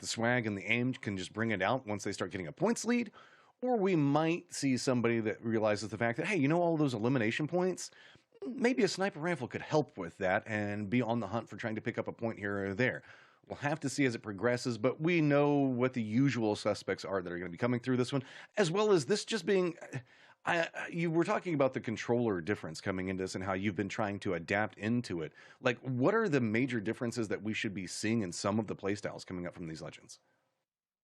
got the swag and the aim, can just bring it out once they start getting a points lead. Or we might see somebody that realizes the fact that, hey, you know, all those elimination points, maybe a sniper rifle could help with that and be on the hunt for trying to pick up a point here or there. We'll have to see as it progresses, but we know what the usual suspects are that are going to be coming through this one, as well as this just being... you were talking about the controller difference coming into this and how you've been trying to adapt into it. Like, what are the major differences that we should be seeing in some of the playstyles coming up from these legends?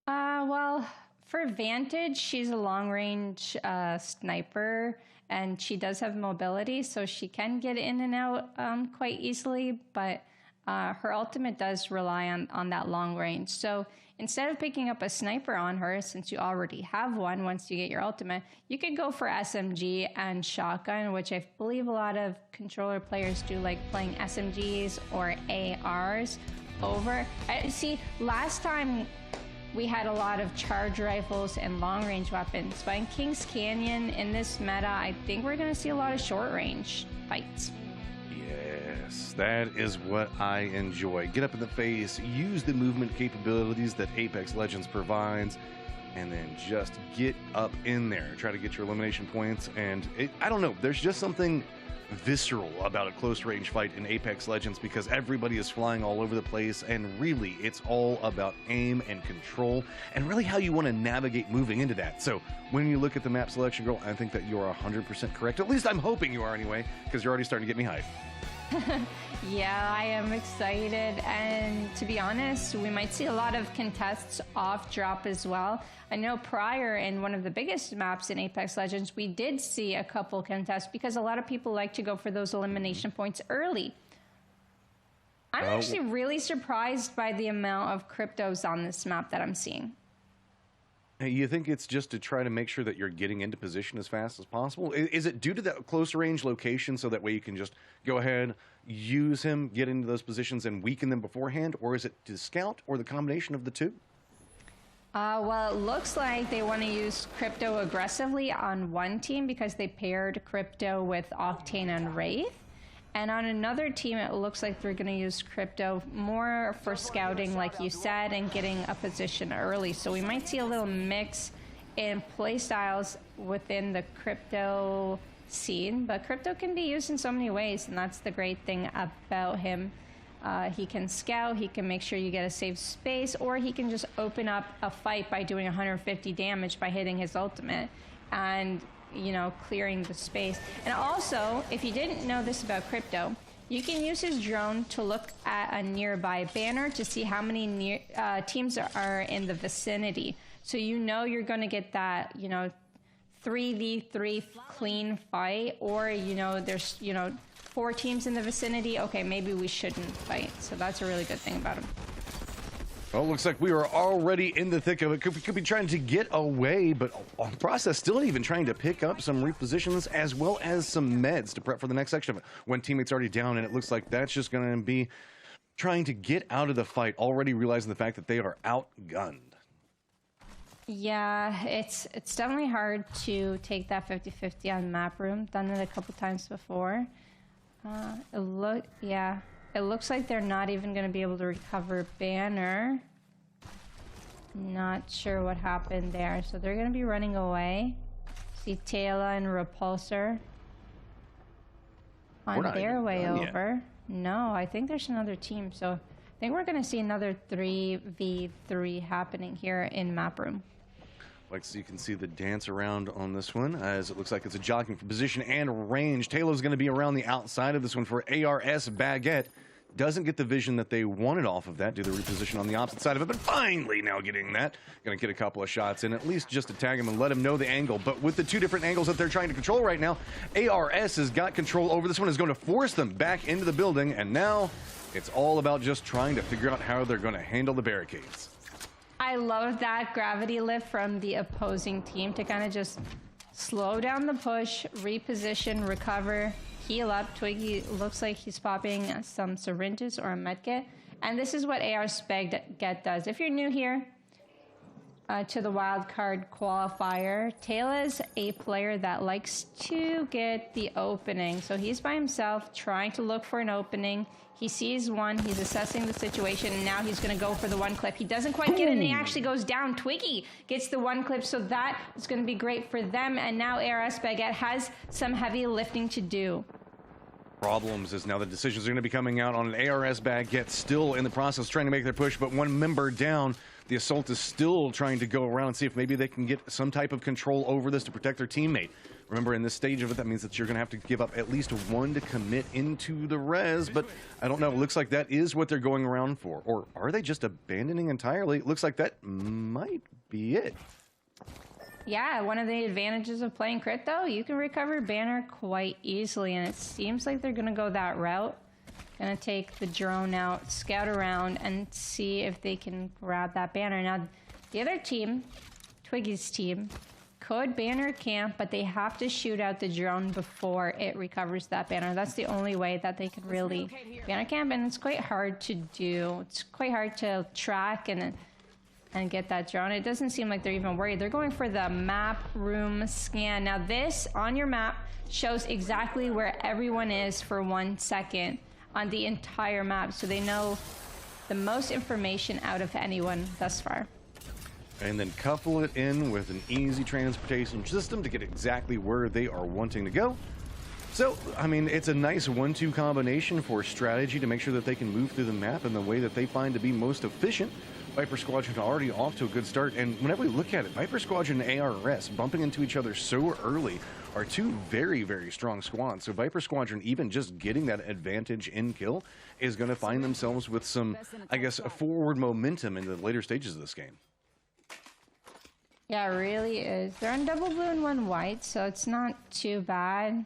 Well, for Vantage, she's a long-range sniper, and she does have mobility, so she can get in and out quite easily, but her ultimate does rely on that long range. So instead of picking up a sniper on her, since you already have one once you get your ultimate, you could go for SMG and shotgun, which I believe a lot of controller players do, like playing SMGs or ARs over. See, last time we had a lot of charge rifles and long-range weapons, but in Kings Canyon, in this meta, I think we're going to see a lot of short-range fights. Yes, that is what I enjoy. Get up in the face, use the movement capabilities that Apex Legends provides, and then just get up in there. Try to get your elimination points, and I don't know, there's just something visceral about a close-range fight in Apex Legends because everybody is flying all over the place, and really, it's all about aim and control, and really how you want to navigate moving into that. So when you look at the map selection, girl, I think that you're 100% correct. At least I'm hoping you are anyway, because you're already starting to get me hyped. Yeah, I am excited, and to be honest, we might see a lot of contests off drop as well. I know prior in one of the biggest maps in Apex Legends, we did see a couple contests because a lot of people like to go for those elimination points early. I'm actually really surprised by the amount of cryptos on this map that I'm seeing. You think it's just to try to make sure that you're getting into position as fast as possible? Is it due to that close range location so that way you can just go ahead, use him, get into those positions and weaken them beforehand? Or is it to scout, or the combination of the two? Well, it looks like they want to use Crypto aggressively on one team because they paired Crypto with Octane and Wraith. And on another team, it looks like they're going to use Crypto more for scouting, like you said, and getting a position early. So we might see a little mix in play styles within the Crypto scene. But Crypto can be used in so many ways, and that's the great thing about him. He can scout, he can make sure you get a safe space, or he can just open up a fight by doing 150 damage by hitting his ultimate. And you know, clearing the space. And also, if you didn't know this about Crypto, you can use his drone to look at a nearby banner to see how many teams are in the vicinity. So you know you're going to get that, you know, 3v3 clean fight, or, you know, there's, you know, 4 teams in the vicinity. Okay, maybe we shouldn't fight. So that's a really good thing about him. Well, it looks like we are already in the thick of it. Could be trying to get away, but on the process, still even trying to pick up some repositions as well as some meds to prep for the next section of it. When teammates already down, and it looks like that's just going to be trying to get out of the fight, already realizing the fact that they are outgunned. Yeah, it's definitely hard to take that 50-50 on map room. Done it a couple times before. It looks like they're not even going to be able to recover banner. Not sure what happened there. So they're going to be running away. See Taylor and Repulsor on their way over. No, I think there's another team. So I think we're going to see another 3v3 happening here in map room. Like, so you can see the dance around on this one, as it looks like it's a jockeying for position and range. Taylor's going to be around the outside of this one for ARS Baguette. Doesn't get the vision that they wanted off of that, do the reposition on the opposite side of it, but finally now getting that. Going to get a couple of shots in, at least just to tag him and let him know the angle. But with the 2 different angles that they're trying to control right now, ARS has got control over this one, is going to force them back into the building, and now it's all about just trying to figure out how they're going to handle the barricades. I love that gravity lift from the opposing team to kind of just slow down the push, reposition, recover, heal up. Twiggy looks like he's popping some syringes or a medkit. And this is what AR Baguette does. If you're new here, to the wild card qualifier. Taylor's a player that likes to get the opening. So he's by himself trying to look for an opening. He sees one, he's assessing the situation, and now he's going to go for the one clip. He doesn't quite get it, and he actually goes down. Twiggy gets the one clip, so that is going to be great for them. And now ARS Baguette has some heavy lifting to do. Problems is now the decisions are going to be coming out on an ARS Baguette, still in the process trying to make their push, but one member down. The assault is still trying to go around and see if maybe they can get some type of control over this to protect their teammate. Remember, in this stage of it, that means that you're going to have to give up at least one to commit into the res, but I don't know. It looks like that is what they're going around for. Or are they just abandoning entirely? It looks like that might be it. Yeah, one of the advantages of playing crit, though, you can recover banner quite easily, and it seems like they're going to go that route. Going to take the drone out, scout around, and see if they can grab that banner. Now, the other team, Twiggy's team, could banner camp, but they have to shoot out the drone before it recovers that banner. That's the only way that they can really banner camp, and it's quite hard to do. It's quite hard to track and get that drone. It doesn't seem like they're even worried. They're going for the map room scan. Now, this on your map shows exactly where everyone is for 1 second on the entire map, so they know the most information out of anyone thus far. And then couple it in with an easy transportation system to get exactly where they are wanting to go. So, I mean, it's a nice 1-2 combination for strategy to make sure that they can move through the map in the way that they find to be most efficient. Viper Squadron already off to a good start, and whenever we look at it, Viper Squadron and ARS bumping into each other so early are two very, very strong squads. So Viper Squadron, even just getting that advantage in kill, is going to find themselves with some, I guess, a forward momentum in the later stages of this game. Yeah, it really is. They're on double blue and 1 white, so it's not too bad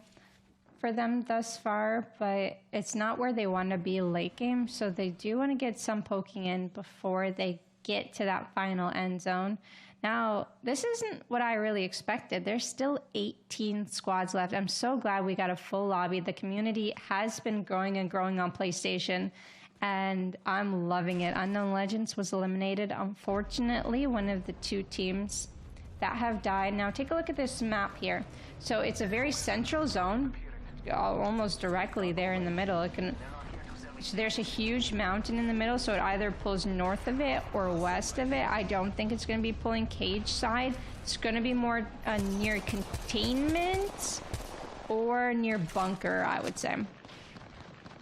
for them thus far, but it's not where they want to be late game, so they do want to get some poking in before they get to that final end zone. Now, this isn't what I really expected. There's still 18 squads left. I'm so glad we got a full lobby. The community has been growing and growing on PlayStation, and I'm loving it. Unknown Legends was eliminated. Unfortunately, one of the 2 teams that have died. Now, take a look at this map here. So it's a very central zone, almost directly there in the middle. So there's a huge mountain in the middle, so it either pulls north of it or west of it. I don't think it's going to be pulling cage side. It's going to be more near containment or near bunker, I would say.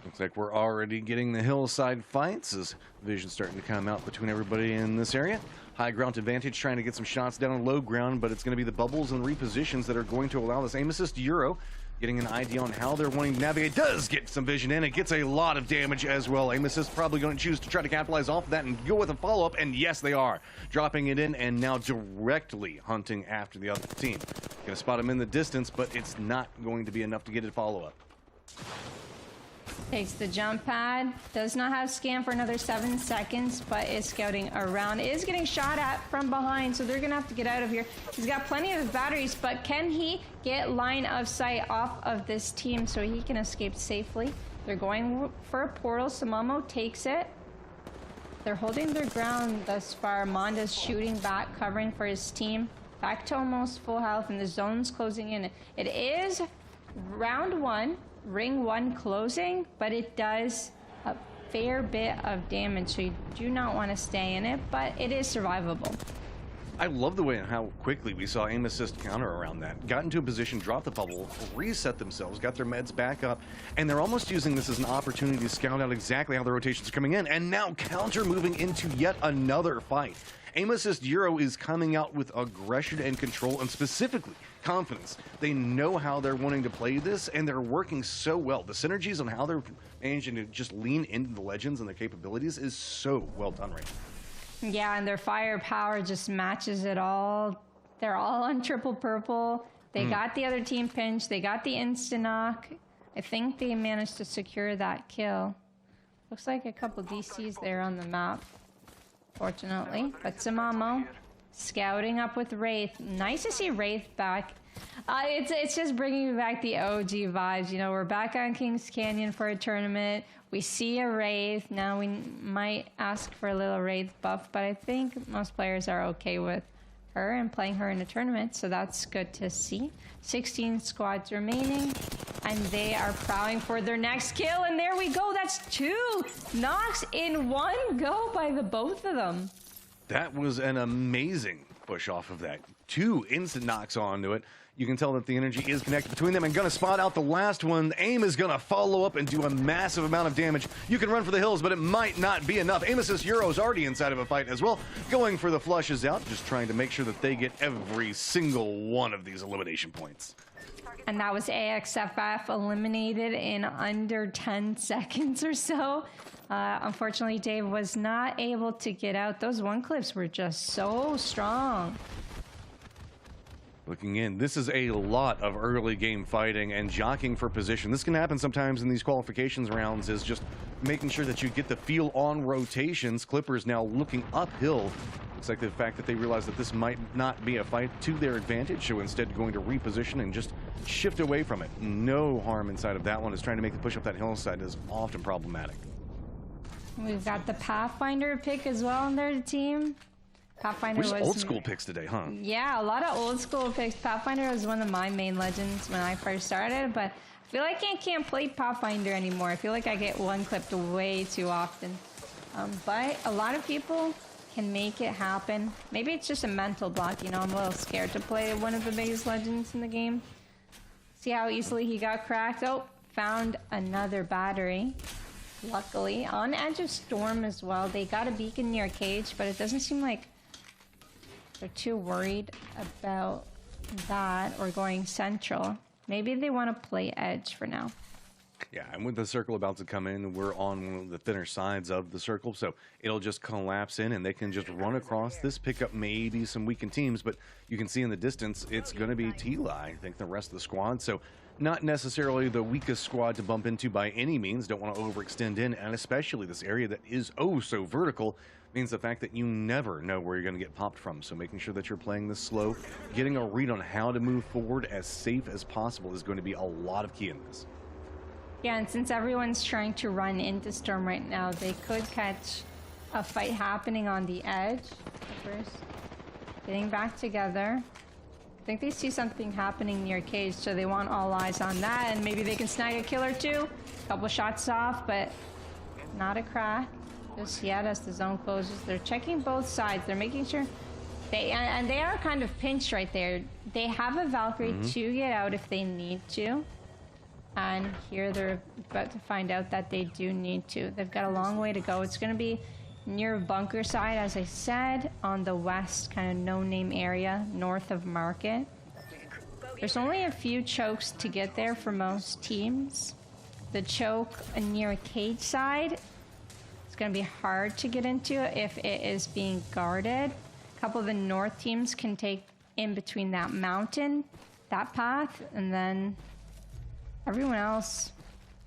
Looks like we're already getting the hillside fights as vision starting to come out between everybody in this area. High ground advantage trying to get some shots down on low ground, but it's going to be the bubbles and repositions that are going to allow this aim assist Euro getting an idea on how they're wanting to navigate. Does get some vision in. It gets a lot of damage as well. Aim assist probably going to choose to try to capitalize off of that and go with a follow-up, and yes, they are. Dropping it in and now directly hunting after the other team. Going to spot him in the distance, but it's not going to be enough to get a follow-up. Takes the jump pad, does not have scan for another 7 seconds, but is scouting around. Is getting shot at from behind, so they're gonna have to get out of here. He's got plenty of batteries, but can he get line of sight off of this team so he can escape safely? They're going for a portal. Samamo takes it. They're holding their ground thus far. Monda's shooting back, covering for his team. Back to almost full health, and the zone's closing in. It is round 1. Ring 1 closing, but it does a fair bit of damage, so you do not want to stay in it, but it is survivable. I love the way and how quickly we saw aim assist counter around that. Got into a position, dropped the bubble, reset themselves, got their meds back up, and they're almost using this as an opportunity to scout out exactly how the rotations are coming in, and now counter moving into yet another fight. Aim assist Euro is coming out with aggression and control, and specifically confidence. They know how they're wanting to play this, and they're working so well. The synergies on how they're managing to just lean into the legends and their capabilities is so well done right now. Yeah, and their firepower just matches it all. They're all on triple purple. They got the other team pinch. They got the insta knock. I think they managed to secure that kill. Looks like a couple DCs there on the map, fortunately. But Samamo scouting up with Wraith. Nice to see Wraith back. It's just bringing back the OG vibes. You know, we're back on Kings Canyon for a tournament. We see a Wraith. Now we might ask for a little Wraith buff, but I think most players are okay with her and playing her in a tournament, so that's good to see. 16 squads remaining, and they are prowling for their next kill, and there we go. That's 2 knocks in one go by the both of them. That was an amazing push off of that. 2 instant knocks onto it. You can tell that the energy is connected between them and gonna spot out the last one. Aim is gonna follow up and do a massive amount of damage. You can run for the hills, but it might not be enough. Amos's Euro's already inside of a fight as well. Going for the flushes out, just trying to make sure that they get every single one of these elimination points. And that was AXFF eliminated in under 10 seconds or so. Unfortunately, Dave was not able to get out. Those one clips were just so strong. Looking in, this is a lot of early game fighting and jockeying for position. This can happen sometimes in these qualifications rounds, is just making sure that you get the feel on rotations. Clippers now looking uphill. Looks like the fact that they realize that this might not be a fight to their advantage, so instead going to reposition and just shift away from it. No harm inside of that one, is trying to make the push up that hillside is often problematic. We've got the Pathfinder pick as well on their team. Pathfinder was old school picks today, huh? Yeah, a lot of old school picks. Pathfinder was one of my main legends when I first started, but I feel like I can't play Pathfinder anymore. I feel like I get one clipped way too often. But a lot of people can make it happen. Maybe it's just a mental block, you know, I'm a little scared to play one of the biggest legends in the game. See how easily he got cracked? Oh, found another battery. Luckily, on Edge of Storm as well. They got a beacon near Cage, but it doesn't seem like they're too worried about that or going central. Maybe they want to play Edge for now. Yeah, and with the circle about to come in, we're on one of the thinner sides of the circle, so it'll just collapse in and they can just run across this, pick up maybe some weakened teams, but you can see in the distance it's going to be Tila, I think, the rest of the squad. So not necessarily the weakest squad to bump into by any means. Don't want to overextend in, and especially this area that is oh so vertical means the fact that you never know where you're going to get popped from. So making sure that you're playing this slow, getting a read on how to move forward as safe as possible is going to be a lot of key in this. Yeah, and since everyone's trying to run into Storm right now, they could catch a fight happening on the edge. First, getting back together. I think they see something happening near Cage, so they want all eyes on that, and maybe they can snag a kill or two. Couple shots off, but not a crack just yet as the zone closes. They're checking both sides. They're making sure they are kind of pinched right there. They have a Valkyrie to get out if they need to. And here they're about to find out that they do need to. They've got a long way to go. It's going to be near bunker side, as I said, on the west, kind of no-name area, north of Market. There's only a few chokes to get there for most teams. The choke near Cage side, it's going to be hard to get into if it is being guarded. A couple of the north teams can take in between that mountain, that path, and then everyone else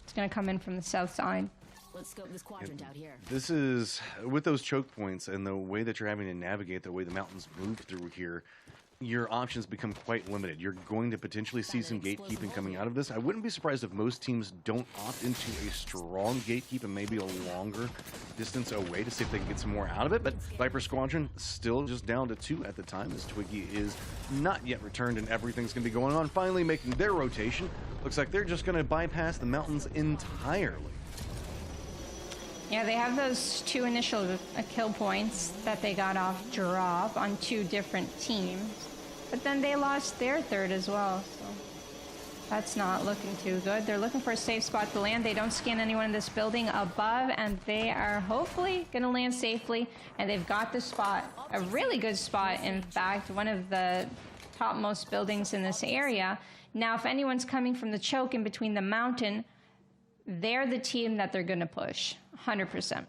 is going to come in from the south side. Let's scope this quadrant out here. This is, with those choke points and the way that you're having to navigate the way the mountains move through here, your options become quite limited. You're going to potentially see some gatekeeping coming out of this. I wouldn't be surprised if most teams don't opt into a strong gatekeep and maybe a longer distance away to see if they can get some more out of it. But Viper Squadron still just down to 2 at the time, as Twiggy is not yet returned and everything's going to be going on. Finally making their rotation. Looks like they're just going to bypass the mountains entirely. Yeah, they have those 2 initial kill points that they got off drop on 2 different teams. But then they lost their third as well, so that's not looking too good. They're looking for a safe spot to land. They don't scan anyone in this building above, and they are hopefully going to land safely. And they've got the spot, a really good spot, in fact, one of the topmost buildings in this area. Now, if anyone's coming from the choke in between the mountain, they're the team that they're going to push, 100%.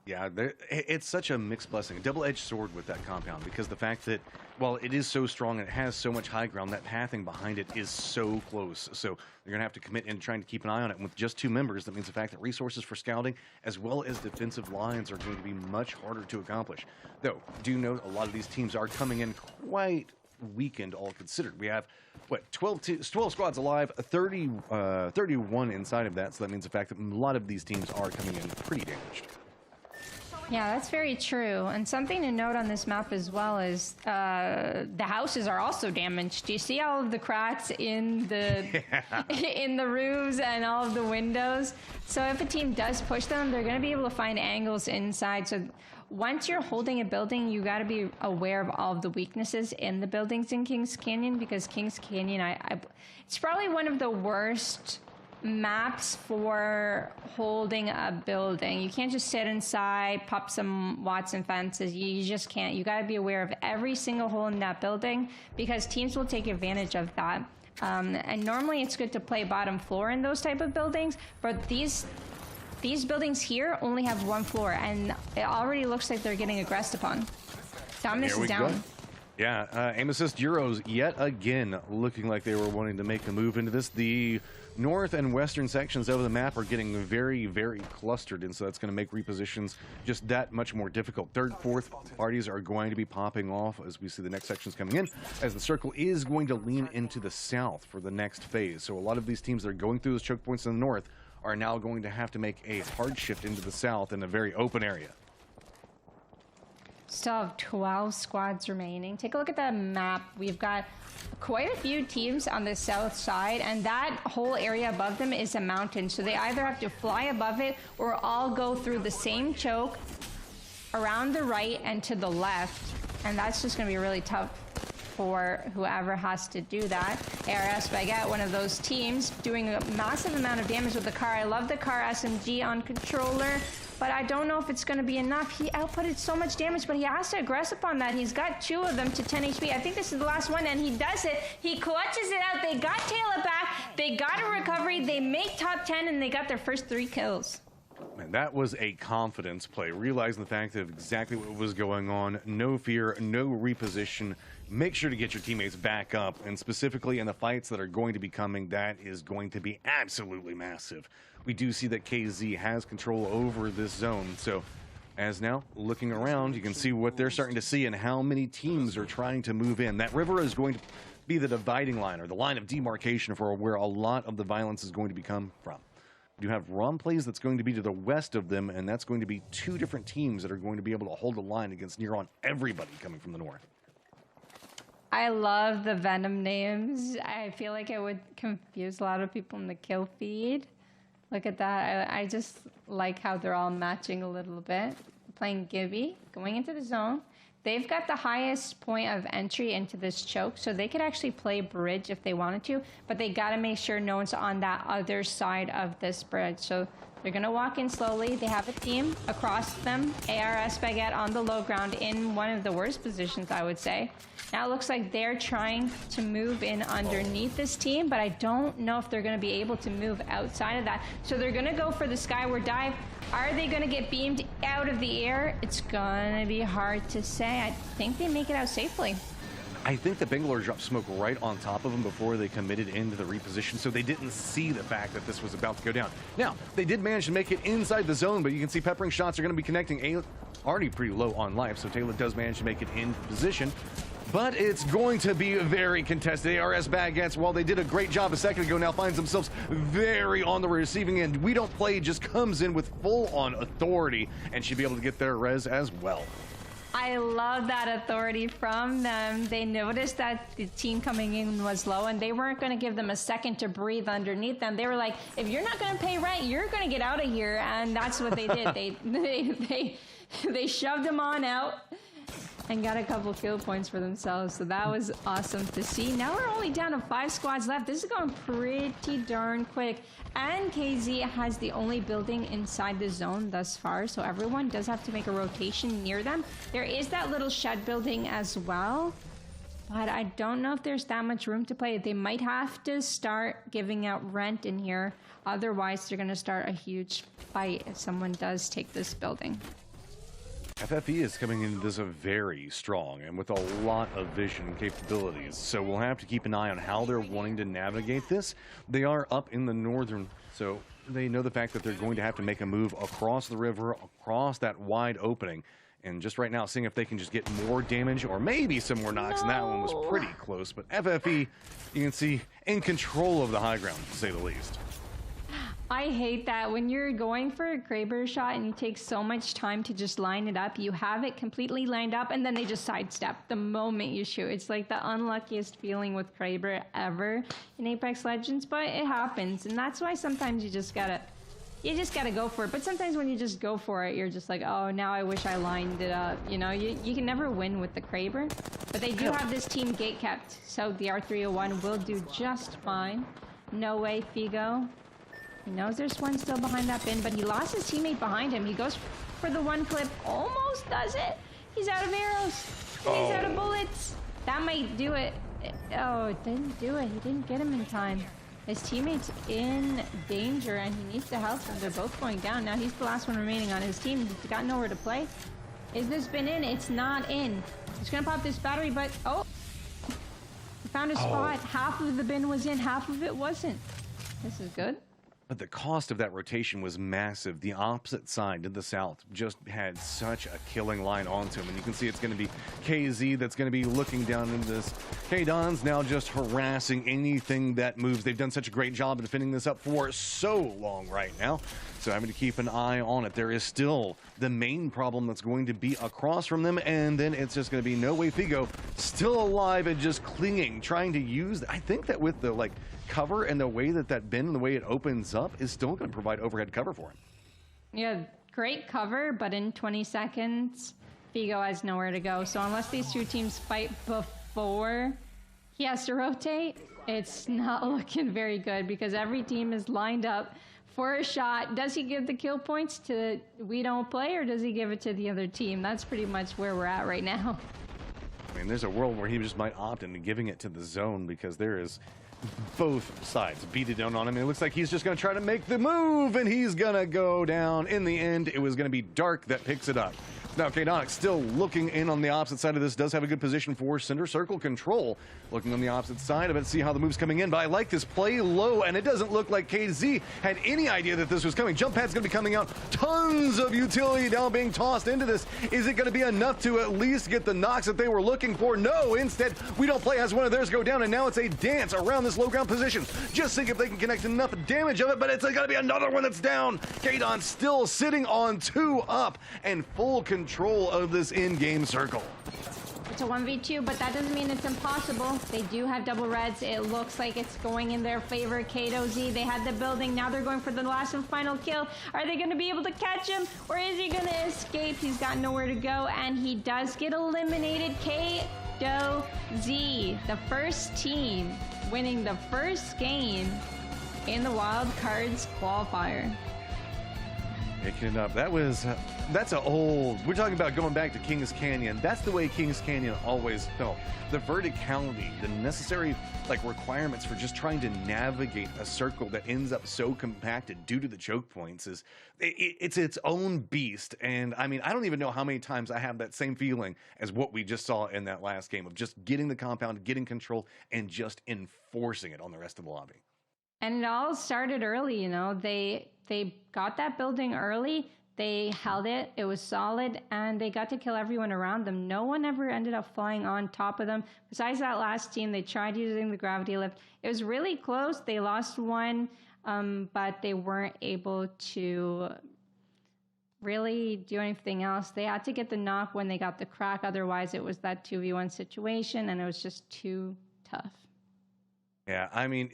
Yeah, it's such a mixed blessing, a double-edged sword with that compound, because the fact that, while it is so strong and it has so much high ground, that pathing behind it is so close. So they're going to have to commit in trying to keep an eye on it. And with just 2 members, that means the fact that resources for scouting as well as defensive lines are going to be much harder to accomplish. Though, do note a lot of these teams are coming in quite weekend all considered. We have, what, 12 squads alive, 31 inside of that, so that means the fact that a lot of these teams are coming in pretty damaged. Yeah, that's very true. And something to note on this map as well is the houses are also damaged. Do you see all of the cracks in the in the roofs and all of the windows? So if a team does push them, they're going to be able to find angles inside. So once you're holding a building, you got to be aware of all of the weaknesses in the buildings in Kings Canyon, because Kings Canyon, it's probably one of the worst maps for holding a building. You can't just sit inside, pop some Watson fences. You just can't. You got to be aware of every single hole in that building, because teams will take advantage of that. And normally it's good to play bottom floor in those type of buildings, but these buildings here only have one floor, and it already looks like they're getting aggressed upon. Dominus is down. Go. Yeah, aim assist Euros yet again looking like they were wanting to make a move into this. The north and western sections of the map are getting very, very clustered, and so that's going to make repositions just that much more difficult. Third, fourth parties are going to be popping off as we see the next sections coming in, as the circle is going to lean into the south for the next phase. So a lot of these teams that are going through those choke points in the north are now going to have to make a hard shift into the south in a very open area. Still have 12 squads remaining. Take a look at the map. We've got quite a few teams on the south side, and that whole area above them is a mountain. So they either have to fly above it or all go through the same choke around the right and to the left. And that's just going to be really tough for whoever has to do that. ARS Baguette, one of those teams, doing a massive amount of damage with the car. I love the car SMG on controller, but I don't know if it's going to be enough. He outputted so much damage, but he has to aggress upon that. He's got 2 of them to 10 HP. I think this is the last one, and he does it. He clutches it out. They got Taylor back. They got a recovery. They make top 10, and they got their first 3 kills. Man, that was a confidence play, realizing the fact of exactly what was going on. No fear, no reposition. Make sure to get your teammates back up, and specifically in the fights that are going to be coming, that is going to be absolutely massive. We do see that KZ has control over this zone, so as now looking around, you can see what they're starting to see and how many teams are trying to move in. That river is going to be the dividing line, or the line of demarcation for where a lot of the violence is going to come from. You have ROM plays that's going to be to the west of them, and that's going to be 2 different teams that are going to be able to hold the line against near on everybody coming from the north. I love the Venom names. I feel like it would confuse a lot of people in the kill feed. Look at that. I just like how they're all matching a little bit. Playing Gibby, going into the zone. They've got the highest point of entry into this choke, so they could actually play bridge if they wanted to, but they got to make sure no one's on that other side of this bridge. So they're going to walk in slowly. They have a team across them. ARS Baguette on the low ground in one of the worst positions, I would say. Now it looks like they're trying to move in underneath this team, but I don't know if they're going to be able to move outside of that. So they're going to go for the skyward dive. Are they going to get beamed out of the air? It's going to be hard to say. I think they make it out safely. I think the Bangalore dropped smoke right on top of them before they committed into the reposition, so they didn't see the fact that this was about to go down. Now, they did manage to make it inside the zone, but you can see peppering shots are going to be connecting. Already pretty low on life, so Taylor does manage to make it into position. But it's going to be very contested. ARS Baguettes, while they did a great job a second ago, now finds themselves very on the receiving end. We Don't Play just comes in with full-on authority and should be able to get their res as well. I love that authority from them. They noticed that the team coming in was low, and they weren't going to give them a second to breathe underneath them. They were like, if you're not going to pay rent, you're going to get out of here. And that's what they did. They shoved them on out and got a couple kill points for themselves. So that was awesome to see. Now we're only down to 5 squads left. This is going pretty darn quick. And KZ has the only building inside the zone thus far, so everyone does have to make a rotation near them. There is that little shed building as well, but I don't know if there's that much room to play. They might have to start giving out rent in here. Otherwise, they're going to start a huge fight if someone does take this building. FFE is coming into this very strong and with a lot of vision capabilities, so we'll have to keep an eye on how they're wanting to navigate this. They are up in the northern, so they know the fact that they're going to have to make a move across the river, across that wide opening, And just right now, seeing if they can just get more damage or maybe some more knocks. And that one was pretty close. But FFE, you can see, in control of the high ground, to say the least. I hate that when you're going for a Kraber shot and you take so much time to just line it up. You have it completely lined up and then they just sidestep the moment you shoot. It's like the unluckiest feeling with Kraber ever in Apex Legends, but it happens. And that's why sometimes you just gotta go for it. But sometimes when you just go for it, you're just like, oh, now I wish I lined it up. You know, you can never win with the Kraber. But they do have this team gate kept, so the R301 will do just fine. No way, Figo. He knows there's one still behind that bin, but he lost his teammate behind him. He goes for the one clip, almost does it. He's out of arrows. He's out of bullets. That might do it. Oh, it didn't do it. He didn't get him in time. His teammate's in danger, and he needs to help them. They're both going down. Now he's the last one remaining on his team. He's got nowhere to play. Is this bin in? It's not in. He's going to pop this battery, but... oh! He found a spot. Half of the bin was in, half of it wasn't. This is good. But the cost of that rotation was massive. The opposite side to the south just had such a killing line onto him. And you can see it's going to be KZ that's going to be looking down into this. K-Don's now just harassing anything that moves. They've done such a great job of defending this up for so long right now. So having to keep an eye on it. There is still the main problem that's going to be across from them. And then it's just going to be No Way Figo still alive and just clinging, trying to use... I think that with the, like... cover and the way that bin and the way it opens up is still going to provide overhead cover for him. Yeah, great cover, but in 20 seconds, Figo has nowhere to go. So unless these two teams fight before he has to rotate, it's not looking very good because every team is lined up for a shot. Does he give the kill points to We Don't Play or does he give it to the other team? That's pretty much where we're at right now. I mean, there's a world where he just might opt into giving it to the zone because there is... both sides beat it down on him. It looks like he's just going to try to make the move, and he's going to go down. In the end, it was going to be Dark that picks it up. Now, K-Donix still looking in on the opposite side of this, does have a good position for center circle control. Looking on the opposite side of it, see how the move's coming in, but I like this play low, and it doesn't look like KZ had any idea that this was coming. Jump pad's going to be coming out. Tons of utility now being tossed into this. Is it going to be enough to at least get the knocks that they were looking for? No, instead, We Don't Play has one of theirs go down, and now it's a dance around this low ground position. Just think if they can connect enough damage of it, but it's going to be another one that's down. K-Don still sitting on 2 up and full control of this in-game circle. It's a 1v2, but that doesn't mean it's impossible. They do have double reds. It looks like it's going in their favor. Kato Z, they had the building. Now they're going for the last and final kill. Are they going to be able to catch him, or is he going to escape? He's got nowhere to go, and he does get eliminated. Kato Z, the first team winning the first game in the Wild Cards qualifier. Picking it up. That's an old... We're talking about going back to Kings Canyon. That's the way Kings Canyon always felt. The verticality, the necessary requirements for just trying to navigate a circle that ends up so compacted due to the choke points is it's its own beast. And I mean, I don't even know how many times I have that same feeling as what we just saw in that last game of just getting the compound, getting control, and just enforcing it on the rest of the lobby. And it all started early, you know. They got that building early. They held it. It was solid, and they got to kill everyone around them. No one ever ended up flying on top of them. Besides that last team, they tried using the gravity lift. It was really close. They lost one, but they weren't able to really do anything else. They had to get the knock when they got the crack. Otherwise, it was that 2v1 situation, and it was just too tough. Yeah, I mean,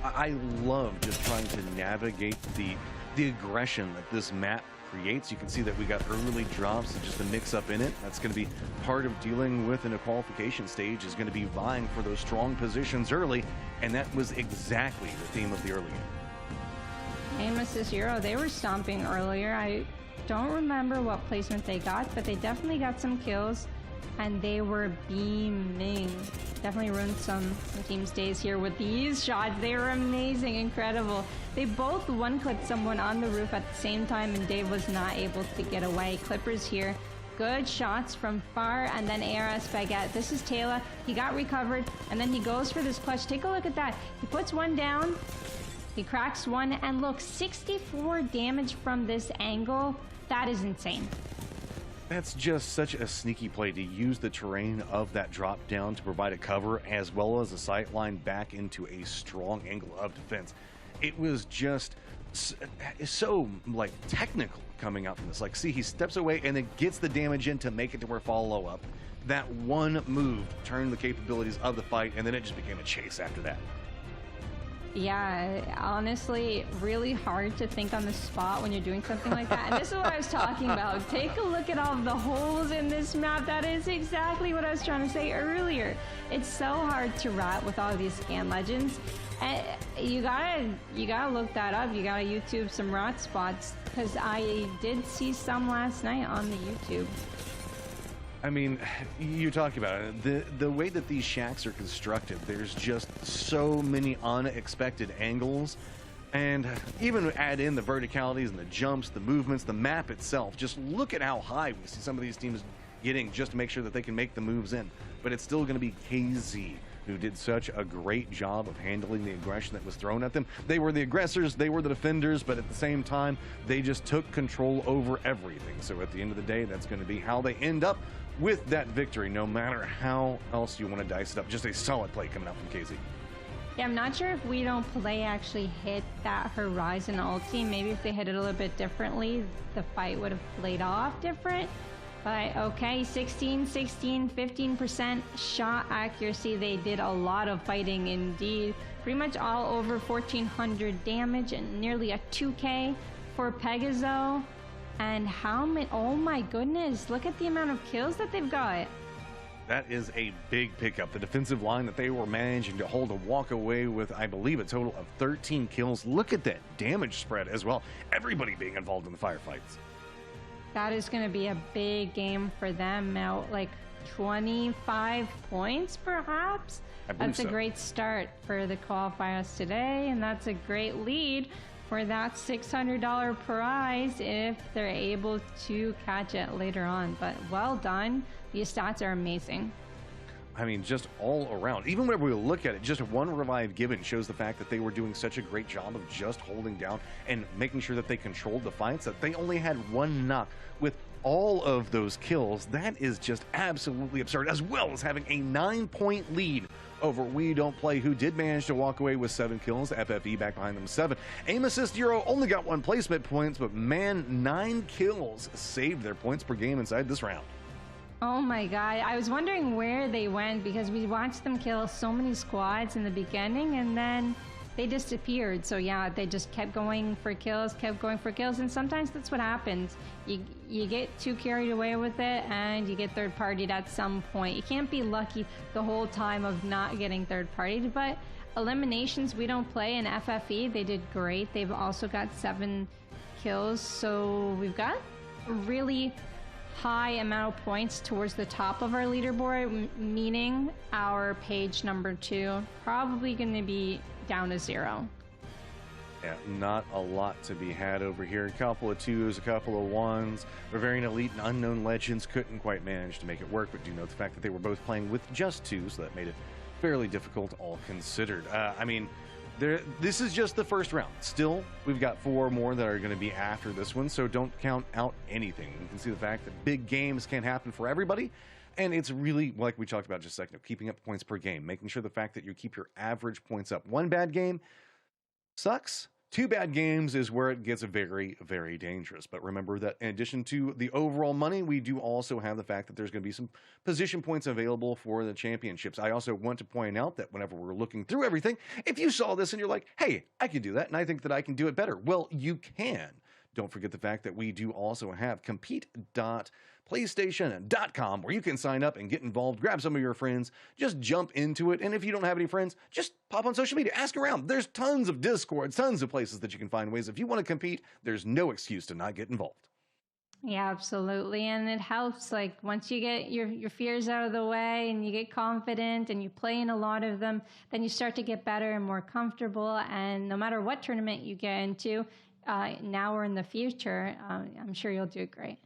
I love just trying to navigate the aggression that this map creates. You can see that we got early drops and just a mix up in it. That's going to be part of dealing with in a qualification stage, is going to be vying for those strong positions early, and that was exactly the theme of the early game. Amos is Euro, they were stomping earlier. I don't remember what placement they got, but they definitely got some kills, and they were beaming. Definitely ruined some teams' days here with these shots. They were amazing, incredible. They both one-clipped someone on the roof at the same time, and Dave was not able to get away. Clippers here. Good shots from far, and then ARS Baguette. This is Taylor. He got recovered, and then he goes for this clutch. Take a look at that. He puts one down. He cracks one, and look, 64 damage from this angle. That is insane. That's just such a sneaky play to use the terrain of that drop down to provide a cover as well as a sight line back into a strong angle of defense. It was just so like technical coming out from this. Like, see, he steps away and then gets the damage in to make it to where follow up. That one move turned the capabilities of the fight, and then it just became a chase after that. Yeah, honestly, really hard to think on the spot when you're doing something like that. And this is what I was talking about. Take a look at all the holes in this map. That is exactly what I was trying to say earlier. It's so hard to rat with all these scan legends. And you gotta look that up. You gotta YouTube some rat spots, because I did see some last night on the YouTube. I mean, you talk about it. The way that these shacks are constructed, there's just so many unexpected angles. And even add in the verticalities and the jumps, the movements, the map itself. Just look at how high we see some of these teams getting just to make sure that they can make the moves in. But it's still going to be KZ who did such a great job of handling the aggression that was thrown at them. They were the aggressors, they were the defenders, but at the same time, they just took control over everything. So at the end of the day, that's going to be how they end up with that victory, no matter how else you want to dice it up. Just a solid play coming out from KZ. Yeah, I'm not sure if We Don't Play actually hit that Horizon ulti. Maybe if they hit it a little bit differently, the fight would have played off different. But okay, 16, 15% shot accuracy. They did a lot of fighting indeed. Pretty much all over 1,400 damage and nearly a 2K for Pegaso. And how many, oh my goodness, look at the amount of kills that they've got. That is a big pickup. The defensive line that they were managing to hold a walk away with, I believe, a total of 13 kills. Look at that damage spread as well. Everybody being involved in the firefights. That is going to be a big game for them now, like 25 points perhaps. That's a great start for the qualifiers today, and that's a great lead for that $600 prize if they're able to catch it later on. But well done. These stats are amazing. I mean, just all around. Even whenever we look at it, just one revive given shows the fact that they were doing such a great job of just holding down and making sure that they controlled the fights, that they only had one knock with all of those kills. That is just absolutely absurd, as well as having a 9-point lead over We Don't Play, who did manage to walk away with 7 kills. FFE back behind them 7. Aim Assist Euro only got 1 placement points, but man, 9 kills saved their points per game inside this round. Oh my god, I was wondering where they went, because we watched them kill so many squads in the beginning and then they disappeared. So yeah, they just kept going for kills, and sometimes that's what happens. You get too carried away with it and you get third partied at some point. You can't be lucky the whole time of not getting third partied, but eliminations, We Don't Play, and FFE, they did great. They've also got 7 kills, so we've got really high amount of points towards the top of our leaderboard, meaning our page number 2 probably going to be down to 0. Yeah, not a lot to be had over here. A couple of 2s, a couple of 1s. Bavarian Elite and Unknown Legends couldn't quite manage to make it work, but do note the fact that they were both playing with just 2, so that made it fairly difficult, all considered. I mean, this is just the first round. Still, we've got 4 more that are going to be after this one, so don't count out anything. You can see the fact that big games can happen for everybody, and it's really, like we talked about just a second ago, keeping up points per game, making sure the fact that you keep your average points up. 1 bad game sucks. 2 bad games is where it gets very, very dangerous. But remember that in addition to the overall money, we do also have the fact that there's going to be some position points available for the championships. I also want to point out that whenever we're looking through everything, if you saw this and you're like, hey, I can do that, and I think that I can do it better, well, you can. Don't forget the fact that we do also have compete.playstation.com, where you can sign up and get involved, grab some of your friends, just jump into it. And if you don't have any friends, just pop on social media, ask around. There's tons of Discord, tons of places that you can find ways. If you want to compete, there's no excuse to not get involved. Yeah, absolutely. And it helps, like, once you get your fears out of the way and you get confident and you play in a lot of them, then you start to get better and more comfortable. And no matter what tournament you get into, now or in the future, I'm sure you'll do great.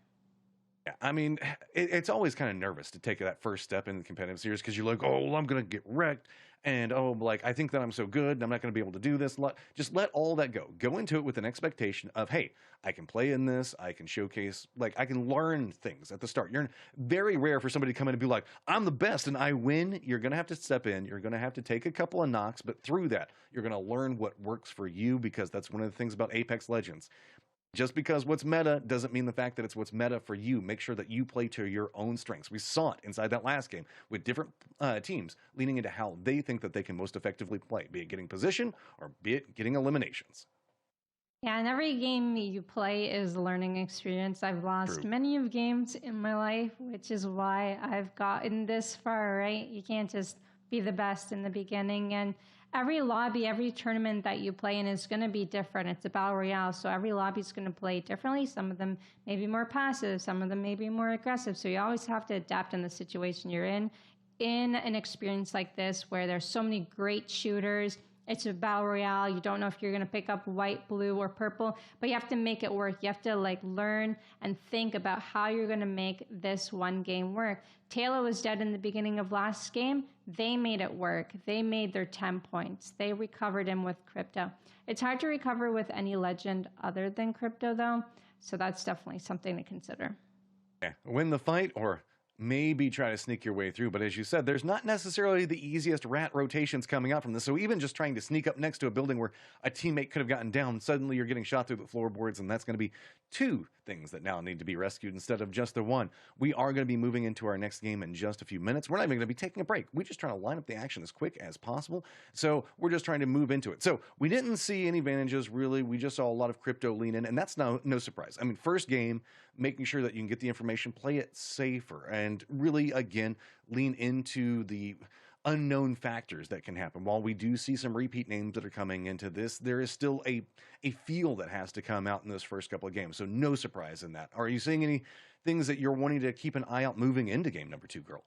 Yeah, I mean, it's always kind of nervous to take that first step in the competitive series, because you're like, oh, well, I'm going to get wrecked. and oh, like I think that I'm so good and I'm not going to be able to do this. Just let all that go. Go into it with an expectation of, hey, I can play in this. I can showcase, like I can learn things at the start. You're very rare for somebody to come in and be like, I'm the best and I win. You're going to have to step in. You're going to have to take a couple of knocks, but through that, you're going to learn what works for you, because that's one of the things about Apex Legends. Just because what's meta doesn't mean the fact that it's what's meta for you. Make sure that you play to your own strengths. We saw it inside that last game with different teams leaning into how they think that they can most effectively play, be it getting position or be it getting eliminations. Yeah, and every game you play is a learning experience. I've lost True. many of games in my life, which is why I've gotten this far, right? You can't just be the best in the beginning. And every lobby, every tournament that you play in is going to be different. It's a battle royale, so every lobby is going to play differently. Some of them may be more passive, some of them may be more aggressive. So you always have to adapt in the situation you're in. In an experience like this, where there's so many great shooters, it's a battle royale. You don't know if you're going to pick up white, blue, or purple, but you have to make it work. You have to learn and think about how you're going to make this one game work. Taylor was dead in the beginning of last game. They made it work. They made their 10 points. They recovered him with crypto. It's hard to recover with any legend other than crypto, though, so that's definitely something to consider. Yeah, win the fight or maybe try to sneak your way through. But as you said, there's not necessarily the easiest rat rotations coming out from this. So even just trying to sneak up next to a building where a teammate could have gotten down, suddenly you're getting shot through the floorboards, and that's going to be two things that now need to be rescued instead of just the one. We are going to be moving into our next game in just a few minutes. We're not even going to be taking a break. We're just trying to line up the action as quick as possible. So we're just trying to move into it. So we didn't see any advantages, really. We just saw a lot of crypto lean in, and that's no surprise. I mean, first game, making sure that you can get the information, play it safer, and really, again, lean into the unknown factors that can happen. While we do see some repeat names that are coming into this, there is still a feel that has to come out in those first couple of games. So no surprise in that. Are you seeing any things that you're wanting to keep an eye out moving into game number 2, girl?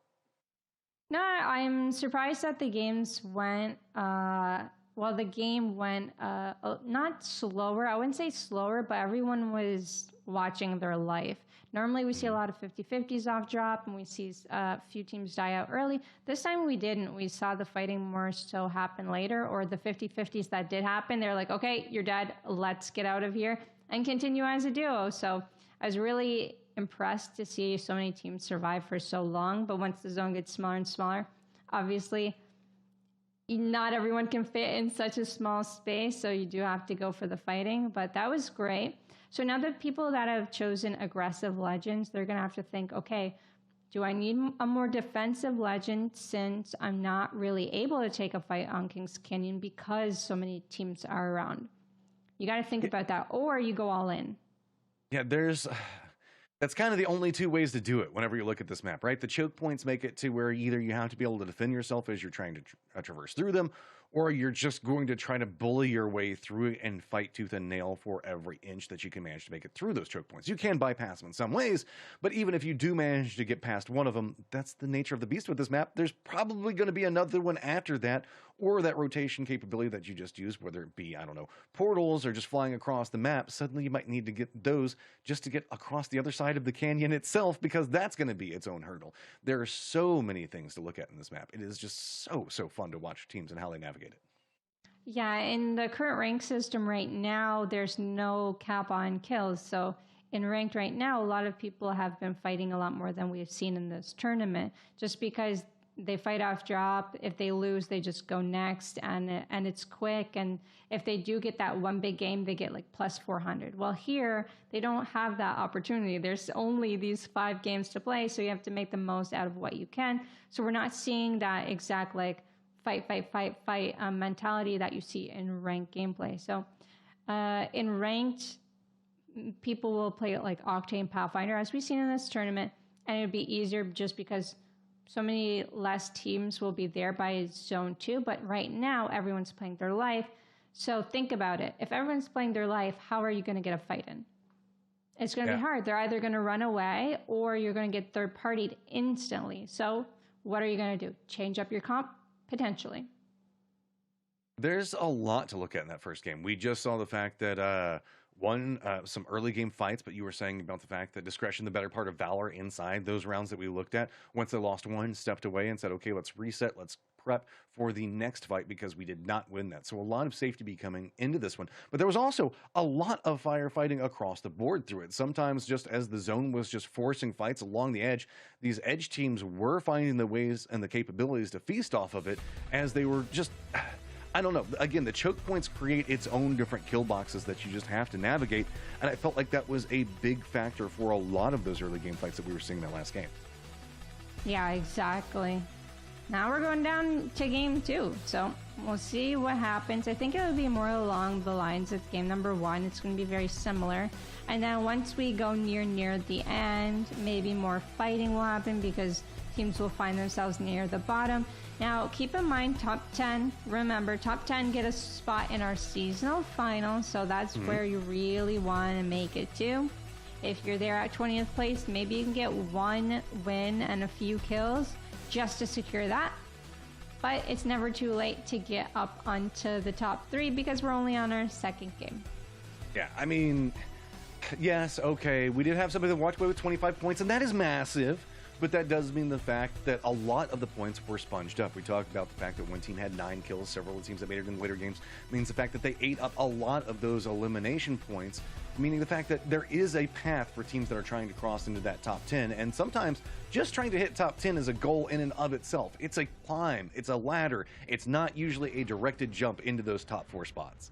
No, I'm surprised that the games went, the game went not slower. I wouldn't say slower, but everyone was watching their life. Normally we see a lot of 50-50s off drop, and we see a few teams die out early. This time we didn't. We saw the fighting more so happen later, or the 50-50s that did happen, they're like, okay, you're dead, let's get out of here, and continue as a duo. So I was really impressed to see so many teams survive for so long, but once the zone gets smaller and smaller, obviously not everyone can fit in such a small space, so you do have to go for the fighting, but that was great. So now the people that have chosen aggressive legends, they're going to have to think, okay, do I need a more defensive legend since I'm not really able to take a fight on Kings Canyon because so many teams are around? You got to think about that, or you go all in. Yeah, that's kind of the only two ways to do it whenever you look at this map, right? The choke points make it to where either you have to be able to defend yourself as you're trying to traverse through them, or you're just going to try to bully your way through it and fight tooth and nail for every inch that you can manage to make it through those choke points. You can bypass them in some ways, but even if you do manage to get past one of them, that's the nature of the beast with this map. There's probably going to be another one after that, or that rotation capability that you just used, whether it be, I don't know, portals or just flying across the map. Suddenly you might need to get those just to get across the other side of the canyon itself, because that's going to be its own hurdle. There are so many things to look at in this map. It is just so fun to watch teams and how they navigate it. Yeah, in the current rank system right now, there's no cap on kills. So in ranked right now, a lot of people have been fighting a lot more than we've seen in this tournament, just because they fight off drop. If they lose, they just go next, and it's quick. And if they do get that one big game, they get like plus 400. Well, here, they don't have that opportunity. There's only these 5 games to play, so you have to make the most out of what you can. So we're not seeing that exact fight mentality that you see in ranked gameplay. So in ranked, people will play it like Octane Pathfinder, as we've seen in this tournament, and it would be easier just because so many less teams will be there by zone 2. But right now, everyone's playing their life. So think about it. If everyone's playing their life, how are you going to get a fight in? It's going to be hard. They're either going to run away, or you're going to get third-partied instantly. So what are you going to do? Change up your comp? Potentially. There's a lot to look at in that first game. We just saw the fact that won some early game fights, but you were saying about the fact that discretion, the better part of valor inside those rounds that we looked at. Once they lost one, stepped away and said, okay, let's reset, let's prep for the next fight because we did not win that. So a lot of safety be coming into this one. But there was also a lot of firefighting across the board through it. Sometimes just as the zone was just forcing fights along the edge, these edge teams were finding the ways and the capabilities to feast off of it as they were just... I don't know. Again, the choke points create its own different kill boxes that you just have to navigate. And I felt like that was a big factor for a lot of those early game fights that we were seeing in that last game. Yeah, exactly. Now we're going down to game 2. So we'll see what happens. I think it'll be more along the lines of game number 1. It's going to be very similar. And then once we go near the end, maybe more fighting will happen because teams will find themselves near the bottom. Now, keep in mind, top 10, remember, top 10 get a spot in our seasonal final, so that's where you really want to make it to. If you're there at 20th place, maybe you can get one win and a few kills just to secure that. But it's never too late to get up onto the top 3 because we're only on our second game. Yeah, I mean, yes, okay, we did have somebody that walked away with 25 points, and that is massive. But that does mean the fact that a lot of the points were sponged up. We talked about the fact that one team had 9 kills, several of the teams that made it in later games. Means the fact that they ate up a lot of those elimination points, meaning the fact that there is a path for teams that are trying to cross into that top 10. And sometimes just trying to hit top 10 is a goal in and of itself. It's a climb, it's a ladder. It's not usually a directed jump into those top 4 spots.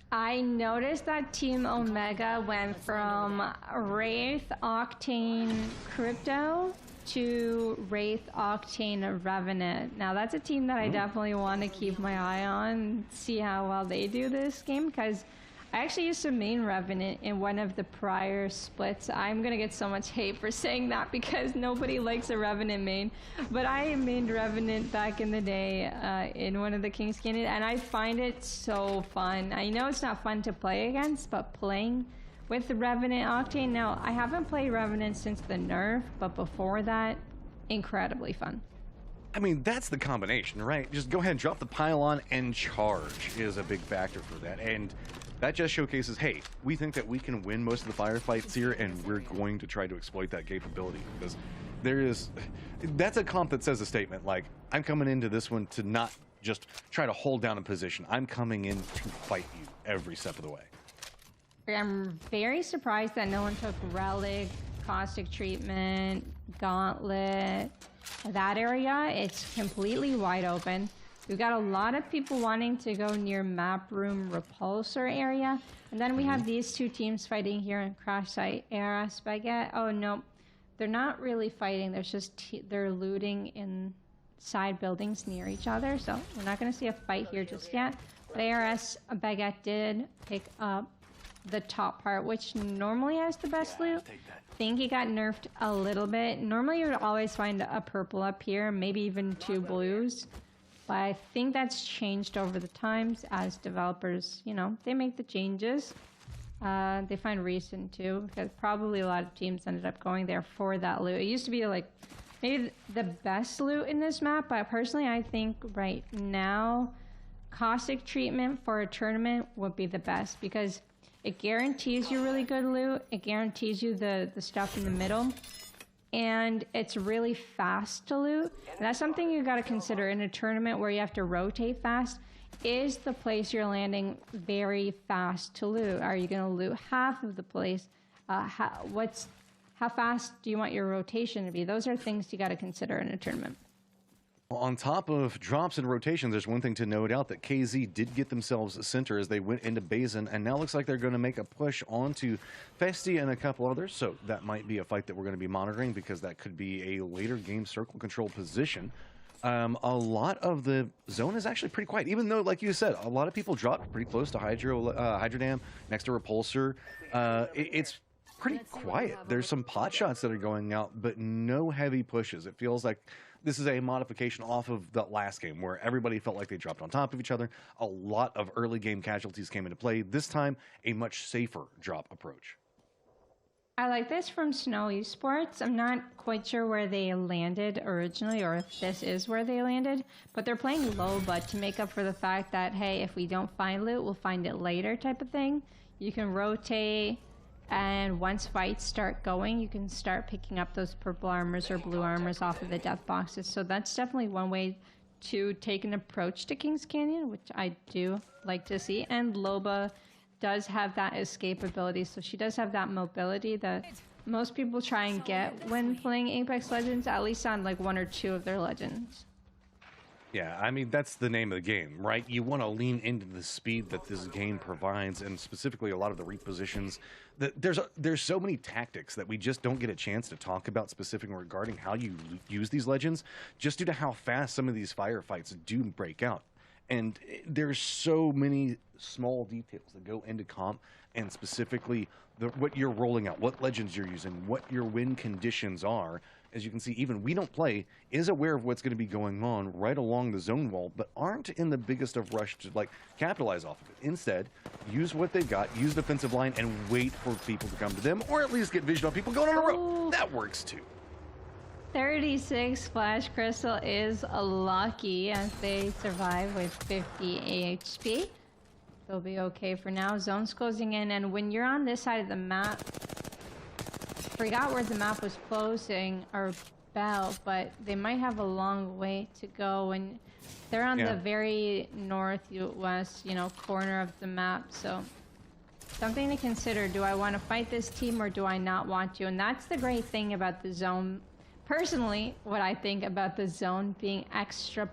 I noticed that Team Omega went from Wraith, Octane, Crypto to Wraith, Octane, Revenant. Now that's a team that I definitely want to keep my eye on, see how well they do this game, because I actually used to main Revenant in one of the prior splits. I'm going to get so much hate for saying that because nobody likes a Revenant main. But I mained Revenant back in the day in one of the King's Canyon, and I find it so fun. I know it's not fun to play against, but playing with the Revenant Octane, now I haven't played Revenant since the nerf, but before that, incredibly fun. I mean, that's the combination, right? Just go ahead and drop the pylon and charge is a big factor for that. And that just showcases, hey, we think that we can win most of the firefights here, and we're going to try to exploit that capability. Because that's a comp that says a statement like, I'm coming into this one to not just try to hold down a position. I'm coming in to fight you every step of the way. I'm very surprised that no one took Relic, Caustic Treatment, Gauntlet, that area. It's completely wide open. We've got a lot of people wanting to go near Map Room Repulsor area. And then we have these two teams fighting here in Crash Site Era Spaghetti. Oh, no. They're not really fighting. They're just they're looting inside buildings near each other. So we're not going to see a fight here just yet. But ARS Baguette did pick up the top part, which normally has the best loot. I think he got nerfed a little bit. Normally you would always find a purple up here, maybe even 2 blues. But I think that's changed over the times as developers, you know, they make the changes. They find reason to, because probably a lot of teams ended up going there for that loot. It used to be like maybe the best loot in this map, but personally I think right now Caustic Treatment for a tournament would be the best because it guarantees you really good loot. It guarantees you the stuff in the middle. And it's really fast to loot. And that's something you got to consider in a tournament where you have to rotate fast. Is the place you're landing very fast to loot? Are you going to loot half of the place? How fast do you want your rotation to be? Those are things you got to consider in a tournament. Well, on top of drops and rotations, there's one thing to note out that KZ did get themselves a center as they went into Bazin, and now looks like they're going to make a push onto Festi and a couple others, so that might be a fight that we're going to be monitoring because that could be a later game circle control position. A lot of the zone is actually pretty quiet, even though, like you said, a lot of people dropped pretty close to Hydrodam, next to Repulsor. It's pretty quiet. There's some pot shots that are going out, but no heavy pushes. It feels like this is a modification off of the last game where everybody felt like they dropped on top of each other. A lot of early game casualties came into play. This time, a much safer drop approach. I like this from Snow Esports. I'm not quite sure where they landed originally or if this is where they landed, but they're playing low but to make up for the fact that, hey, if we don't find loot, we'll find it later type of thing. You can rotate, and once fights start going, you can start picking up those purple armors or blue armors off of the death boxes. So that's definitely one way to take an approach to Kings Canyon, which I do like to see. And Loba does have that escape ability, so she does have that mobility that most people try and get when playing Apex Legends, at least on like 1 or 2 of their legends. Yeah, I mean, that's the name of the game, right? You want to lean into the speed that this game provides, and specifically a lot of the repositions. There's so many tactics that we just don't get a chance to talk about specifically regarding how you use these legends, just due to how fast some of these firefights do break out. And there's so many small details that go into comp, and specifically what you're rolling out, what legends you're using, what your win conditions are. As you can see, even We Don't Play is aware of what's going to be going on right along the zone wall, but aren't in the biggest of rush to like capitalize off of it. Instead, use what they've got, use the defensive line, and wait for people to come to them, or at least get vision on people going on a road. That works too. 36 Flash Crystal is lucky as they survive with 50 AHP. They'll be okay for now. Zone's closing in, and when you're on this side of the map, forgot where the map was closing or Bell, but they might have a long way to go, and they're on the very northwest, corner of the map. So something to consider. Do I want to fight this team or do I not want to? And that's the great thing about the zone. Personally, what I think about the zone being extra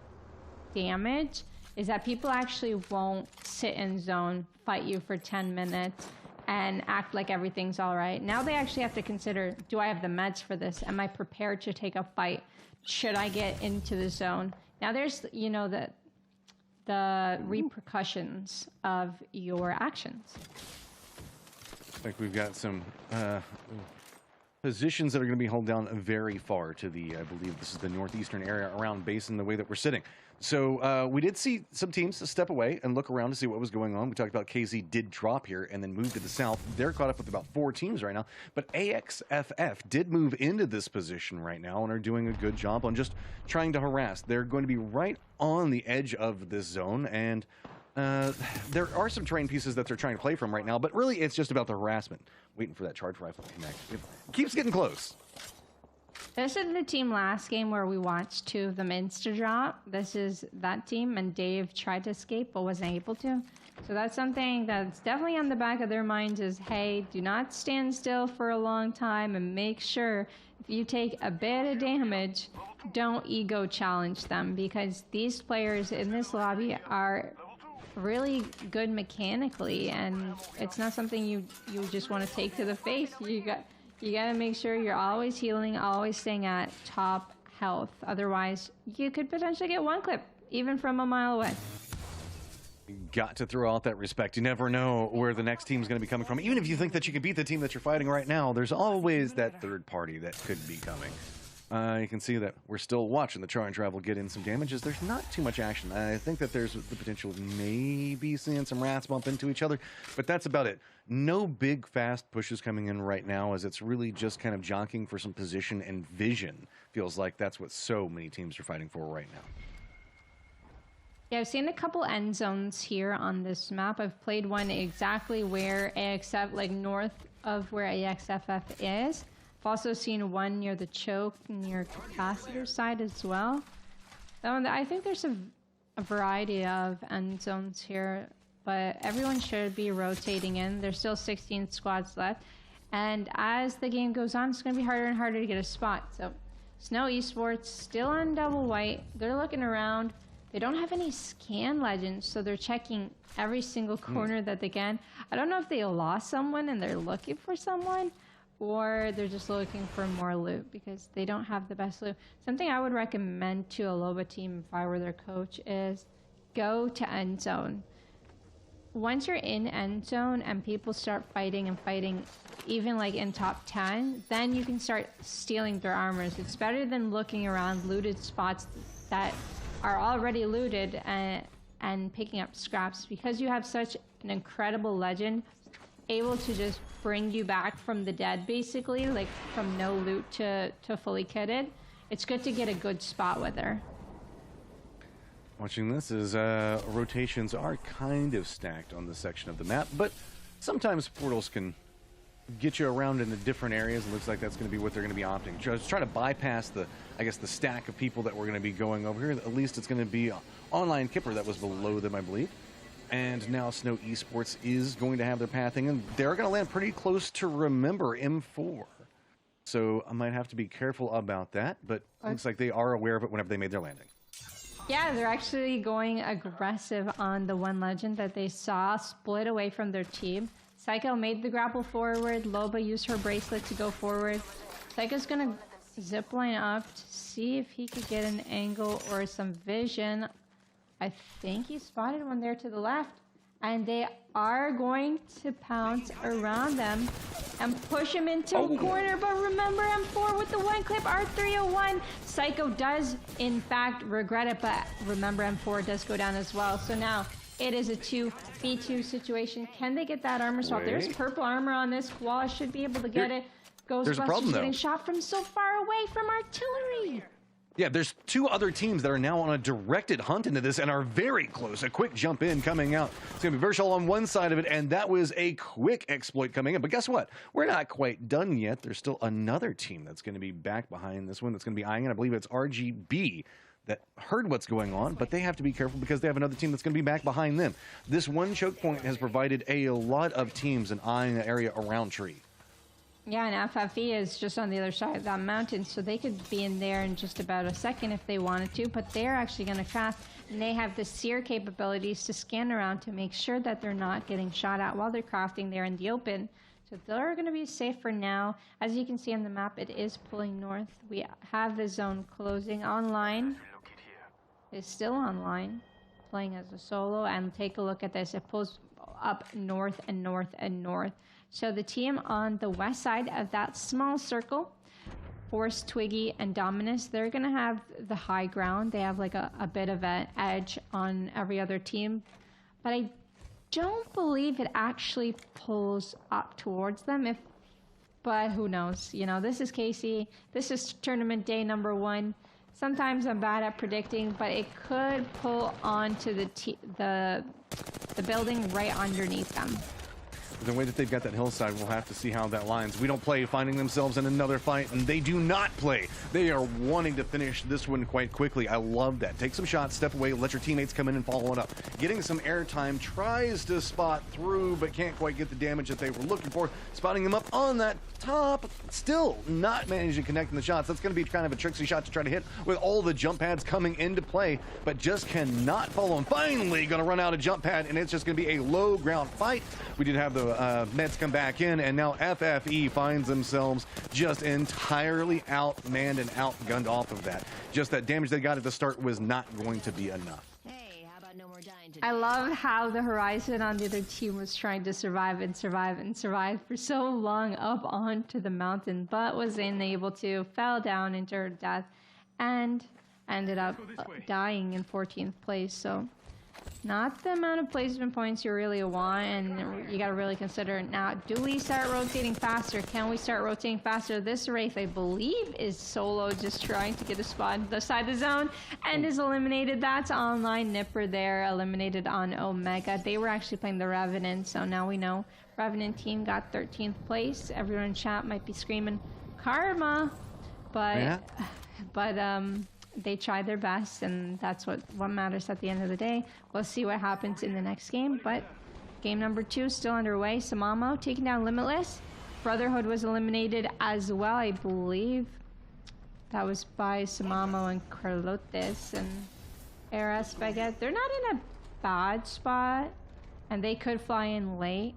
damage is that people actually won't sit in zone, fight you for 10 minutes, and act like everything's all right. Now they actually have to consider, do I have the meds for this? Am I prepared to take a fight? Should I get into the zone? Now there's, the repercussions of your actions. Like we've got some positions that are going to be held down very far to the, I believe this is the northeastern area around Basin, the way that we're sitting. So we did see some teams step away and look around to see what was going on. We talked about KZ did drop here and then move to the south. They're caught up with about 4 teams right now. But AXFF did move into this position right now and are doing a good job on just trying to harass. They're going to be right on the edge of this zone, and there are some terrain pieces that they're trying to play from right now, but really it's just about the harassment. Waiting for that charge rifle to connect. It keeps getting close. This is the team last game where we watched 2 of them insta-drop. This is that team, and Dave tried to escape but wasn't able to. So that's something that's definitely on the back of their minds is, hey, do not stand still for a long time, and make sure if you take a bit of damage, don't ego challenge them, because these players in this lobby are really good mechanically, and it's not something you just want to take to the face. You gotta make sure you're always healing, always staying at top health. Otherwise, you could potentially get one clip, even from a mile away. You got to throw out that respect. You never know where the next team's going to be coming from. Even if you think that you can beat the team that you're fighting right now, there's always that third party that could be coming. You can see that we're still watching the Char and Travel get in some damages. There's not too much action. I think that there's the potential of maybe seeing some rats bump into each other, but that's about it. No big fast pushes coming in right now, as it's really just kind of jockeying for some position and vision. Feels like that's what so many teams are fighting for right now. Yeah, I've seen a couple end zones here on this map. I've played one exactly where AXF, like north of where AXFF is. I've also seen one near the choke, near capacitor side as well. I think there's a variety of end zones here, but everyone should be rotating in. There's still 16 squads left, and as the game goes on, it's going to be harder and harder to get a spot. So Snow Esports still on double white. They're looking around. They don't have any scan legends, so they're checking every single corner that they can. I don't know if they lost someone and they're looking for someone, or they're just looking for more loot because they don't have the best loot. Something I would recommend to a Loba team if I were their coach is go to end zone. Once you're in end zone and people start fighting and fighting, even like in top 10, then you can start stealing their armors. It's better than looking around looted spots that are already looted and picking up scraps, because you have such an incredible legend able to just bring you back from the dead, basically, like from no loot to fully kitted. It's good to get a good spot with her. Watching this is rotations are kind of stacked on this section of the map, but sometimes portals can get you around into different areas. It looks like that's going to be what they're going to be opting. Just try to bypass the, I guess, the stack of people that were going to be going over here. At least it's going to be Online Kipper that was below them, I believe. And now Snow Esports is going to have their pathing, and they're going to land pretty close to Remember M4. So I might have to be careful about that, but it looks like they are aware of it whenever they made their landing. Yeah, they're actually going aggressive on the one legend that they saw split away from their team. Psycho made the grapple forward. Loba used her bracelet to go forward. Psycho's gonna zipline up to see if he could get an angle or some vision. I think he spotted one there to the left. And they are going to pounce around them and push him into a corner. But remember M4 with the one clip, R301. Psycho does, in fact, regret it, but remember M4 does go down as well. So now it is a 2v2 situation. Can they get that armor swap? There's purple armor on this wall. I should be able to get it. Ghostbusters getting shot from so far away from artillery. Yeah, there's two other teams that are now on a directed hunt into this and are very close. A quick jump in coming out. It's going to be Virtual on one side of it, and that was a quick exploit coming in. But guess what? We're not quite done yet. There's still another team that's going to be back behind this one that's going to be eyeing it. I believe it's RGB that heard what's going on, but they have to be careful because they have another team that's going to be back behind them. This one choke point has provided a lot of teams in eyeing the area around Tree. Yeah, and FFE is just on the other side of that mountain, so they could be in there in just about a second if they wanted to, but they're actually going to craft, and they have the seer capabilities to scan around to make sure that they're not getting shot at while they're crafting there in the open. So they're going to be safe for now. As you can see on the map, it is pulling north. We have the zone closing. Online is still online, playing as a solo, and take a look at this. It pulls up north and north and north. So the team on the west side of that small circle, Force, Twiggy, and Dominus, they're going to have the high ground. They have like a bit of an edge on every other team. But I don't believe it actually pulls up towards them. But who knows? You know, this is Casey. This is tournament day number 1. Sometimes I'm bad at predicting, but it could pull onto the building right underneath them. The way that they've got that hillside, we'll have to see how that lines. We don't play finding themselves in another fight, and they do not play. They are wanting to finish this one quite quickly. I love that. Take some shots, step away, let your teammates come in and follow it up. Getting some airtime, tries to spot through, but can't quite get the damage that they were looking for. Spotting him up on that top, still not managing to connect in the shots. That's going to be kind of a tricksy shot to try to hit with all the jump pads coming into play, but just cannot follow him. Finally going to run out of jump pad, and it's just going to be a low ground fight. We did have the Mets come back in, and now FFE finds themselves just entirely outmanned and outgunned off of that. Just that damage they got at the start was not going to be enough. Hey, how about no more dying today? I love how the Horizon on the other team was trying to survive and survive and survive for so long up onto the mountain, but was unable to, fell down into her death, and ended up dying in 14th place. So not the amount of placement points you really want, and you got to really consider now, do we start rotating faster? Can we start rotating faster? This Wraith, I believe, is solo, just trying to get a spot on the side of the zone, and is eliminated. That's Online. Nipper there, eliminated on Omega. They were actually playing the Revenant, so now we know Revenant team got 13th place. Everyone in chat might be screaming karma, but they tried their best, and that's what matters at the end of the day. We'll see what happens in the next game, but game number 2 is still underway. Samamo taking down Limitless. Brotherhood was eliminated as well, I believe. That was by Samamo and Carlotes and Eras Baguette. They're not in a bad spot, and they could fly in late.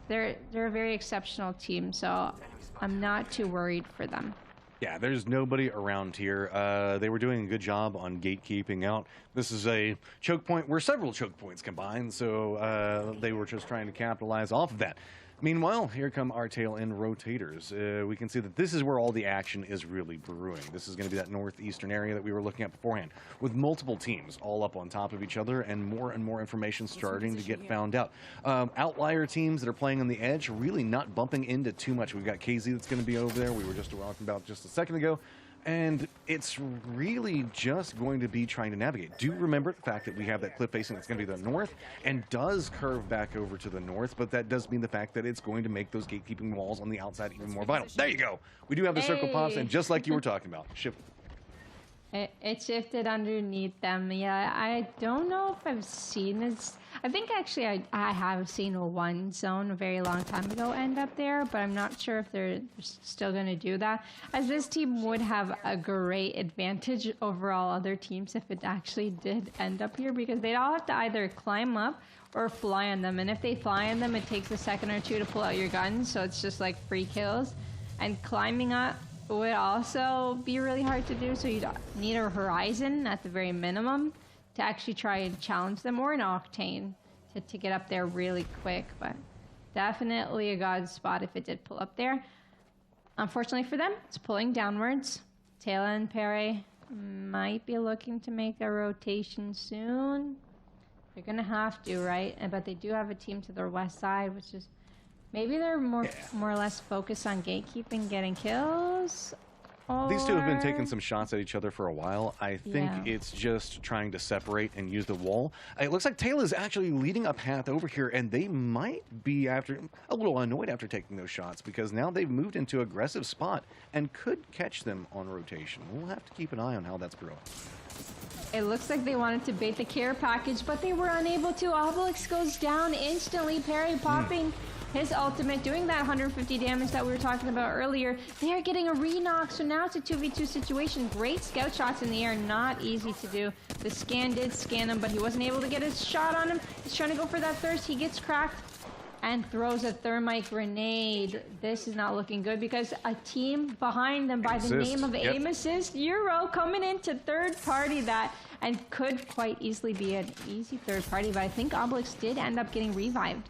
They're a very exceptional team, so I'm not too worried for them. Yeah, there's nobody around here. They were doing a good job on gatekeeping out. This is a choke point where several choke points combine, so they were just trying to capitalize off of that. Meanwhile, here come our tail end rotators. We can see that this is where all the action is really brewing. This is going to be that northeastern area that we were looking at beforehand, with multiple teams all up on top of each other and more information starting to get found out. Outlier teams that are playing on the edge, really not bumping into too much. We've got KZ that's going to be over there. We were just talking about just a second ago. And it's really just going to be trying to navigate. Do remember the fact that we have that cliff facing that's going to be the north and does curve back over to the north, but that does mean the fact that it's going to make those gatekeeping walls on the outside even more vital. There you go. We do have the circle pops, and just like you were talking about, shift. It shifted underneath them. Yeah, I don't know if I've seen this. I think actually I have seen one zone a very long time ago end up there, but I'm not sure if they're still going to do that. As this team would have a great advantage over all other teams if it actually did end up here, because they'd all have to either climb up or fly on them. And if they fly on them, it takes a second or two to pull out your guns, so it's just like free kills. And climbing up would also be really hard to do, so you'd need a horizon at the very minimum to actually try and challenge them, or an octane to get up there really quick. But definitely a god spot if it did pull up there. Unfortunately for them, it's pulling downwards. Taylor and Perry might be looking to make a rotation soon. They're gonna have to, right? But they do have a team to their west side, which is maybe they're more or less focused on gatekeeping, getting kills. These two have been taking some shots at each other for a while. I think it's just trying to separate and use the wall. It looks like Taylor's actually leading a path over here, and they might be a little annoyed after taking those shots, because now they've moved into aggressive spot and could catch them on rotation. We'll have to keep an eye on how that's growing. It looks like they wanted to bait the care package, but they were unable to. Obelix goes down instantly. Perry popping his ultimate, doing that 150 damage that we were talking about earlier. They are getting a re-knock, so now it's a 2v2 situation. Great scout shots in the air, not easy to do. The scan did scan him, but he wasn't able to get his shot on him. He's trying to go for that thirst. He gets cracked and throws a thermite grenade. This is not looking good, because a team behind them by the name of Aim Assist Euro coming in to third party that, and could quite easily be an easy third party, but I think Obelix did end up getting revived.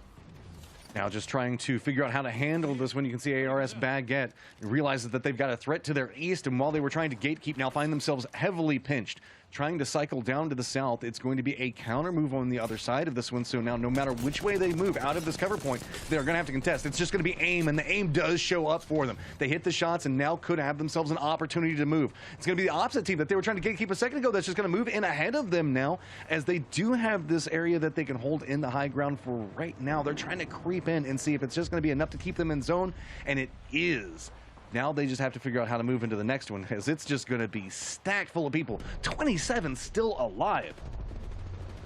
Now just trying to figure out how to handle this when you can see ARS Baguette realizes that they've got a threat to their east, and while they were trying to gatekeep, now find themselves heavily pinched. Trying to cycle down to the south, it's going to be a counter move on the other side of this one, so now no matter which way they move out of this cover point, they're going to have to contest. It's just going to be aim, and the aim does show up for them. They hit the shots and now could have themselves an opportunity to move. It's going to be the opposite team that they were trying to gatekeep a second ago that's just going to move in ahead of them now, as they do have this area that they can hold in the high ground for right now. They're trying to creep in and see if it's just going to be enough to keep them in zone, and it is. Now they just have to figure out how to move into the next one, because it's just going to be stacked full of people. 27 still alive.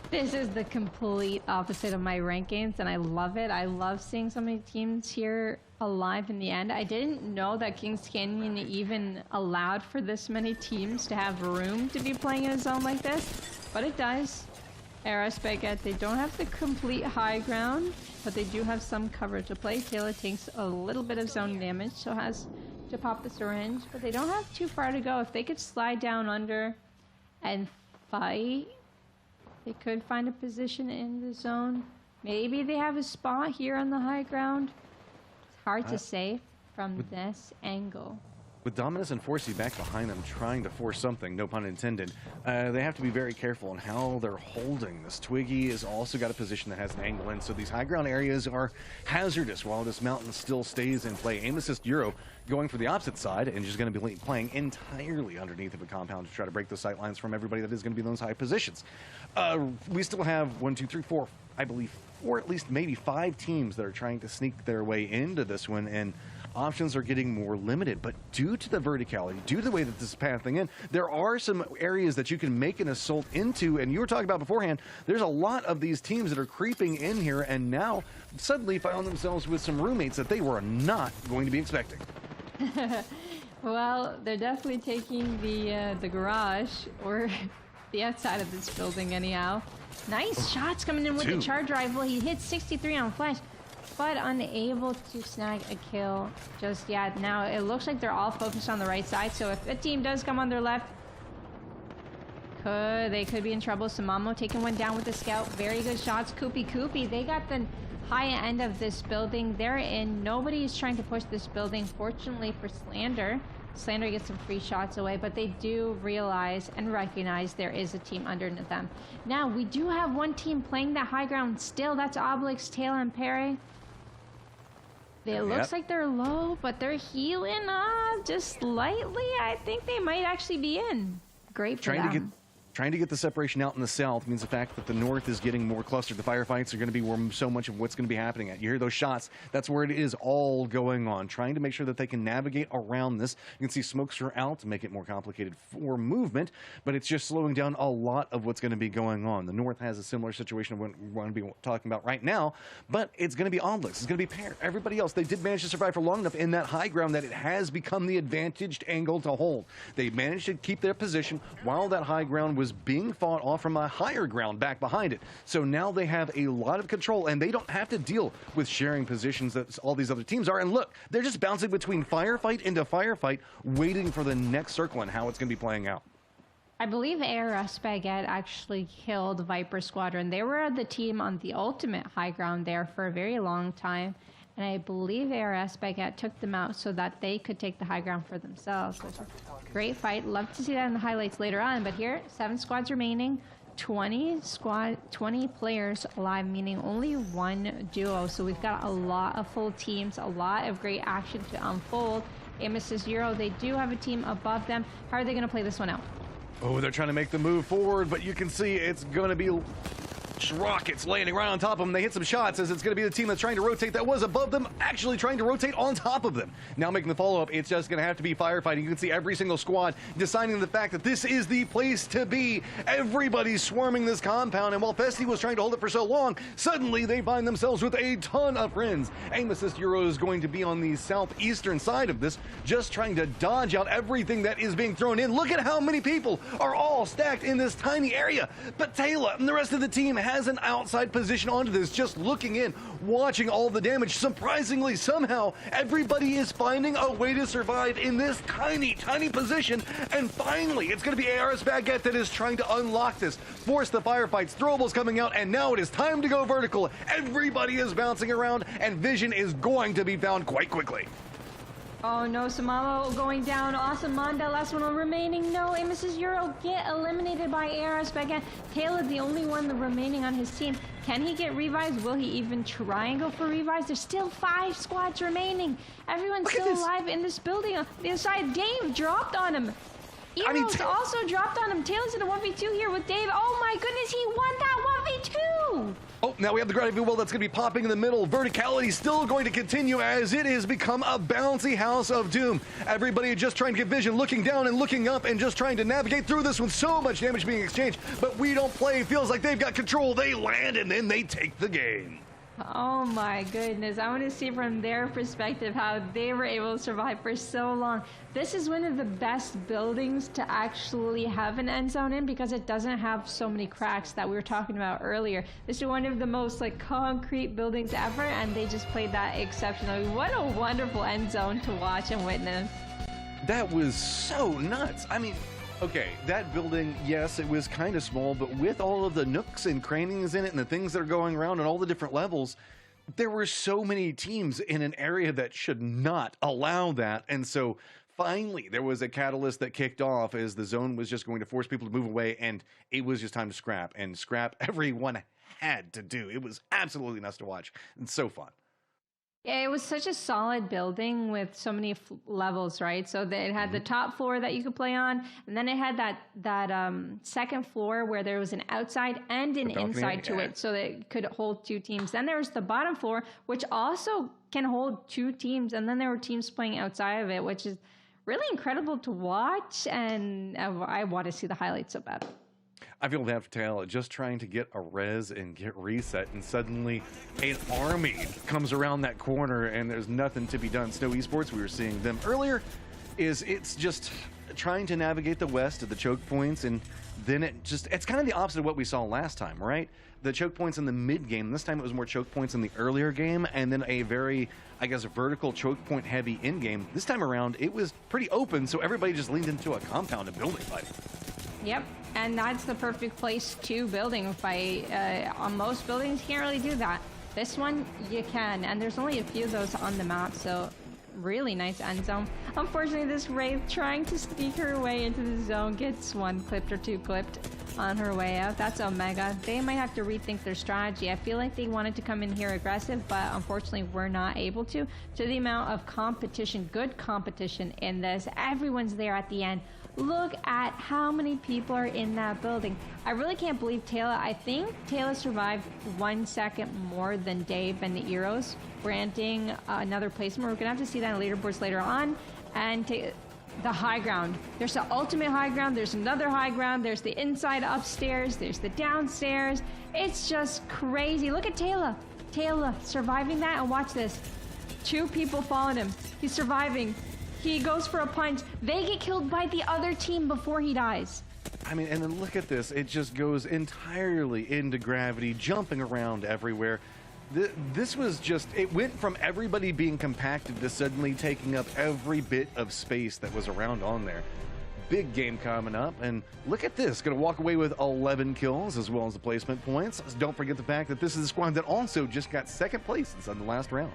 This is the complete opposite of my rankings, and I love it. I love seeing so many teams here alive in the end. I didn't know that Kings Canyon even allowed for this many teams to have room to be playing in a zone like this, but it does. ARS Baguette, they don't have the complete high ground, but they do have some cover to play. Taylor takes a little bit of zone damage, so has to pop the syringe, but they don't have too far to go. If they could slide down under and fight, they could find a position in the zone. Maybe they have a spot here on the high ground. It's hard to say from this angle. With Dominus and Forsey back behind them trying to force something, no pun intended, they have to be very careful on how they're holding this. Twiggy has also got a position that has an angle in, so these high ground areas are hazardous while this mountain still stays in play. Aim Assist Euro going for the opposite side and just going to be playing entirely underneath of a compound to try to break the sight lines from everybody that is going to be in those high positions. We still have 1, 2, 3, 4, I believe 4, at least maybe 5 teams that are trying to sneak their way into this one, and options are getting more limited. But due to the verticality, due to the way that this is pathing in, there are some areas that you can make an assault into, and you were talking about beforehand, there's a lot of these teams that are creeping in here and now suddenly found themselves with some roommates that they were not going to be expecting. Well, they're definitely taking the garage, or the outside of this building anyhow. Nice shots coming in with the charge rifle. He hits 63 on flash, but unable to snag a kill just yet. Now it looks like they're all focused on the right side, so if a team does come on their left, they could be in trouble. Samamo taking one down with the scout. Very good shots. Koopy, they got the high end of this building. They're in. Nobody is trying to push this building. Fortunately for Slander, Slander gets some free shots away, but they do realize and recognize there is a team underneath them. Now, we do have one team playing that high ground still. That's Obelix, Taylor, and Perry. It looks like they're low, but they're healing just slightly. I think they might actually be in. Great for them. Trying to get the separation out in the south means the fact that the north is getting more clustered. The firefights are going to be where so much of what's going to be happening at. You hear those shots. That's where it is all going on. Trying to make sure that they can navigate around this. You can see smokes are out to make it more complicated for movement, but it's just slowing down a lot of what's going to be going on. The north has a similar situation of what we're going to be talking about right now, but it's going to be Omelix. It's going to be Pear. Everybody else, they did manage to survive for long enough in that high ground that it has become the advantaged angle to hold. They managed to keep their position while that high ground was being fought off from a higher ground back behind it. So now they have a lot of control, and they don't have to deal with sharing positions that all these other teams are. And look, they're just bouncing between firefight into firefight, waiting for the next circle and how it's going to be playing out. I believe ARS Baguette actually killed Viper Squadron. They were the team on the ultimate high ground there for a very long time. And I believe ARS Baguette took them out so that they could take the high ground for themselves. So it's a great fight. Love to see that in the highlights later on. But here, 7 squads remaining, 20 players alive, meaning only 1 duo. So we've got a lot of full teams, a lot of great action to unfold. Amos is Euro. They do have a team above them. How are they going to play this one out? Oh, they're trying to make the move forward, but you can see it's going to be rockets landing right on top of them. They hit some shots as it's going to be the team that's trying to rotate that was above them actually trying to rotate on top of them. Now making the follow-up, it's just going to have to be firefighting. You can see every single squad deciding the fact that this is the place to be. Everybody's swarming this compound, and while Festi was trying to hold it for so long, suddenly they find themselves with a ton of friends. Aim Assist Euro is going to be on the southeastern side of this, just trying to dodge out everything that is being thrown in. Look at how many people are all stacked in this tiny area. But Taylor and the rest of the team has an outside position onto this, just looking in, watching all the damage. Surprisingly, somehow, everybody is finding a way to survive in this tiny position. And finally, it's going to be ARS Baguette that is trying to unlock this, force the firefights, throwables coming out, and now it is time to go vertical. Everybody is bouncing around, and vision is going to be found quite quickly. Oh no, Samalo going down. Awesome Manda, last one remaining. No, Amos' Euro get eliminated by ARS Baguette. Taylor, the only one remaining on his team. Can he get revives? Will he even try and go for revives? There's still 5 squads remaining. Everyone's still alive in this building. On the other side, Dave dropped on him. Eros also dropped on him. Taylor's in a 1v2 here with Dave. Oh my goodness, he won that 1v2! Oh, now we have the gravity well that's going to be popping in the middle. Verticality still going to continue as it has become a bouncy house of doom. Everybody just trying to get vision, looking down and looking up and just trying to navigate through this with so much damage being exchanged. But we don't play. Feels like they've got control. They land and then they take the game. Oh my goodness, I want to see from their perspective how they were able to survive for so long. This is one of the best buildings to actually have an end zone in because it doesn't have so many cracks that we were talking about earlier. This is one of the most concrete buildings ever, and they just played that exceptionally. What a wonderful end zone to watch and witness. That was so nuts. I mean, okay, that building, yes, it was kind of small, but with all of the nooks and crannies in it and the things that are going around and all the different levels, there were so many teams in an area that should not allow that. And so finally, there was a catalyst that kicked off as the zone was just going to force people to move away, and it was just time to scrap. And scrap everyone had to do. It was absolutely nuts to watch and so fun. Yeah, it was such a solid building with so many levels, right? So it had the top floor that you could play on, and then it had that second floor where there was an outside and an inside to it, so that it could hold 2 teams. Then there was the bottom floor, which also can hold 2 teams, and then there were teams playing outside of it, which is really incredible to watch, and I want to see the highlights so bad. I feel bad for Taylor just trying to get a res and get reset, and suddenly an army comes around that corner and there's nothing to be done. Snow Esports, we were seeing them earlier, it's just trying to navigate the west of the choke points, and then it's kind of the opposite of what we saw last time, right? The choke points in the mid game, this time it was more choke points in the earlier game, and then a very, I guess, vertical choke point heavy in game. This time around, it was pretty open, so everybody just leaned into a compound and building fight. Yep, and that's the perfect place to building fight. On most buildings, you can't really do that. This one, you can, and there's only a few of those on the map, so really nice end zone. Unfortunately, this Wraith trying to sneak her way into the zone gets one clipped or two clipped on her way out. That's Omega. They might have to rethink their strategy. I feel like they wanted to come in here aggressive, but unfortunately we're not able to. To the amount of competition, good competition in this. Everyone's there at the end. Look at how many people are in that building. I really can't believe Taylor. I think Taylor survived 1 second more than Dave and the Eros, granting another placement. We're gonna have to see that on leaderboards later on. And the high ground. There's the ultimate high ground. There's another high ground. There's the inside upstairs. There's the downstairs. It's just crazy. Look at Taylor. Taylor surviving that, and watch this. 2 people following him. He's surviving. He goes for a punch. They get killed by the other team before he dies. I mean, and then look at this. It just goes entirely into gravity, jumping around everywhere. This was just, it went from everybody being compacted to suddenly taking up every bit of space that was around on there. Big game coming up, and look at this. Going to walk away with 11 kills as well as the placement points. Don't forget the fact that this is a squad that also just got second place in the last round.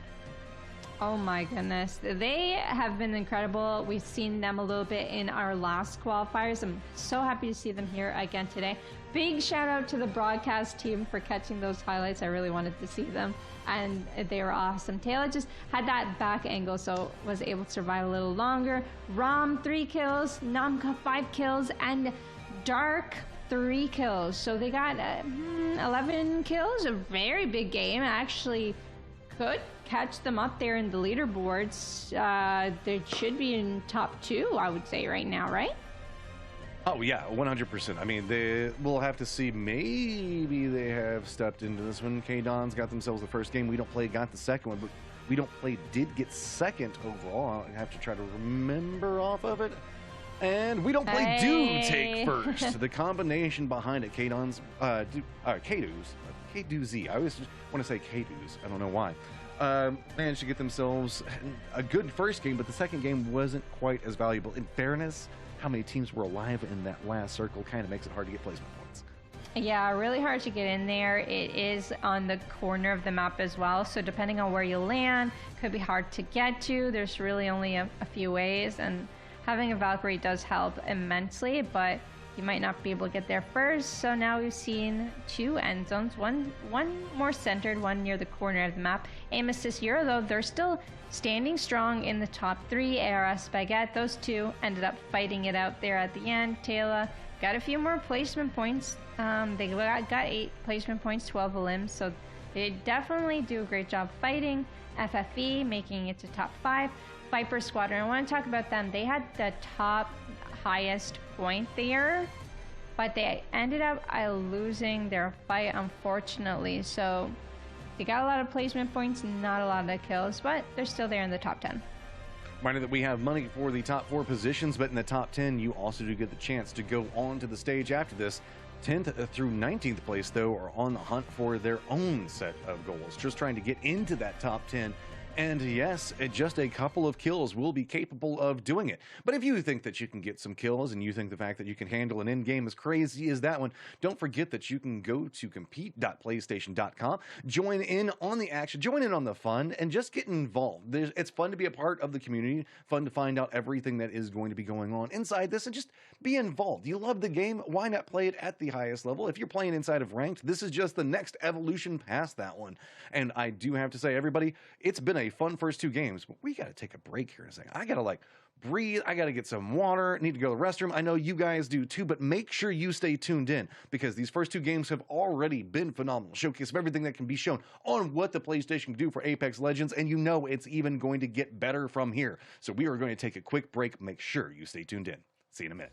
Oh my goodness. They have been incredible. We've seen them a little bit in our last qualifiers. I'm so happy to see them here again today. Big shout out to the broadcast team for catching those highlights. I really wanted to see them, and they were awesome. Taylor just had that back angle, so was able to survive a little longer. Rom 3 kills, Namka 5 kills, and Dark 3 kills. So they got 11 kills. A very big game. Actually could catch them up there in the leaderboards. They should be in top 2, I would say, right now, right? Oh yeah, 100%. I mean, we'll have to see. Maybe they have stepped into this one. K-Don's got themselves the first game. We Don't Play got the second one, but We Don't Play did get second overall. I have to try to remember off of it. And We Don't Play do take first. The combination behind it, K-Don's, K-Do-Z. I always want to say K-Do's. I don't know why. Managed to get themselves a good first game, but the second game wasn't quite as valuable. In fairness, how many teams were alive in that last circle kind of makes it hard to get placement points. Yeah, really hard to get in there. It is on the corner of the map as well, so depending on where you land, could be hard to get to. There's really only a few ways, and having a Valkyrie does help immensely, but you might not be able to get there first. So now we've seen 2 end zones, one more centered, one near the corner of the map. Aim Assist Euro, though, they're still standing strong in the top 3. ARS Baguette, those 2 ended up fighting it out there at the end. Taylor got a few more placement points. They got 8 placement points, 12 elims, so they definitely do a great job fighting. FFE making it to top 5. Viper Squadron, I want to talk about them. They had the top highest point there, but they ended up losing their fight, unfortunately. So they got a lot of placement points, not a lot of kills, but they're still there in the top 10. Reminder that we have money for the top 4 positions, but in the top 10, you also do get the chance to go on to the stage after this. 10th through 19th place, though, are on the hunt for their own set of goals, just trying to get into that top 10. And yes, just a couple of kills will be capable of doing it. But if you think that you can get some kills and you think the fact that you can handle an end game as crazy as that one, don't forget that you can go to compete.playstation.com, join in on the action, join in on the fun, and just get involved. It's fun to be a part of the community, fun to find out everything that is going to be going on inside this, and just be involved. You love the game, why not play it at the highest level? If you're playing inside of ranked, this is just the next evolution past that one. And I do have to say, everybody, it's been a fun first 2 games, but we got to take a break here in a second. I got to breathe. I got to get some water. Need to go to the restroom. I know you guys do too, but make sure you stay tuned in because these first 2 games have already been phenomenal. Showcase of everything that can be shown on what the PlayStation can do for Apex Legends, and you know it's even going to get better from here. So we are going to take a quick break. Make sure you stay tuned in. See you in a minute.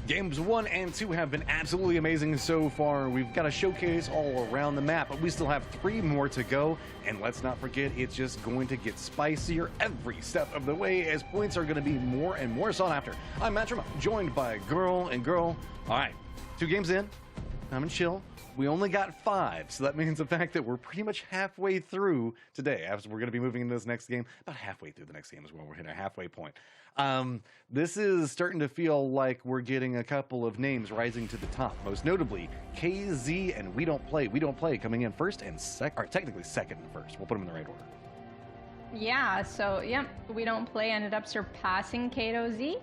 Games 1 and 2 have been absolutely amazing so far. We've got a showcase all around the map, but we still have 3 more to go. And let's not forget, it's just going to get spicier every step of the way as points are going to be more and more sought after. I'm Matchroom, joined by Girl and Girl. All right, 2 games in. I'm and chill. We only got 5, so that means the fact that we're pretty much halfway through today. As we're going to be moving into this next game, about halfway through the next game is when we're hitting a halfway point. This is starting to feel like we're getting a couple of names rising to the top. Most notably, KZ and We Don't Play. We Don't Play coming in first and second, or technically second and first. We'll put them in the right order. Yeah, so, yep, We Don't Play ended up surpassing Kato Z.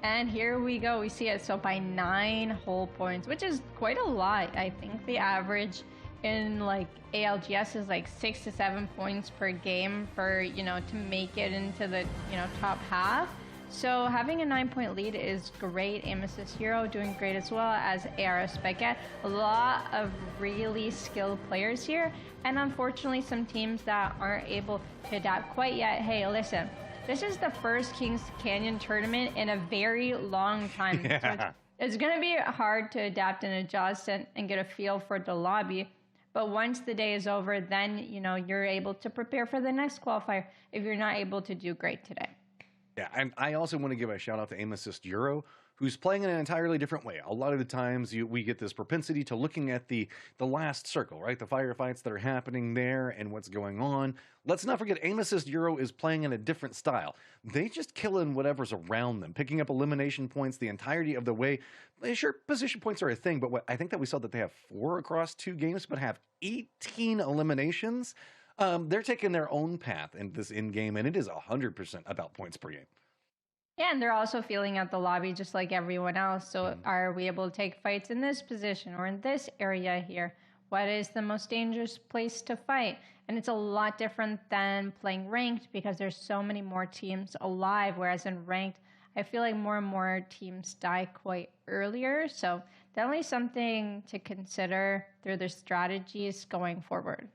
And here we go, we see it, so by 9 whole points, which is quite a lot. I think the average in like ALGS is like 6 to 7 points per game for, you know, to make it into the, you know, top half. So having a 9-point lead is great. Aim Assist Hero doing great as well as ARS Baguette. A lot of really skilled players here. And unfortunately some teams that aren't able to adapt quite yet. Hey, listen. This is the first Kings Canyon tournament in a very long time. Yeah. So it's going to be hard to adapt and adjust and get a feel for the lobby. But once the day is over, then, you know, you're able to prepare for the next qualifier if you're not able to do great today. Yeah, and I also want to give a shout out to Aim Assist Euro, who's playing in an entirely different way. A lot of the times we get this propensity to looking at the last circle, right? The firefights that are happening there and what's going on. Let's not forget, Aim Assist Euro is playing in a different style. They just killing whatever's around them, picking up elimination points the entirety of the way. Sure, position points are a thing, but I think that we saw that they have 4 across 2 games, but have 18 eliminations. They're taking their own path in this in-game, and it is 100% about points per game. Yeah, and they're also feeling out the lobby just like everyone else. So are we able to take fights in this position or in this area here? What is the most dangerous place to fight? And it's a lot different than playing ranked because there's so many more teams alive, whereas in ranked, I feel like more and more teams die quite earlier. So definitely something to consider through their strategies going forward.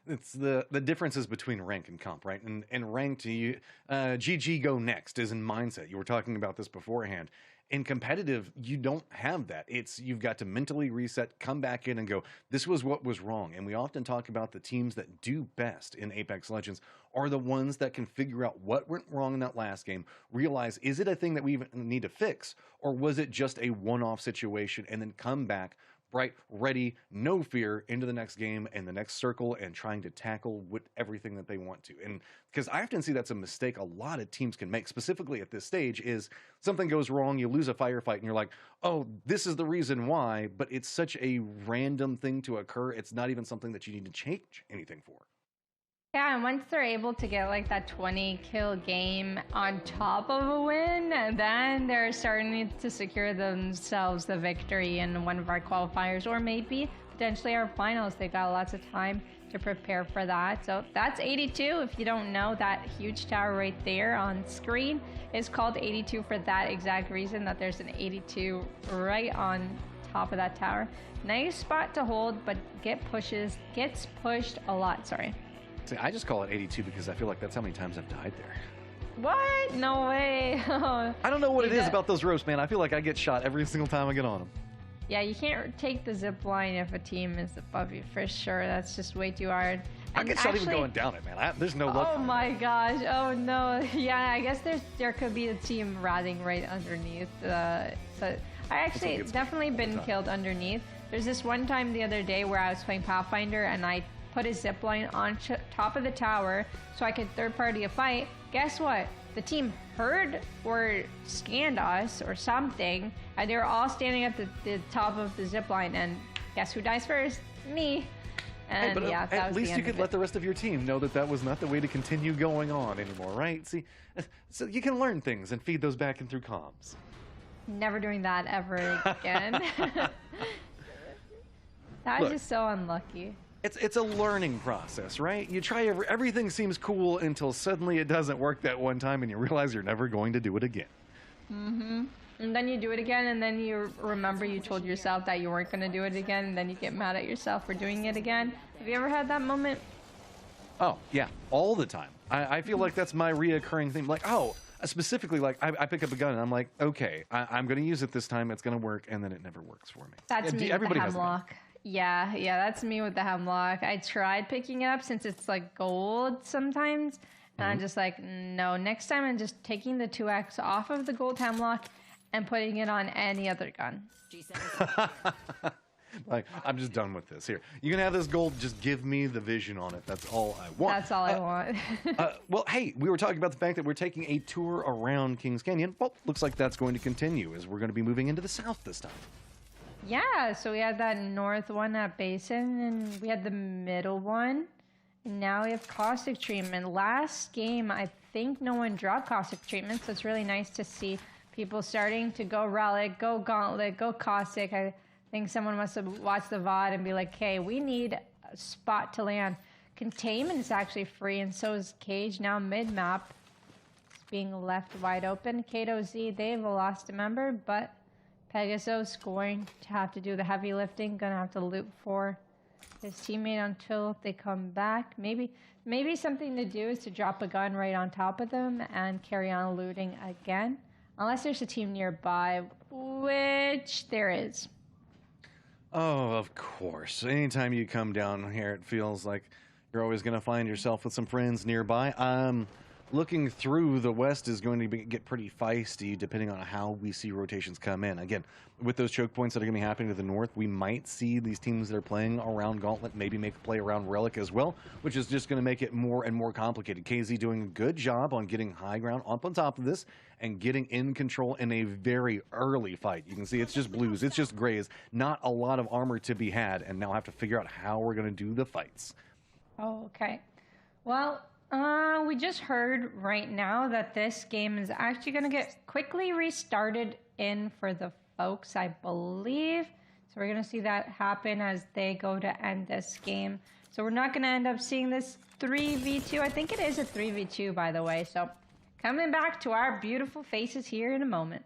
It's the differences between rank and comp, right? And ranked, GG go next is in mindset. You were talking about this beforehand. In competitive, you don't have that. You've got to mentally reset, come back in and go, this was what was wrong. And we often talk about the teams that do best in Apex Legends are the ones that can figure out what went wrong in that last game, realize, is it a thing that we even need to fix? Or was it just a one-off situation, and then come back bright, ready, no fear into the next game and the next circle and trying to tackle with everything that they want to. And because I often see that's a mistake a lot of teams can make, specifically at this stage, is something goes wrong, you lose a firefight, and you're like, oh, this is the reason why, but it's such a random thing to occur. It's not even something that you need to change anything for. Yeah, and once they're able to get like that 20 kill game on top of a win, then they're starting to secure themselves the victory in one of our qualifiers, or maybe potentially our finals. They got lots of time to prepare for that. So that's 82. If you don't know, that huge tower right there on screen is called 82 for that exact reason, that there's an 82 right on top of that tower. Nice spot to hold, but gets pushed a lot, sorry. See, I just call it 82 because I feel like that's how many times I've died there. What? No way. I don't know what it is about those ropes, man. I feel like I get shot every single time I get on them. Yeah, you can't take the zip line if a team is above you, for sure. That's just way too hard. I get shot even going down it, man. There's no luck. Oh my gosh. Oh no. Yeah, I guess there could be a team riding right underneath. So I actually definitely been killed underneath. There's this one time the other day where I was playing Pathfinder and I put a zipline on top of the tower so I could third-party a fight. Guess what? The team heard or scanned us or something, and they were all standing at the top of the zipline, and guess who dies first? Me. And hey, yeah, that was the end. At least you could let the rest of your team know that that was not the way to continue going on anymore, right? See, so you can learn things and feed those back in through comms. Never doing that ever again. That was just so unlucky. It's a learning process, right? You try everything seems cool until suddenly it doesn't work that one time and you realize you're never going to do it again. Mm-hmm. And then you do it again, and then you remember you told yourself that you weren't going to do it again, and then you get mad at yourself for doing it again. Have you ever had that moment? Oh, yeah, all the time. I feel like that's my reoccurring thing. Like, oh, specifically, like I pick up a gun and I'm like, okay, I'm going to use it this time. It's going to work, and then it never works for me. That's me with the Everybody has a gun. hemlock. Yeah, that's me with the hemlock. I tried picking it up since it's like gold sometimes, and I'm just like, no. Next time, I'm just taking the 2x off of the gold hemlock and putting it on any other gun. Like, I'm just done with this. Here, you can have this gold. Just give me the vision on it. That's all I want. That's all I want. Well, hey, we were talking about the fact that we're taking a tour around Kings Canyon. Well, looks like that's going to continue as we're going to be moving into the south this time. Yeah, so we had that north one at Basin, and we had the middle one. And now we have caustic treatment. Last game, I think no one dropped caustic treatment, so it's really nice to see people starting to go relic, go gauntlet, go caustic. I think someone must have watched the VOD and be like, hey, we need a spot to land. Containment is actually free, and so is Cage. Now mid-map, it's being left wide open. Kato Z, they've lost a member, but Pegasus going to have to do the heavy lifting, gonna have to loot for his teammate until they come back. Maybe something to do is to drop a gun right on top of them and carry on looting again. Unless there's a team nearby, which there is. Oh, of course. Anytime you come down here, it feels like you're always going to find yourself with some friends nearby. Looking through, the west is going to get pretty feisty depending on how we see rotations come in. Again, with those choke points that are going to be happening to the north, we might see these teams that are playing around Gauntlet maybe make a play around Relic as well, which is just going to make it more and more complicated. KZ doing a good job on getting high ground up on top of this and getting in control in a very early fight. You can see it's just blues, it's just grays, not a lot of armor to be had, and now have to figure out how we're going to do the fights. Oh, okay. Well, we just heard right now that this game is actually going to get quickly restarted in for the folks, I believe. So we're going to see that happen as they go to end this game. So we're not going to end up seeing this 3v2. I think it is a 3v2, by the way. So coming back to our beautiful faces here in a moment.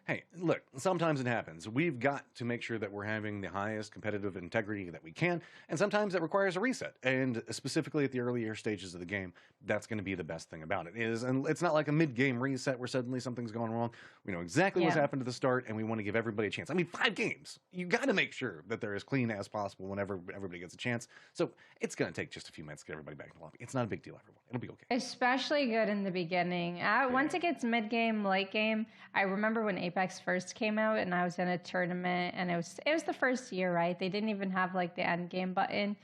Hey, look, sometimes it happens. We've got to make sure that we're having the highest competitive integrity that we can, and sometimes that requires a reset. And specifically at the earlier stages of the game, that's going to be the best thing about it. And it's not like a mid-game reset where suddenly something's going wrong. We know exactly what's happened to the start, and we want to give everybody a chance. I mean, 5 games. You got to make sure that they're as clean as possible whenever everybody gets a chance. So it's going to take just a few minutes to get everybody back in the lobby. It's not a big deal, everyone. It'll be okay. Especially good in the beginning. Once it gets mid-game, late game, I remember when Apex first came out and I was in a tournament, and it was the first year, right? They didn't even have like the end game button.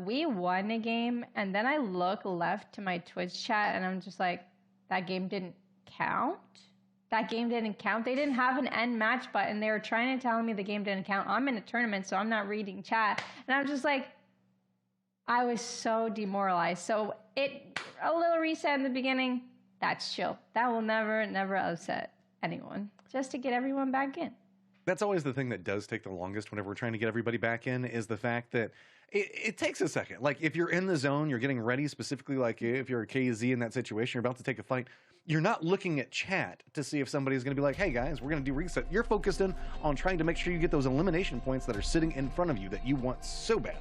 We won a game, and then I look left to my Twitch chat and I'm just like, that game didn't count? That game didn't count? They didn't have an end match button. They were trying to tell me the game didn't count. I'm in a tournament, so I'm not reading chat. And I'm just like, I was so demoralized. So a little reset in the beginning, that's chill. That will never upset anyone, just to get everyone back in. That's always the thing that does take the longest whenever we're trying to get everybody back in, is the fact that it takes a second. Like, if you're in the zone, you're getting ready, specifically like if you're a KZ in that situation, you're about to take a fight, you're not looking at chat to see if somebody's going to be like, hey guys, we're going to do reset. You're focused in on trying to make sure you get those elimination points that are sitting in front of you that you want so badly.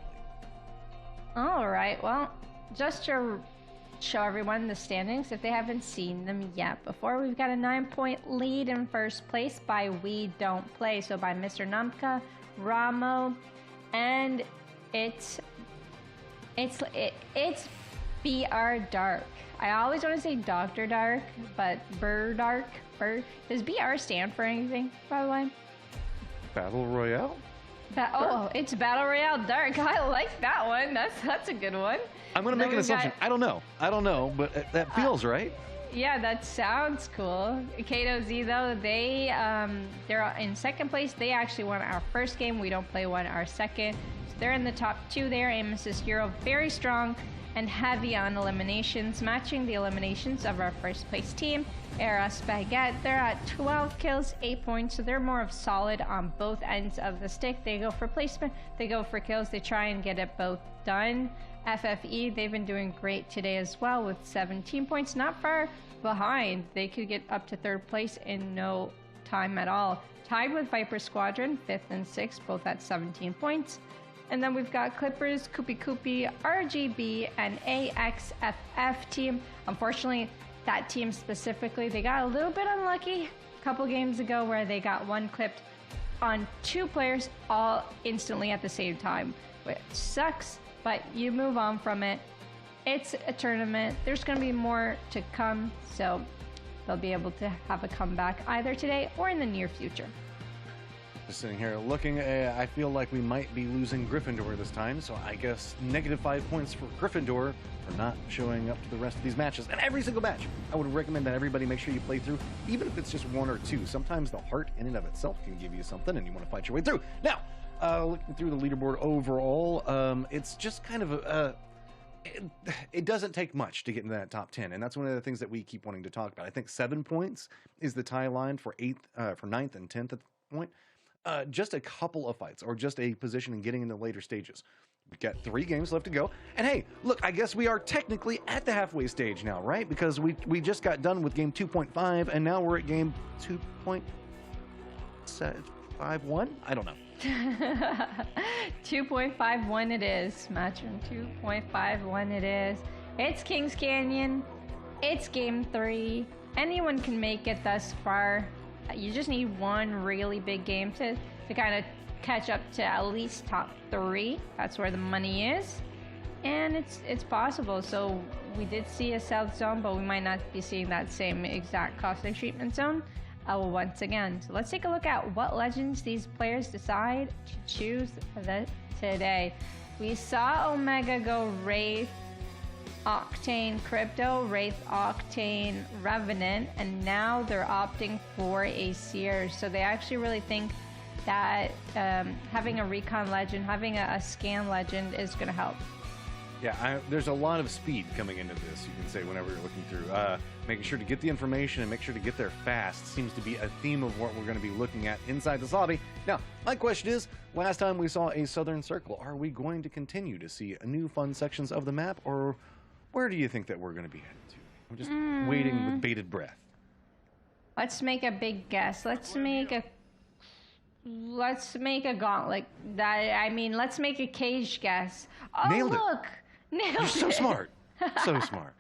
All right, well, just to show everyone the standings if they haven't seen them yet before, we've got a 9-point lead in first place by We Don't Play, so by Mr. Numpka, Ramo, and it's BR Dark. I always want to say Dr. Dark, but Burr Dark. Does BR stand for anything, by the way? Battle Royale? It's Battle Royale Dark. I like that one. That's a good one. I'm going to make an assumption. I don't know, but that feels right. Yeah, that sounds cool. Kato Z, though, they're in second place. They actually won our first game. We Don't Play won our second. So they're in the top 2 there. Amos is Hero, very strong and heavy on eliminations, matching the eliminations of our first place team. Era Spaghetti, they're at 12 kills, 8 points, so they're more of solid on both ends of the stick. They go for placement, they go for kills, they try and get it both done. FFE, they've been doing great today as well with 17 points, not far behind. They could get up to 3rd place in no time at all. Tied with Viper Squadron, 5th and 6th, both at 17 points. And then we've got Clippers, Koopy, RGB, and AXFF team. Unfortunately, that team specifically, they got a little bit unlucky a couple games ago where they got one clipped on 2 players all instantly at the same time, which sucks, but you move on from it. It's a tournament. There's going to be more to come, so they'll be able to have a comeback either today or in the near future. Just sitting here looking, I feel like we might be losing Gryffindor this time, so I guess -5 points for Gryffindor for not showing up to the rest of these matches. And every single match, I would recommend that everybody make sure you play through, even if it's just 1 or 2. Sometimes the heart in and of itself can give you something, and you want to fight your way through. Now, looking through the leaderboard overall, it's just kind of it doesn't take much to get into that top 10, and that's one of the things that we keep wanting to talk about. I think 7 points is the tie line for 9th and 10th at the point. Just a couple of fights or just a position in getting into later stages. We've got 3 games left to go. And hey, look, I guess we are technically at the halfway stage now, right? Because we just got done with game 2.5 and now we're at game 2.51? I don't know. 2.51 it is. Matchroom 2.51 it is. It's Kings Canyon. It's game 3. Anyone can make it thus far. You just need one really big game to kind of catch up to at least top 3. That's where the money is, and it's possible. So we did see a south zone, but we might not be seeing that same exact costing treatment zone once again. So let's take a look at what legends these players decide to choose today. We saw Omega go Wraith, Octane Crypto, Wraith, Octane, Revenant, and now they're opting for a Seer. So they actually really think that having a Recon Legend, having a Scan Legend is going to help. Yeah, there's a lot of speed coming into this, you can say, whenever you're looking through. Making sure to get the information and make sure to get there fast seems to be a theme of what we're going to be looking at inside this lobby. Now, my question is, last time we saw a Southern Circle, are we going to continue to see new fun sections of the map, or where do you think that we're going to be headed to? I'm just waiting with bated breath. Let's make a big guess. Let's make a gauntlet. Let's make a cage guess. Oh, Nailed look! it. Nailed You're so it. smart. So smart.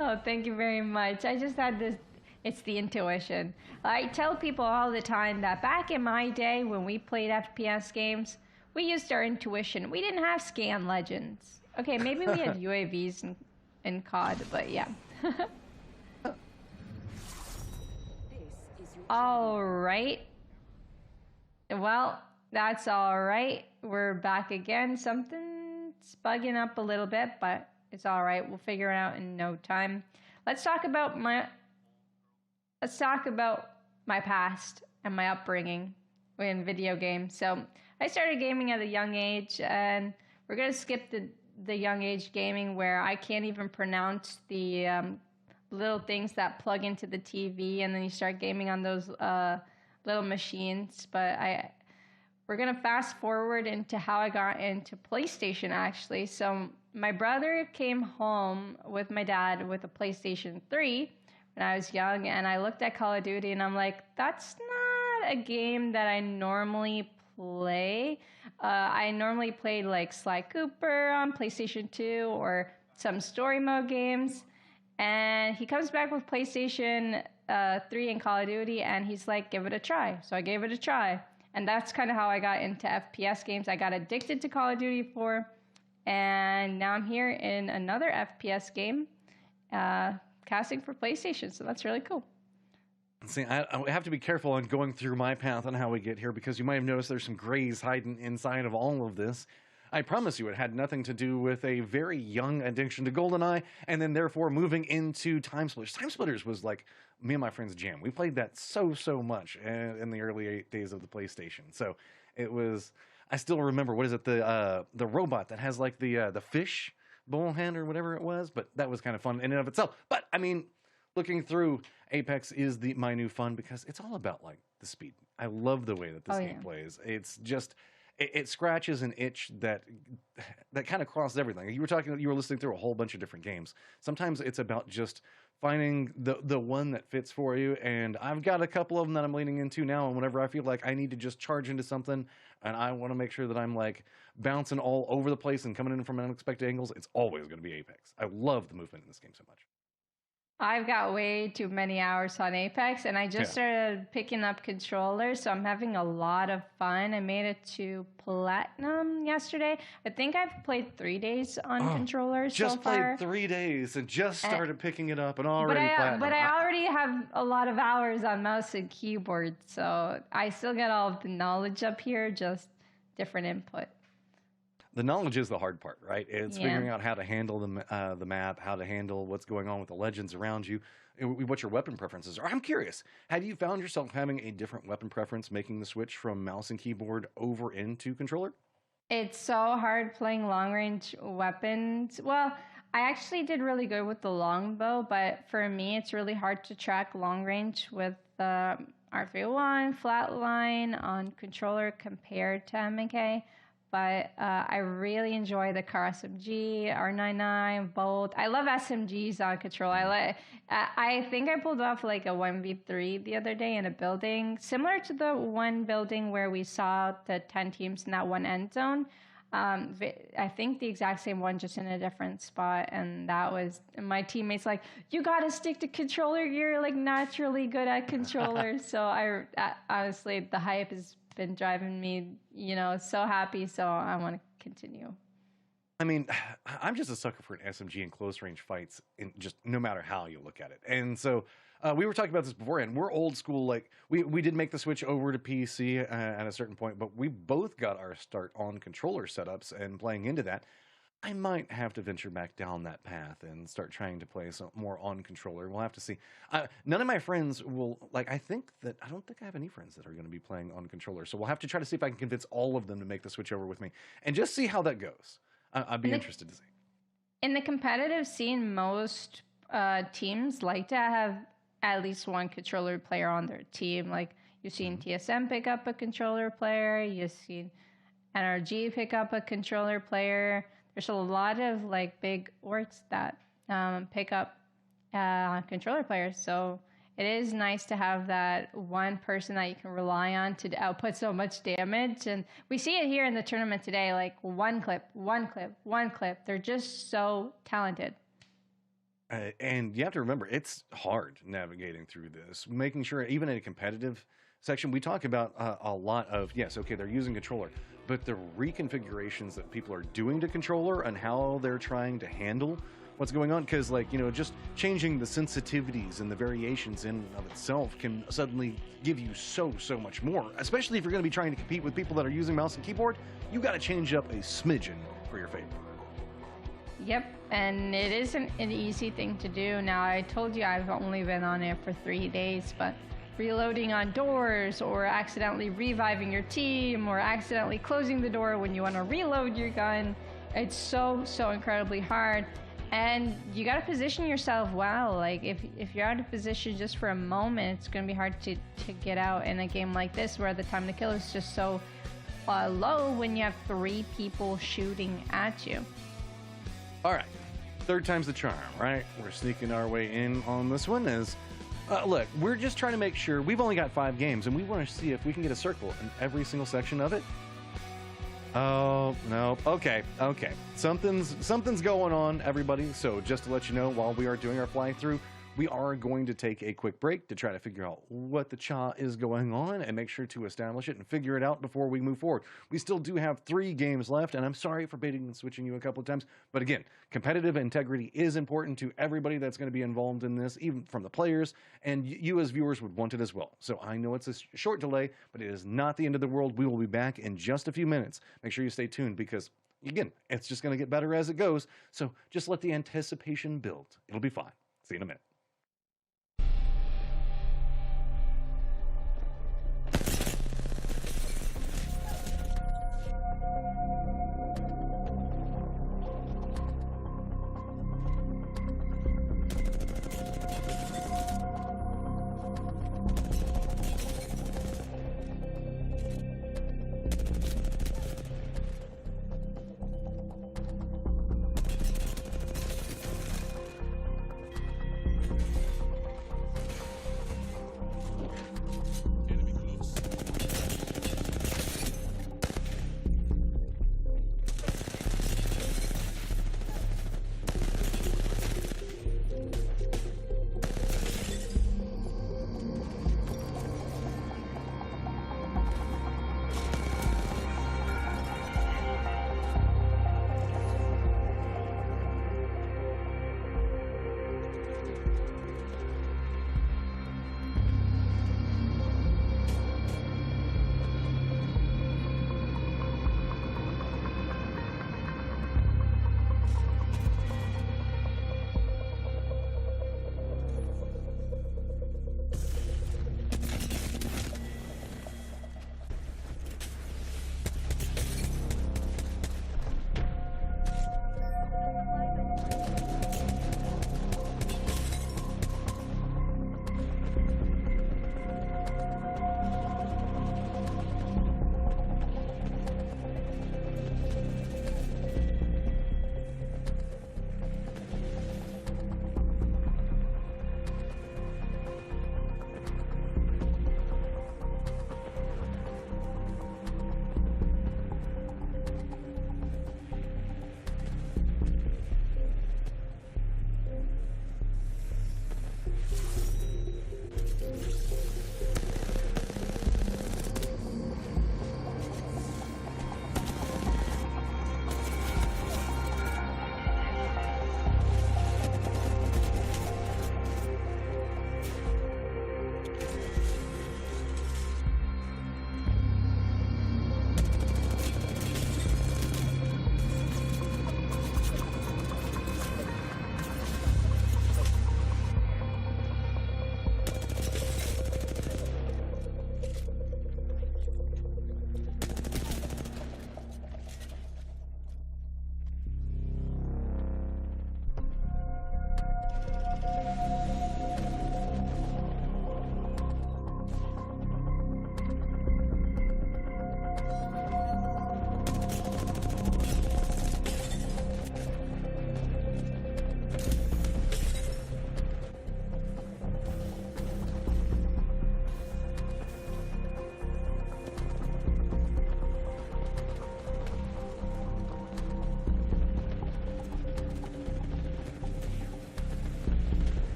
Oh, thank you very much. I just had this. It's the intuition. I tell people all the time that back in my day when we played FPS games, we used our intuition. We didn't have Scan Legends. Okay, maybe we had UAVs in COD, but yeah. All right. Well, that's all right. We're back again. Something's bugging up a little bit, but it's all right. We'll figure it out in no time. Let's talk about my past and my upbringing in video games. So I started gaming at a young age, and we're gonna skip the young age gaming where I can't even pronounce the little things that plug into the TV, and then you start gaming on those little machines. But we're gonna fast forward into how I got into PlayStation, actually. So my brother came home with my dad with a PlayStation 3 when I was young, and I looked at Call of Duty and I'm like, that's not a game that I normally play. I normally played like Sly Cooper on PlayStation 2 or some story mode games. And he comes back with PlayStation 3 and Call of Duty, and he's like, give it a try. So I gave it a try. And that's kind of how I got into FPS games. I got addicted to Call of Duty 4, and now I'm here in another FPS game, casting for PlayStation. So that's really cool. See, I have to be careful on going through my path on how we get here, because you might have noticed there's some grays hiding inside of all of this. I promise you it had nothing to do with a very young addiction to GoldenEye and then therefore moving into Time Splitters. Time Splitters was like me and my friends' jam. We played that so much in the early days of the PlayStation. So it was, I still remember, what is it, the robot that has like the fish bowl hand or whatever it was, but that was kind of fun in and of itself. But I mean, looking through, Apex is my new fun because it's all about like the speed. I love the way that this game plays. It's just, it scratches an itch that kind of crosses everything. You were listening through a whole bunch of different games. Sometimes it's about just finding the one that fits for you. And I've got a couple of them that I'm leaning into now. And whenever I feel like I need to just charge into something and I want to make sure that I'm like bouncing all over the place and coming in from unexpected angles, it's always going to be Apex. I love the movement in this game so much. I've got way too many hours on Apex, and I just started picking up controllers, so I'm having a lot of fun. I made it to Platinum yesterday. I think I've played 3 days on controllers so Just far. played 3 days and just started picking it up and already Platinum. But I already have a lot of hours on mouse and keyboard, so I still get all of the knowledge up here, just different input. The knowledge is the hard part, right? It's figuring out how to handle the map, how to handle what's going on with the legends around you, what your weapon preferences are. I'm curious, have you found yourself having a different weapon preference, making the switch from mouse and keyboard over into controller? It's so hard playing long range weapons. Well, I actually did really good with the longbow, but for me, it's really hard to track long range with the R301 flatline on controller compared to MK. But I really enjoy the car SMG, R99, Bolt. I love SMGs on control. I think I pulled off like a 1v3 the other day in a building, similar to the one building where we saw the 10 teams in that one end zone. I think the exact same one, just in a different spot. And that was my teammates like, you got to stick to controller. You're like naturally good at controllers. So I honestly, the hype has been driving me, so happy. So I want to continue. I mean, I'm just a sucker for an SMG in close range fights, in just no matter how you look at it. And so we were talking about this beforehand. We're old school. Like we did make the switch over to PC at a certain point, but we both got our start on controller setups and playing into that. I might have to venture back down that path and start trying to play some more on controller. We'll have to see. None of my friends will, I don't think I have any friends that are going to be playing on controller. So we'll have to try to see if I can convince all of them to make the switch over with me and just see how that goes. I'd be interested to see. In the competitive scene, most teams like to have at least one controller player on their team. Like you've seen TSM pick up a controller player. You've seen NRG pick up a controller player. There's a lot of big orgs that pick up controller players. So it is nice to have that one person that you can rely on to output so much damage. And we see it here in the tournament today, one clip. They're just so talented. And you have to remember, it's hard navigating through this, making sure even in a competitive section, we talk about a lot of, yes, okay, they're using controller, but the reconfigurations that people are doing to controller and how they're trying to handle what's going on, because just changing the sensitivities and the variations in and of itself can suddenly give you so much more, especially if you're going to be trying to compete with people that are using mouse and keyboard. You got to change up a smidgen for your favor. Yep, and it isn't an easy thing to do. Now, I told you I've only been on it for 3 days, but reloading on doors or accidentally reviving your team or accidentally closing the door when you want to reload your gun, it's so incredibly hard. And you got to position yourself well. If you're out of position just for a moment, it's going to be hard to get out in a game like this where the time to kill is just so low when you have 3 people shooting at you. All right, third time's the charm, right? We're sneaking our way in on this one. Look, we're just trying to make sure. We've only got 5 games, and we want to see if we can get a circle in every single section of it. Oh, no. Okay. Something's going on, everybody. So just to let you know, while we are doing our fly through, we are going to take a quick break to try to figure out what the cha is going on and make sure to establish it and figure it out before we move forward. We still do have 3 games left, and I'm sorry for baiting and switching you a couple of times. But again, competitive integrity is important to everybody that's going to be involved in this, even from the players, and you as viewers would want it as well. So I know it's a short delay, but it is not the end of the world. We will be back in just a few minutes. Make sure you stay tuned because, again, it's just going to get better as it goes. So just let the anticipation build. It'll be fine. See you in a minute.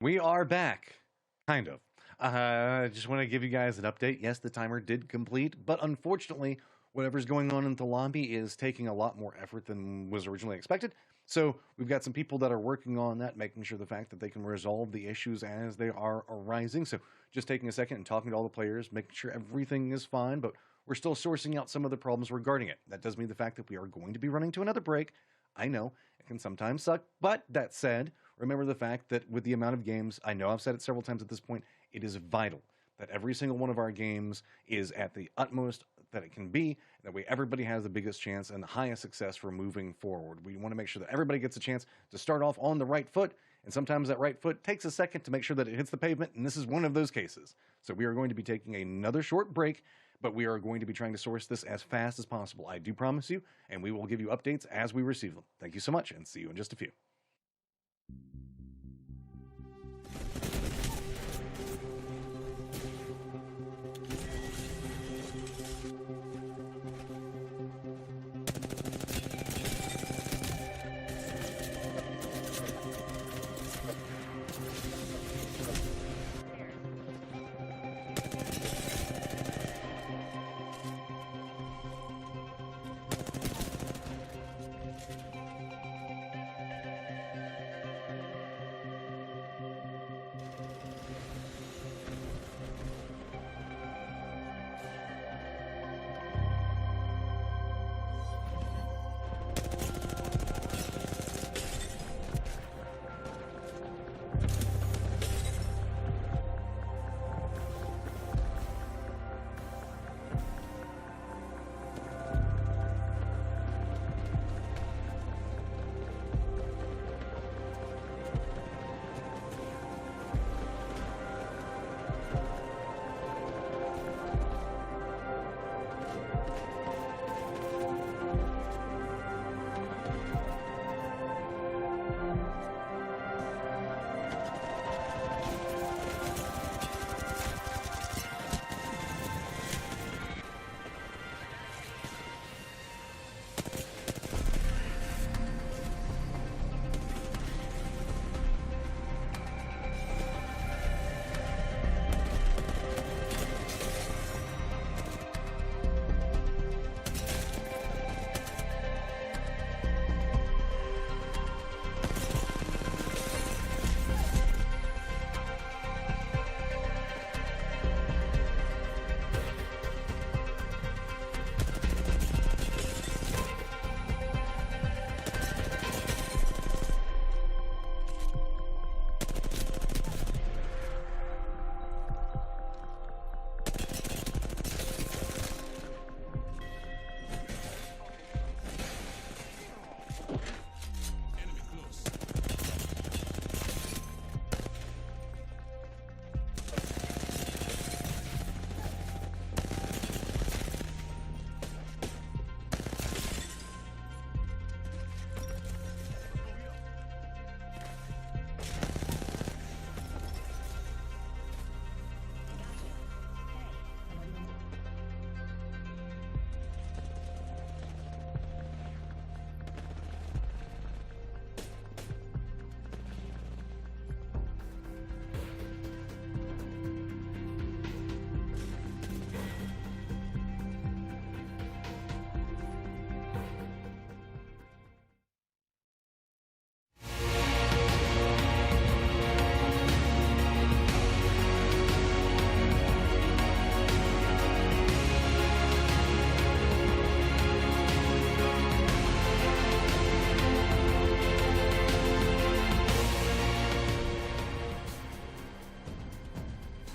We are back, kind of. Just want to give you guys an update. Yes, the timer did complete, but unfortunately, whatever's going on in the lobby is taking a lot more effort than was originally expected. So we've got some people that are working on that, making sure the fact that they can resolve the issues as they are arising. So just taking a second and talking to all the players, making sure everything is fine, but we're still sourcing out some of the problems regarding it. That does mean the fact that we are going to be running to another break. I know it can sometimes suck, but that said, remember the fact that with the amount of games, I know I've said it several times at this point, it is vital that every single one of our games is at the utmost that it can be. That way everybody has the biggest chance and the highest success for moving forward. We want to make sure that everybody gets a chance to start off on the right foot, and sometimes that right foot takes a second to make sure that it hits the pavement, and this is one of those cases. So we are going to be taking another short break, but we are going to be trying to source this as fast as possible. I do promise you, and we will give you updates as we receive them. Thank you so much, and see you in just a few.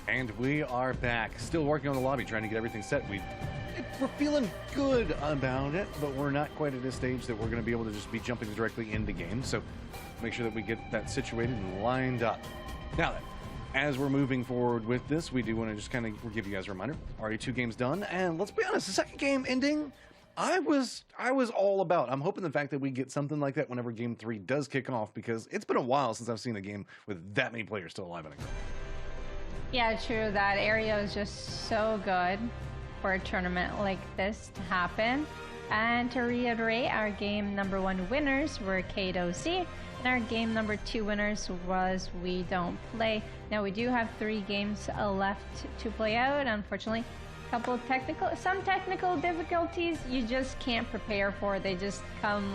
And we are back, still working on the lobby, trying to get everything set. We're feeling good about it, but we're not quite at a stage that we're going to be able to just be jumping directly into games. So make sure that we get that situated and lined up. Now then, as we're moving forward with this, we do want to just kind of give you guys a reminder. Already 2 games done, and let's be honest, the second game ending, I was all about. I'm hoping the fact that we get something like that whenever Game 3 does kick off, because it's been a while since I've seen a game with that many players still alive in it. Yeah, true. That area is just so good for a tournament like this to happen. And to reiterate, our game number 1 winners were Kato Z, and our game number 2 winners was We Don't Play. Now we do have 3 games left to play out. Unfortunately, some technical difficulties you just can't prepare for. They just come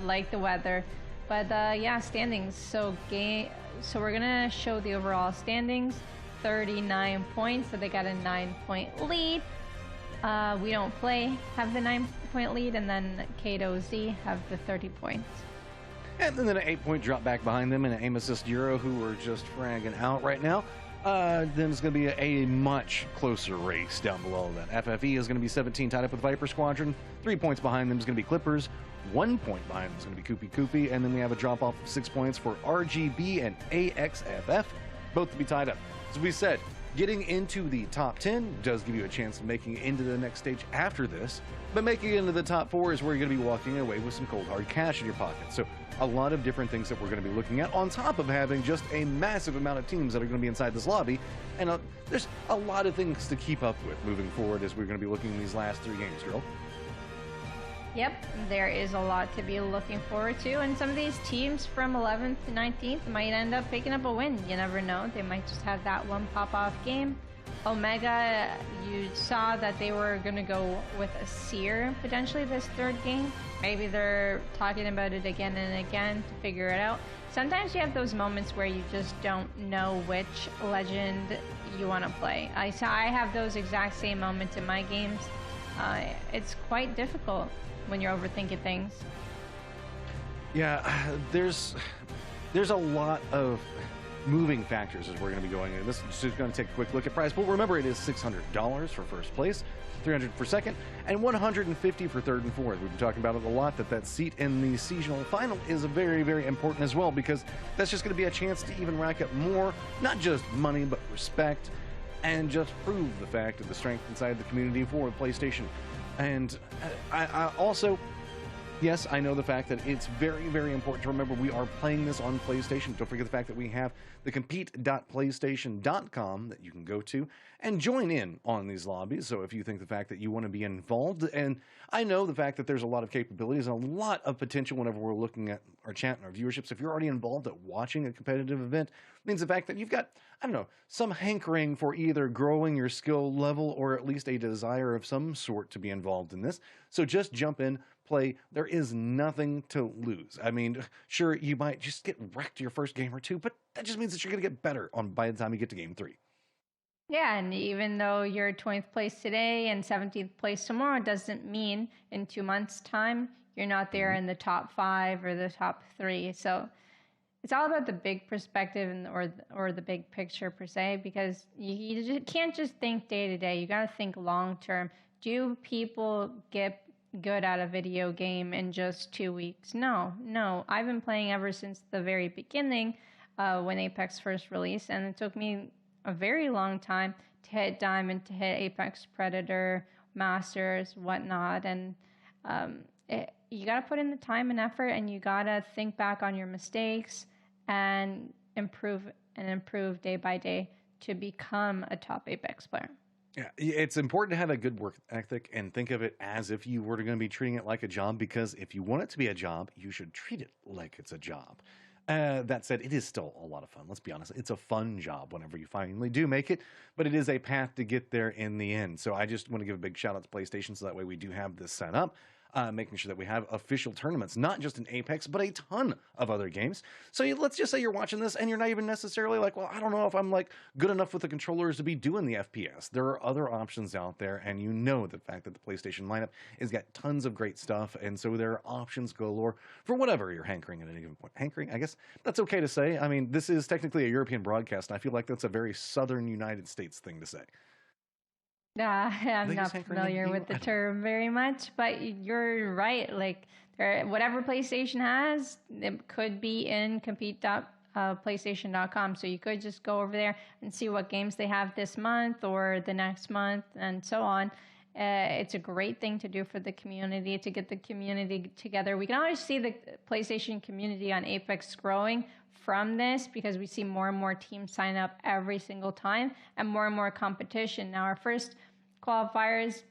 like the weather. But yeah, standings. So we're gonna show the overall standings. 39 points, so they got a 9-point lead. We Don't Play have the 9-point lead, and then Kato Z have the 30 points. And then an 8-point drop back behind them, and an aim assist Euro, who are just fragging out right now. Then it's going to be a much closer race down below that. FFE is going to be 17, tied up with Viper Squadron. 3 points behind them is going to be Clippers. 1 point behind them is going to be Koopy. And then we have a drop off of 6 points for RGB and AXFF, both to be tied up. As we said, getting into the top 10 does give you a chance of making it into the next stage after this, but making it into the top 4 is where you're going to be walking away with some cold hard cash in your pocket. So a lot of different things that we're going to be looking at, on top of having just a massive amount of teams that are going to be inside this lobby. And there's a lot of things to keep up with moving forward as we're going to be looking at these last 3 games, girl. Yep, there is a lot to be looking forward to, and some of these teams from 11th to 19th might end up picking up a win. You never know. They might just have that one pop-off game. Omega, you saw that they were going to go with a Seer potentially this 3rd game. Maybe they're talking about it again and again to figure it out. Sometimes you have those moments where you just don't know which legend you want to play. I have those exact same moments in my games. It's quite difficult when you're overthinking things. Yeah, there's a lot of moving factors as we're going to be going in. This is just going to take a quick look at prize pool. Remember, it is $600 for first place, $300 for second, and $150 for third and fourth. We've been talking about it a lot, that seat in the seasonal final is very, very important as well, because that's just going to be a chance to even rack up more, not just money, but respect, and just prove the fact of the strength inside the community for PlayStation. And I also, yes, I know the fact that it's very, very important to remember we are playing this on PlayStation. Don't forget the fact that we have the compete.playstation.com that you can go to and join in on these lobbies. So if you think the fact that you want to be involved, and I know the fact that there's a lot of capabilities and a lot of potential whenever we're looking at our chat and our viewerships. If you're already involved at watching a competitive event, it means the fact that you've got, I don't know, some hankering for either growing your skill level or at least a desire of some sort to be involved in this. So just jump in, play. There is nothing to lose. I mean, sure, you might just get wrecked your first game or two, but that just means that you're going to get better by the time you get to game 3. Yeah, and even though you're 20th place today and 17th place tomorrow, doesn't mean in 2 months' time you're not there in the top 5 or the top 3. So it's all about the big perspective or the big picture per se, because you can't just think day to day. You got to think long term. Do people get good at a video game in just 2 weeks? No. I've been playing ever since the very beginning when Apex first released, and it took me a very long time to hit Diamond, to hit Apex Predator, Masters, whatnot, and you got to put in the time and effort, and you got to think back on your mistakes and improve day by day to become a top Apex player. Yeah, it's important to have a good work ethic and think of it as if you were going to be treating it like a job, because if you want it to be a job, you should treat it like it's a job. That said, it is still a lot of fun. Let's be honest. It's a fun job whenever you finally do make it, but it is a path to get there in the end. So I just want to give a big shout out to PlayStation, so that way we do have this set up. Making sure that we have official tournaments, not just in Apex, but a ton of other games. So let's just say you're watching this and you're not even necessarily like, well, I don't know if I'm like good enough with the controllers to be doing the FPS. There are other options out there, and you know the fact that the PlayStation lineup has got tons of great stuff, and so there are options galore for whatever you're hankering at any given point. Hankering, I guess that's okay to say. I mean, this is technically a European broadcast, and I feel like that's a very southern United States thing to say. I'm not familiar with the term very much, but you're right. Like, whatever PlayStation has, it could be in compete.playstation.com. So you could just go over there and see what games they have this month or the next month and so on. It's a great thing to do for the community, to get the community together. We can always see the PlayStation community on Apex growing from this, because we see more and more teams sign up every single time and more competition. Now, our first qualifiers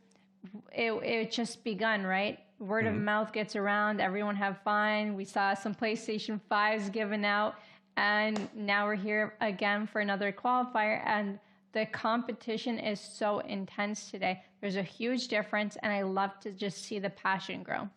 it just begun, right? Word of mouth gets around, everyone have fun. We saw some PlayStation 5s given out, and now we're here again for another qualifier, and the competition is so intense today. There's a huge difference, and I love to just see the passion grow.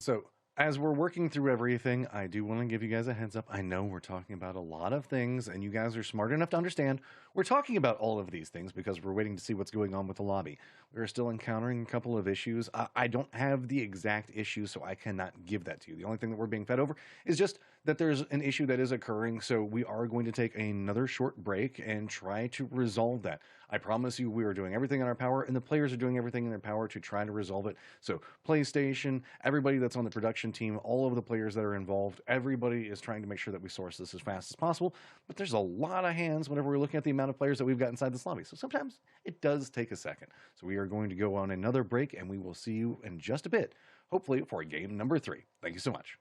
So, as we're working through everything, I do want to give you guys a heads up. I know we're talking about a lot of things, and you guys are smart enough to understand we're talking about all of these things because we're waiting to see what's going on with the lobby. We're still encountering a couple of issues. I don't have the exact issue, so I cannot give that to you. The only thing that we're being fed over is just that there's an issue that is occurring, so we are going to take another short break and try to resolve that. I promise you we are doing everything in our power, and the players are doing everything in their power to try to resolve it. So PlayStation, everybody that's on the production team, all of the players that are involved, everybody is trying to make sure that we source this as fast as possible. But there's a lot of hands whenever we're looking at the amount of players that we've got inside this lobby. So sometimes it does take a second. So we are going to go on another break, and we will see you in just a bit, hopefully for game number 3. Thank you so much.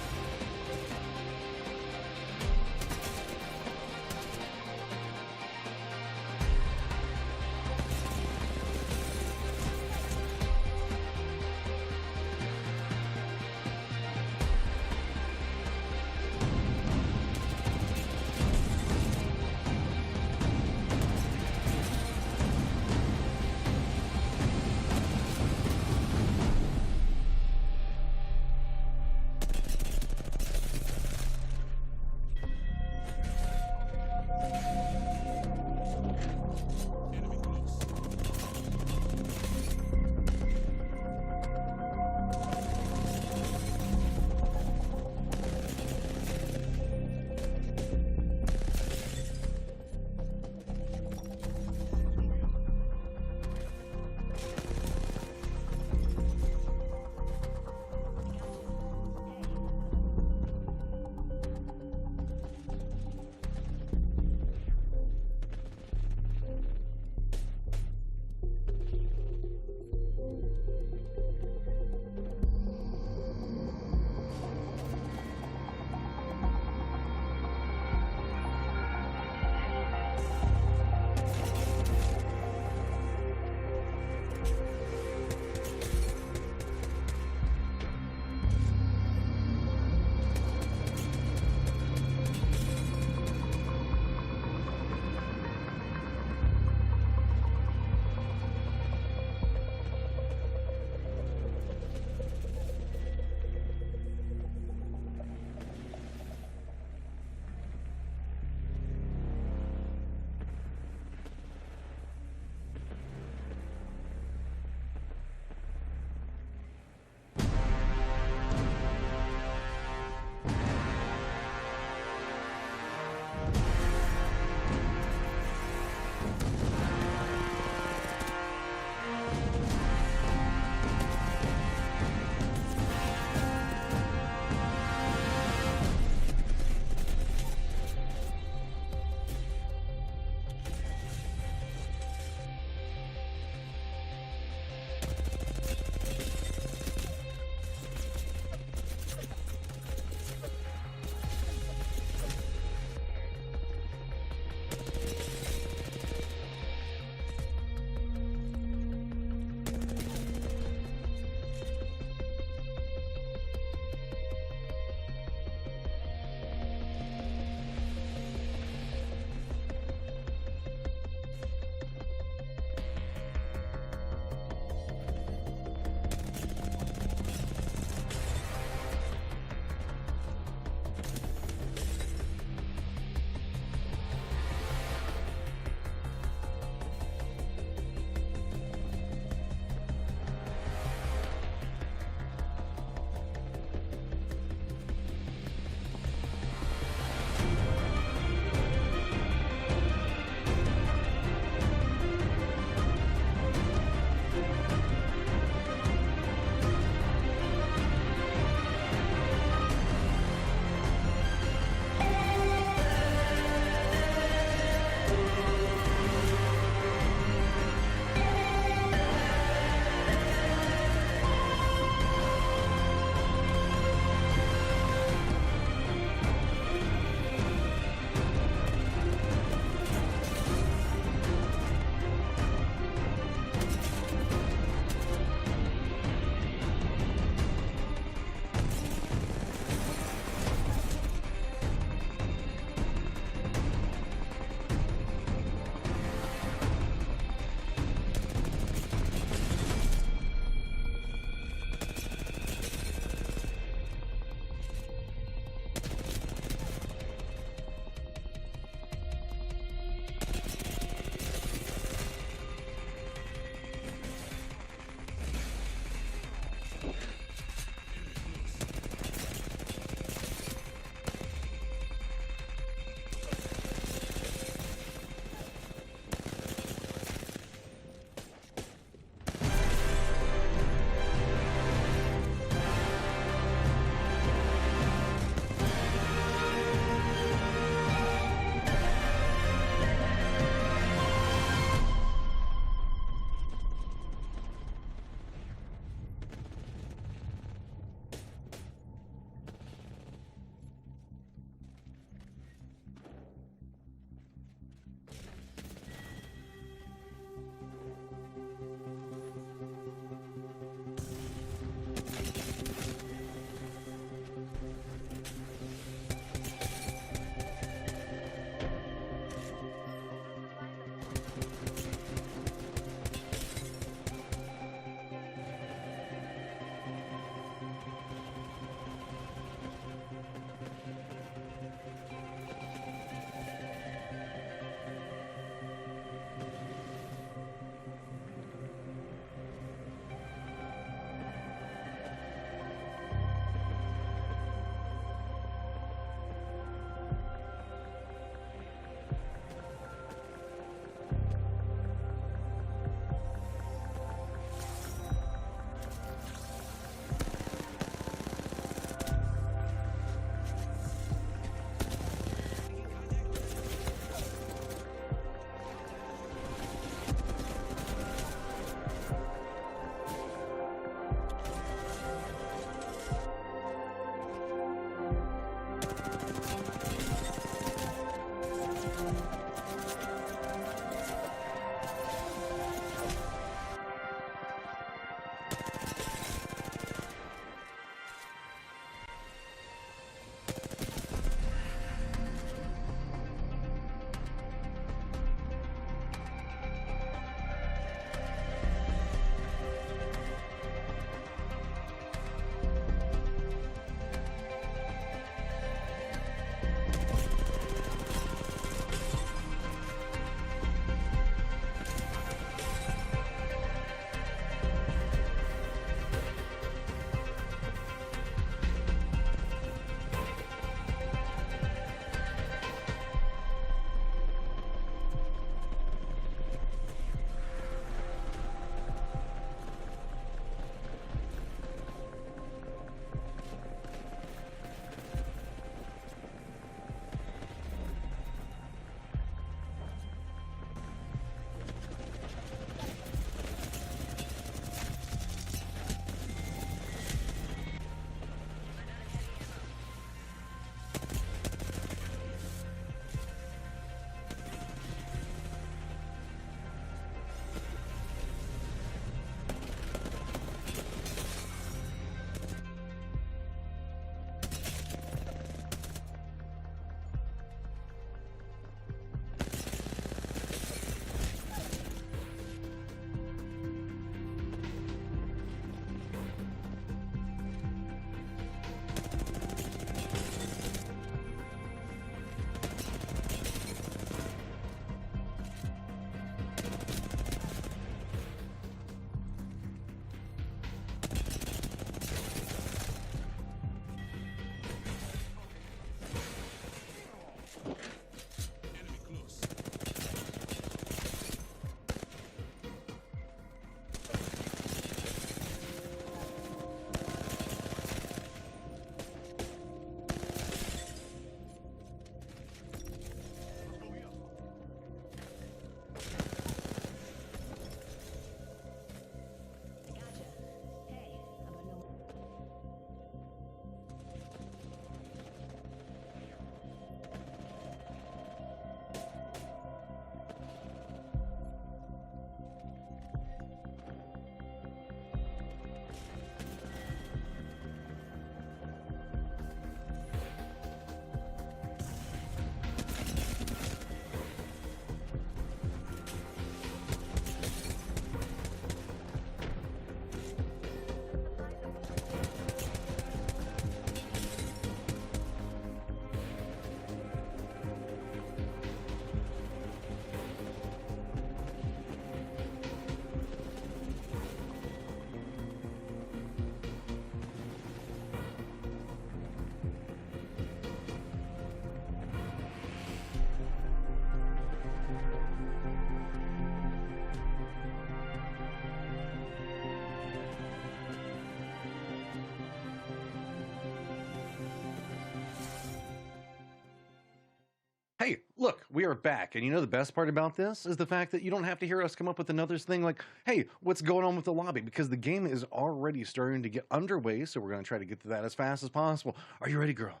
We are back, and you know the best part about this is the fact that you don't have to hear us come up with another thing like, hey, what's going on with the lobby? Because the game is already starting to get underway, so we're going to try to get to that as fast as possible. Are you ready, girl?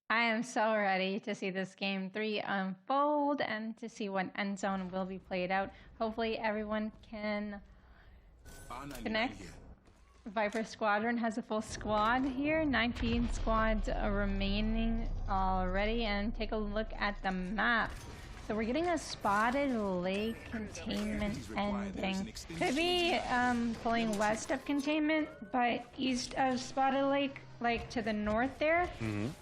I am so ready to see this game 3 unfold and to see what end zone will be played out. Hopefully everyone can connect. Viper Squadron has a full squad here, 19 squads remaining already, and take a look at the map. So we're getting a spotted lake containment ending. Could be pulling west of containment, but east of spotted lake, like to the north there.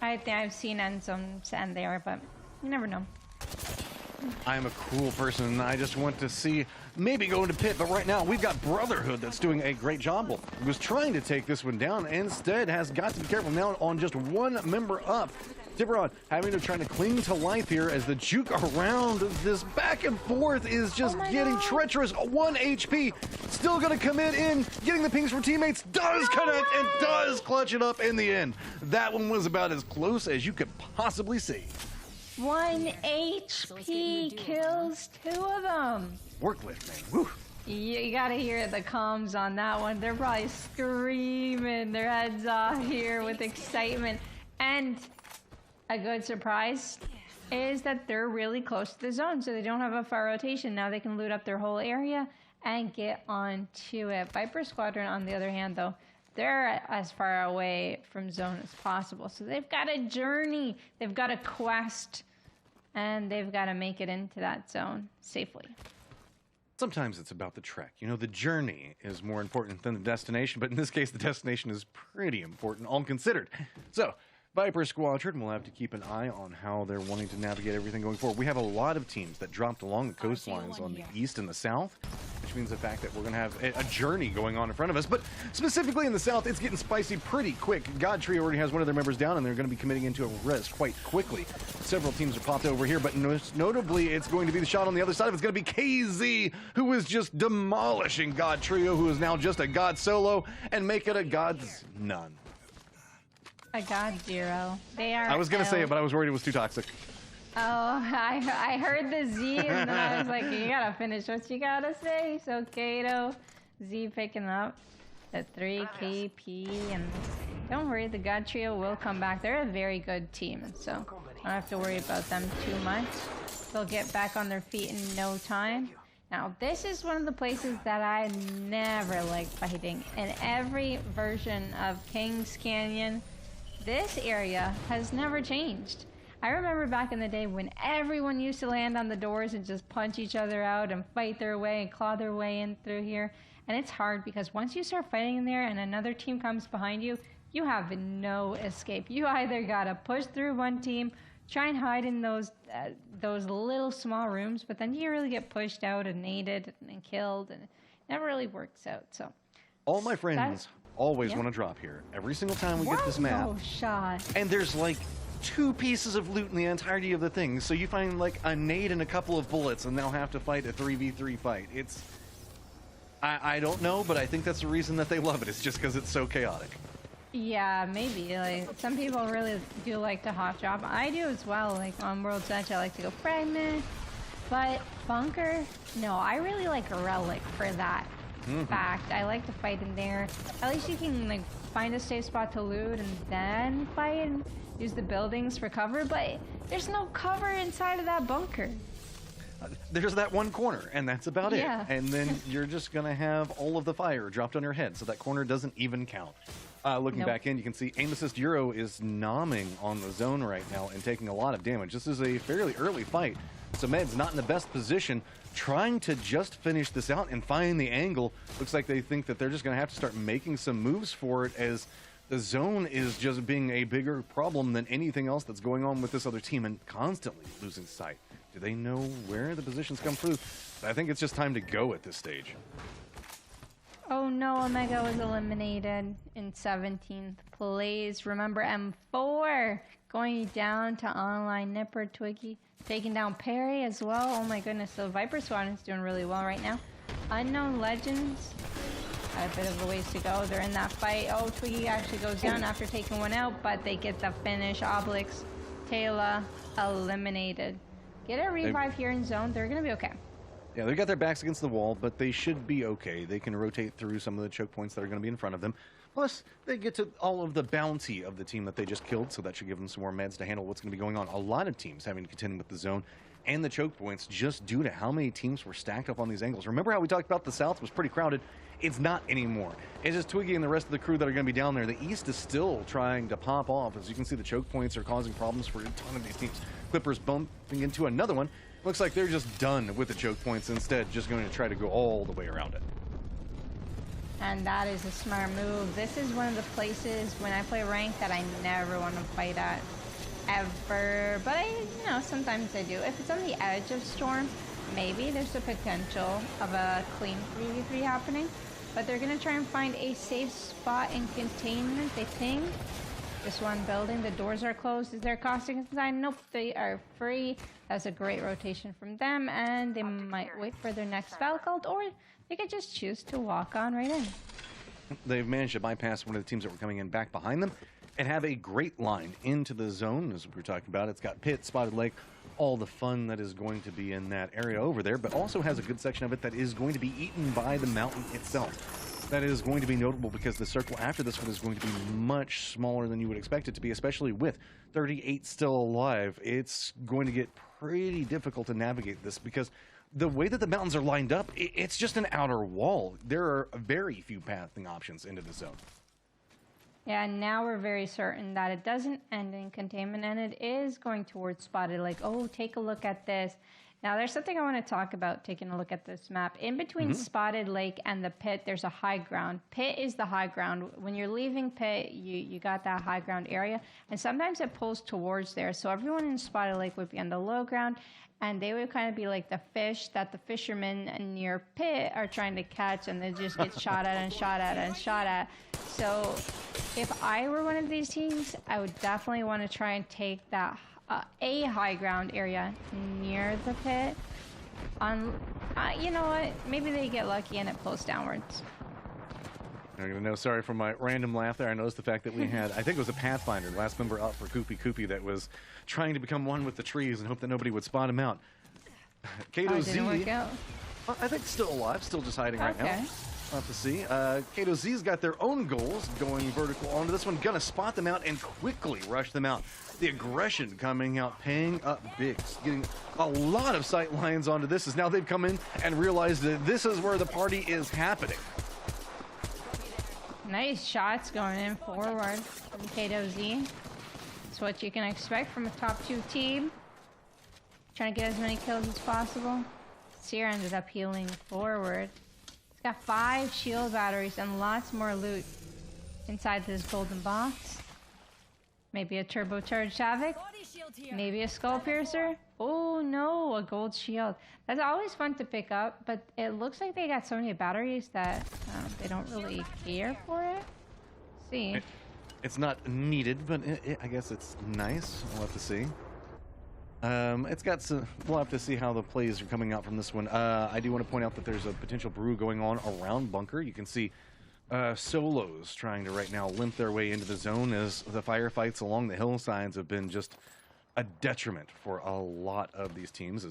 I think I've seen end zones end there, but you never know. I'm a cool person, and I just want to see maybe go into pit, but right now we've got Brotherhood that's doing a great job. Well, was trying to take this one down, instead has got to be careful now on just one member up. Tiburon having to try to cling to life here as the juke around this back and forth is just getting treacherous. 1 HP, still gonna commit in, getting the pings from teammates, does connect and does clutch it up in the end. That one was about as close as you could possibly see. 1 HP kills 2 of them. Worklift, man. Woo. You gotta hear the comms on that one. They're probably screaming their heads off here with excitement. And a good surprise is that they're really close to the zone, so they don't have a far rotation. Now they can loot up their whole area and get onto it. Viper Squadron, on the other hand, though, they're as far away from zone as possible. So they've got a journey, they've got a quest, and they've got to make it into that zone safely. Sometimes it's about the trek. You know, the journey is more important than the destination, but in this case, the destination is pretty important, all considered. So, Viper Squadron will have to keep an eye on how they're wanting to navigate everything going forward. We have a lot of teams that dropped along the coastlines on the east and the south, which means the fact that we're going to have a journey going on in front of us. But specifically in the south, it's getting spicy pretty quick. God Tree already has one of their members down, and they're going to be committing into a res quite quickly. Several teams are popped over here, but notably, it's going to be the shot on the other side of it. It's going to be KZ, who is just demolishing God Trio, who is now just a God Solo, and make it a God's None. A God Zero. They are. I was going to say it, but I was worried it was too toxic. Oh, I heard the Z, and then I was like, you gotta finish what you gotta say. So Kato, Z picking up the 3 KP, and don't worry, the God Trio will come back. They're a very good team, so I don't have to worry about them too much. They'll get back on their feet in no time. Now, this is one of the places that I never like fighting. In every version of Kings Canyon, this area has never changed. I remember back in the day when everyone used to land on the doors and just punch each other out and fight their way and claw their way in through here. And it's hard because once you start fighting in there and another team comes behind you, you have no escape. You either gotta push through one team, try and hide in those little small rooms, but then you really get pushed out and naded and killed, and it never really works out. So all my friends always want to drop here every single time we get this map. Shot. And there's like 2 pieces of loot in the entirety of the thing. So you find like a nade and a couple of bullets, and they'll have to fight a 3v3 fight. It's I don't know, but I think that's the reason that they love it. It's just because it's so chaotic. Yeah, maybe. Like, some people really do like to hot drop. I do as well. Like on World's Edge, I like to go fragment. But bunker, no, I really like relic for that. Fact, I like to fight in there. At least you can like find a safe spot to loot and then fight and use the buildings for cover, but there's no cover inside of that bunker. There's that one corner, and that's about it. Yeah. And then you're just gonna have all of the fire dropped on your head, so that corner doesn't even count. Looking back in, you can see Aim Assist Euro is nomming on the zone right now and taking a lot of damage. This is a fairly early fight, so Med's not in the best position, trying to just finish this out and find the angle. Looks like they think that they're just going to have to start making some moves for it, as the zone is just being a bigger problem than anything else that's going on with this other team and constantly losing sight. Do they know where the positions come through? I think it's just time to go at this stage. Oh no, Omega was eliminated in 17th place. Remember M4 going down to online Nipper, Twiggy, taking down Perry as well. Oh my goodness, so Viper Squad is doing really well right now. Unknown Legends, got a bit of a ways to go. They're in that fight. Oh, Twiggy actually goes down after taking one out, but they get the finish. Oblix, Taylor eliminated. Get a revive here in zone. They're going to be okay. Yeah, they got their backs against the wall, but they should be okay. They can rotate through some of the choke points that are going to be in front of them. Plus, they get to all of the bounty of the team that they just killed, so that should give them some more meds to handle what's going to be going on. A lot of teams having to contend with the zone and the choke points just due to how many teams were stacked up on these angles. Remember how we talked about the South was pretty crowded? It's not anymore. It's just Twiggy and the rest of the crew that are going to be down there. The East is still trying to pop off. As you can see, the choke points are causing problems for a ton of these teams. Clippers bumping into another one. Looks like they're just done with the choke points, instead just going to try to go all the way around it. And that is a smart move. This is one of the places when I play ranked that I never want to fight at, ever. But sometimes I do. If it's on the edge of Storm, maybe there's a potential of a clean 3v3 happening. But they're going to try and find a safe spot in containment, they think. This one building, the doors are closed. Is there caustic inside? Nope, they are free. That's a great rotation from them, and they might wait for their spell cult, or they could just choose to walk on right in. They've managed to bypass one of the teams that were coming in back behind them and have a great line into the zone, as we were talking about. It's got pit, spotted lake, all the fun that is going to be in that area over there, but also has a good section of it that is going to be eaten by the mountain itself. That is going to be notable because the circle after this one is going to be much smaller than you would expect it to be, especially with 38 still alive. It's going to get pretty difficult to navigate this because the way that the mountains are lined up, it's just an outer wall. There are very few pathing options into the zone. Yeah, now we're very certain that it doesn't end in containment, and it is going towards spotted lake. Oh, take a look at this. Now, there's something I want to talk about taking a look at this map. In between Spotted Lake and the pit, there's a high ground. Pit is the high ground. When you're leaving pit, you got that high ground area, and sometimes it pulls towards there. So everyone in Spotted Lake would be on the low ground, and they would kind of be like the fish that the fishermen near pit are trying to catch, and they just get shot at and shot at and shot at. So if I were one of these teams, I would definitely want to try and take that a high ground area near the pit. You know what? Maybe they get lucky and it pulls downwards. I'm going to know, sorry for my random laugh there. I noticed the fact that we had, I think it was a Pathfinder, last member up for Koopy, that was trying to become one with the trees and hope that nobody would spot him out. Kato Z, work out. I think still alive, still just hiding right now. We'll have to see. Kato Z's got their own goals going vertical onto this one. Gonna spot them out and quickly rush them out. The aggression coming out, paying up big. Getting a lot of sight lines onto this as now they've come in and realized that this is where the party is happening. Nice shots going in forward from Kato Z. That's what you can expect from a top 2 team. Trying to get as many kills as possible. Seer ended up healing forward. It's got 5 shield batteries and lots more loot inside this golden box. Maybe a turbocharged Havoc. Maybe a skull piercer. Oh no, a gold shield. That's always fun to pick up, but it looks like they got so many batteries that they don't really care for it. See. It's not needed, but I guess it's nice. We'll have to see. It's got some. We'll have to see how the plays are coming out from this one. I do want to point out that there's a potential brew going on around bunker. You can see solos trying to right now limp their way into the zone as the firefights along the hillsides have been just a detriment for a lot of these teams.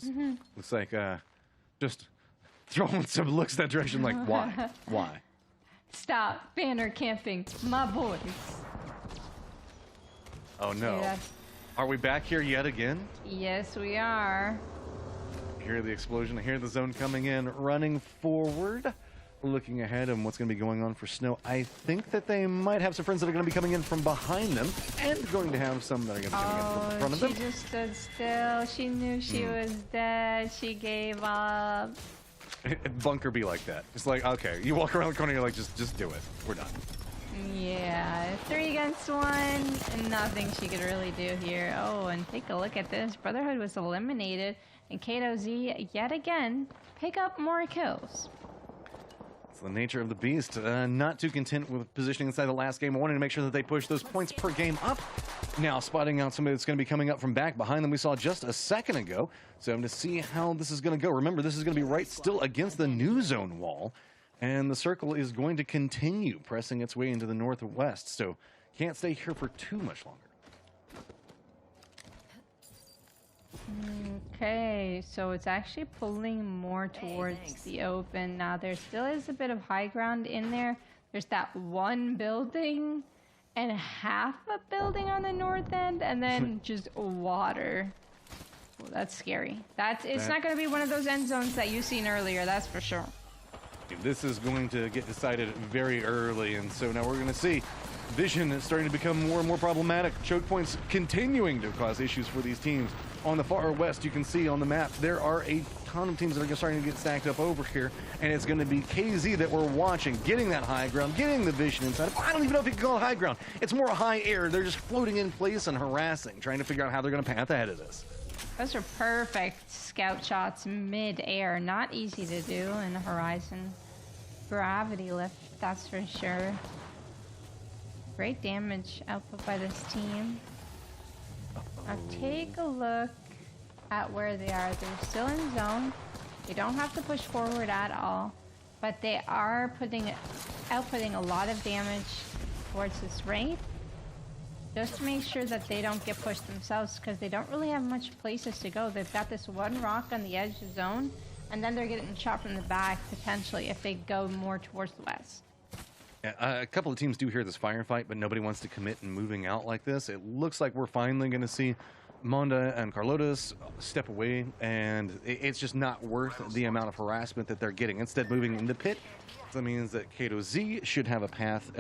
Looks like just throwing some looks that direction like, why? Why? Stop banner camping, my boys. Oh no. Are we back here yet again? Yes, we are. I hear the explosion. I hear the zone coming in, running forward. Looking ahead and what's going to be going on for Snow. I think that they might have some friends that are going to be coming in from behind them and going to have some that are going to be coming in from front of them. She just stood still. She knew she was dead. She gave up. Bunker be like that. It's like, okay, you walk around the corner, you're like, just do it. We're done. Yeah, 3 against 1, and nothing she could really do here. Oh, and take a look at this. Brotherhood was eliminated, and Kato Z, yet again, pick up more kills. It's the nature of the beast. Not too content with positioning inside the last game. I wanted to make sure that they push those points per game up. Now spotting out somebody that's going to be coming up from back behind them we saw just a second ago. So I'm to see how this is going to go. Remember, this is going to be right still against the new zone wall. And the circle is going to continue pressing its way into the northwest. So can't stay here for too much longer. Okay, so it's actually pulling more towards the open now. There still is a bit of high ground in there. There's that one building and half a building on the north end, and then just water. Well, that's scary. It's not going to be one of those end zones that you've seen earlier, that's for sure. This is going to get decided very early, and so now we're going to see vision is starting to become more and more problematic. Choke points continuing to cause issues for these teams. On the far west, you can see on the map, there are a ton of teams that are starting to get stacked up over here, and it's going to be KZ that we're watching, getting that high ground, getting the vision inside. I don't even know if you can call it high ground. It's more high air. They're just floating in place and harassing, trying to figure out how they're going to path ahead of this. Those are perfect scout shots mid-air. Not easy to do in Horizon. Gravity lift, that's for sure. Great damage output by this team. Now take a look at where they are. They're still in zone. They don't have to push forward at all, but they are outputting a lot of damage towards this Wraith, just to make sure that they don't get pushed themselves, because they don't really have much places to go. They've got this one rock on the edge of zone, and then they're getting shot from the back potentially if they go more towards the west. Yeah, a couple of teams do hear this firefight, but nobody wants to commit and moving out like this. It looks like we're finally going to see Monda and Carlotas step away, and it's just not worth the amount of harassment that they're getting. Instead, moving in the pit, that means that Kato Z should have a path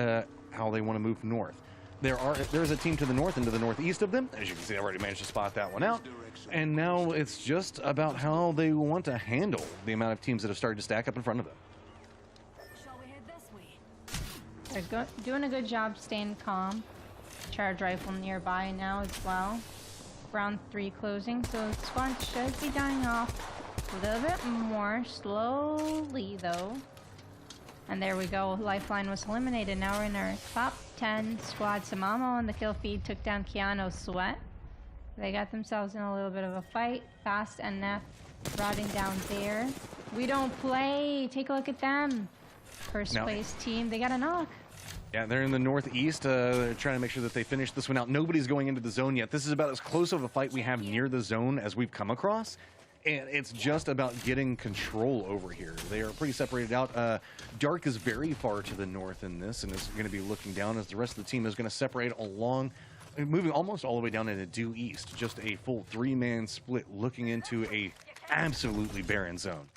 how they want to move north. There's a team to the north and to the northeast of them. As you can see, I already managed to spot that one out. And now it's just about how they want to handle the amount of teams that have started to stack up in front of them. They're doing a good job staying calm. Charge rifle nearby now as well. Round 3 closing, so the squad should be dying off a little bit more slowly though. And there we go. Lifeline was eliminated. Now we're in our top 10 squad. Samamo and the kill feed took down Keanu Sweat. They got themselves in a little bit of a fight. Fast and Neff rotting down there. We don't play. Take a look at them. First place team. They got a knock. Yeah, they're in the northeast. They're trying to make sure that they finish this one out. Nobody's going into the zone yet. This is about as close of a fight we have near the zone as we've come across. And it's just about getting control over here. They are pretty separated out. Dark is very far to the north in this and is going to be looking down as the rest of the team is going to separate along, moving almost all the way down into due east. Just a full 3-man split looking into a absolutely barren zone.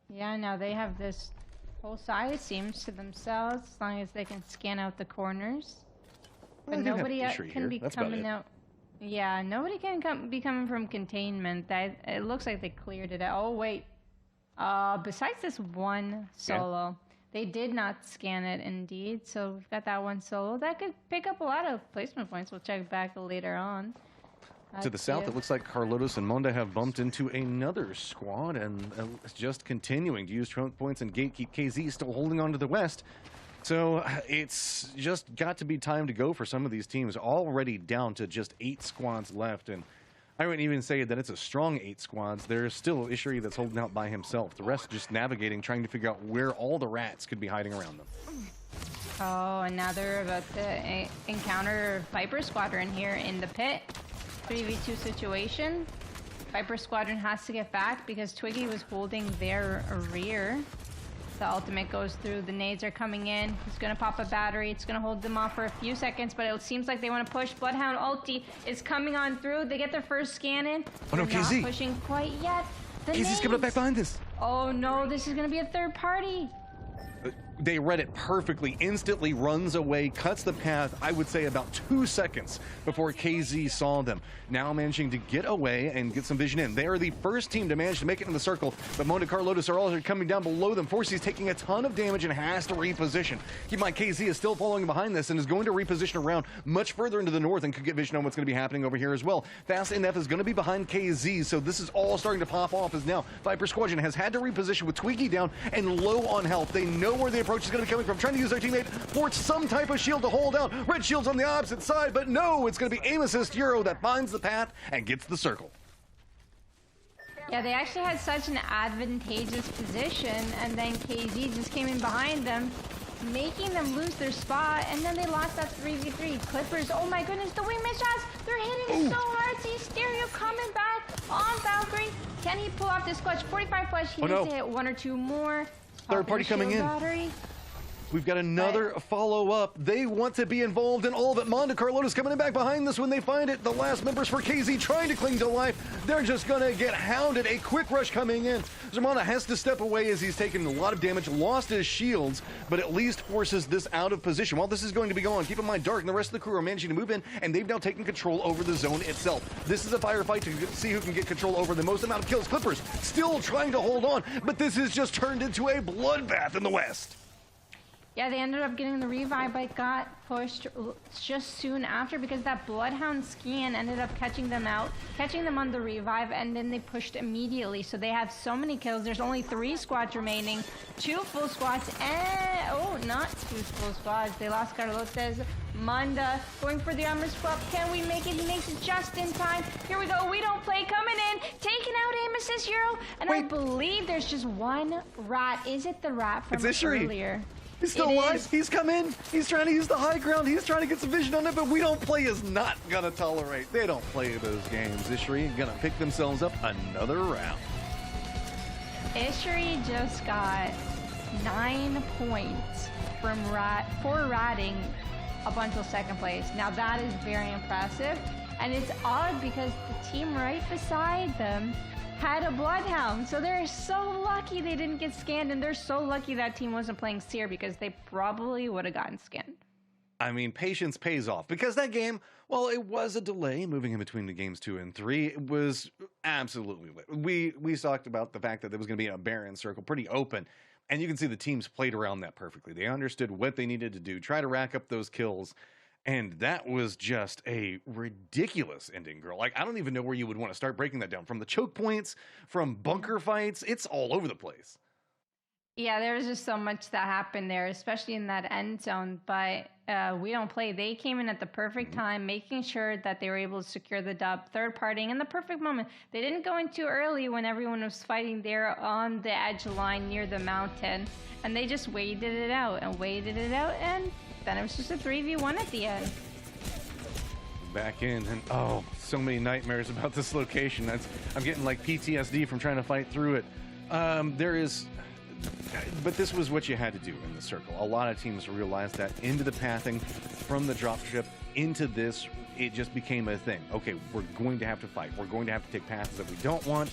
Yeah, now they have this whole side, it seems, to themselves, as long as they can scan out the corners. But nobody can be coming out. Yeah, nobody can be coming from containment. It looks like they cleared it out. Oh, wait. Besides this one solo, they did not scan it, indeed. So we've got that one solo. That could pick up a lot of placement points. We'll check back later on. To the south, it looks like Carlotas and Monda have bumped into another squad and just continuing to use choke points and gatekeep. KZ still holding on to the west. So it's just got to be time to go for some of these teams. Already down to just 8 squads left. And I wouldn't even say that it's a strong 8 squads. There's still Ishiri that's holding out by himself. The rest just navigating, trying to figure out where all the rats could be hiding around them. Oh, and now they're about to encounter Viper Squadron here in the pit. 3v2 situation. Viper Squadron has to get back because Twiggy was holding their rear. The ultimate goes through. The nades are coming in. He's going to pop a battery. It's going to hold them off for a few seconds, but it seems like they want to push. Bloodhound ulti is coming on through. They get their first scan in. Oh no, They're KZ. not pushing quite yet. KZ's coming up back behind this. Oh no, this is going to be a third party. They read it perfectly, instantly runs away, cuts the path, I would say about 2 seconds before KZ saw them. Now managing to get away and get some vision in. They are the first team to manage to make it in the circle, but Monte Carlotas are also coming down below them. Forsy's taking a ton of damage and has to reposition. Keep in mind, KZ is still following behind this and is going to reposition around much further into the north and could get vision on what's going to be happening over here as well. Fast NF is going to be behind KZ, so this is all starting to pop off as now Viper Squadron has had to reposition with Twiggy down and low on health. They know where the approach is going to be coming from, trying to use their teammate for some type of shield to hold out. Red shield's on the opposite side, but no, it's going to be aim assist Euro that finds the path and gets the circle. Yeah, they actually had such an advantageous position, and then KZ just came in behind them. making them lose their spot, and then they lost that 3v3. Clippers, oh my goodness, the wingman shots, they're hitting so hard. See Stereo coming back on Valkyrie. Can he pull off this clutch? 45 clutch, he needs to hit 1 or 2 more. Third party coming in. Battery. We've got another follow-up. They want to be involved in all of it. Monte Carlo is coming in back behind this when they find it. The last members for KZ trying to cling to life. They're just going to get hounded. A quick rush coming in. Zermana has to step away as he's taken a lot of damage, lost his shields, but at least forces this out of position. While this is going to be going, keep in mind, Dark and the rest of the crew are managing to move in, and they've now taken control over the zone itself. This is a firefight to see who can get control over the most amount of kills. Clippers still trying to hold on, but this has just turned into a bloodbath in the West. Yeah, they ended up getting the revive, but got pushed just soon after because that Bloodhound scan ended up catching them on the revive, and then they pushed immediately. So they have so many kills. There's only 3 squads remaining, 2 full squads, and oh, not 2 full squads. They lost Carlotes. Manda going for the armor swap. Can we make it? He makes it just in time. Here we go. We don't play coming in, taking out Amos's Euro, and I believe there's just one rat. Is it the rat from earlier? He's still alive. He's come in. He's trying to use the high ground. He's trying to get some vision on it, but we don't play is not going to tolerate. They don't play those games. Ishri going to pick themselves up another round. Ishri just got 9 points for ratting up until second place. Now that is very impressive, and it's odd because the team right beside them had a Bloodhound, so they're so lucky they didn't get scanned, and they're so lucky that team wasn't playing Seer because they probably would have gotten scanned. I mean, patience pays off because that game, well, it was a delay moving in between the games 2 and 3. It was absolutely lit. We talked about the fact that there was going to be a Baron circle, pretty open, and you can see the teams played around that perfectly. They understood what they needed to do, try to rack up those kills. And that was just a ridiculous ending, girl. Like, I don't even know where you would want to start breaking that down. From the choke points, from bunker fights, it's all over the place. Yeah, there was just so much that happened there, especially in that end zone. But we don't play. They came in at the perfect time, making sure that they were able to secure the dub, third partying in the perfect moment. They didn't go in too early when everyone was fighting there on the edge line near the mountain. And they just waited it out, and then it was just a 3v1 at the end. Back in, and oh, so many nightmares about this location. I'm getting like PTSD from trying to fight through it. But this was what you had to do in the circle. A lot of teams realized that into the pathing from the dropship into this, it just became a thing. Okay, we're going to have to fight. We're going to have to take paths that we don't want.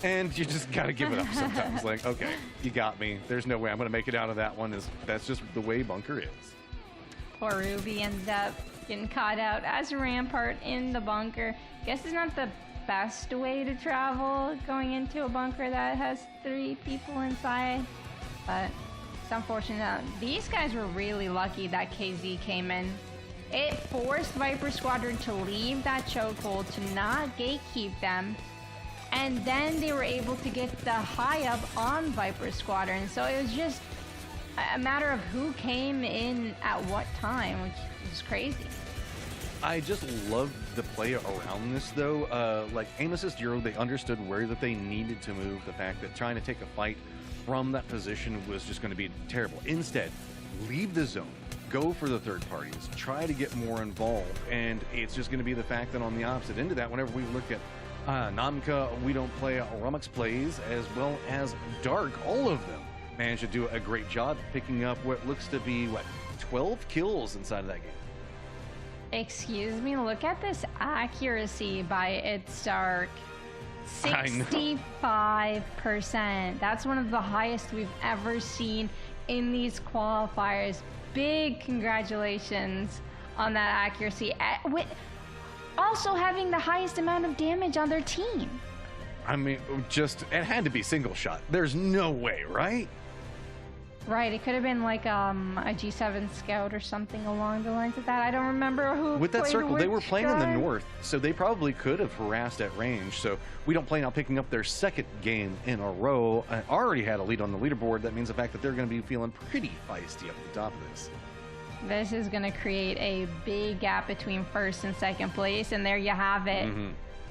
And you just got to give it up sometimes. Like, okay, you got me. There's no way I'm going to make it out of that one. That's just the way bunker is. Poor Ruby ended up getting caught out as a Rampart in the bunker. Guess it's not the best way to travel, going into a bunker that has 3 people inside. But it's unfortunate. These guys were really lucky that KZ came in. It forced Viper Squadron to leave that chokehold, to not gatekeep them. And then they were able to get the high up on Viper Squadron. So it was just a matter of who came in at what time, which is crazy. I just love the play around this, though. Like Amos's Euro, they understood where that they needed to move. The fact that trying to take a fight from that position was just going to be terrible. Instead, leave the zone, go for the third parties, try to get more involved, and it's just going to be the fact that on the opposite end of that, whenever we look at Namka, We Don't Play, Rumux plays, as well as Dark, all of them managed to do a great job picking up what looks to be, 12 kills inside of that game. Excuse me, look at this accuracy by It's Dark. 65%. That's one of the highest we've ever seen in these qualifiers. Big congratulations on that accuracy. Also having the highest amount of damage on their team. I mean, it had to be single shot. There's no way, right? Right, it could have been like a G7 scout or something along the lines of that. I don't remember who. With that circle, they were playing in the north, so they probably could have harassed at range. So We Don't Play now picking up their second game in a row. Already had a lead on the leaderboard. That means the fact that they're going to be feeling pretty feisty up at the top of this. This is going to create a big gap between first and second place, and there you have it.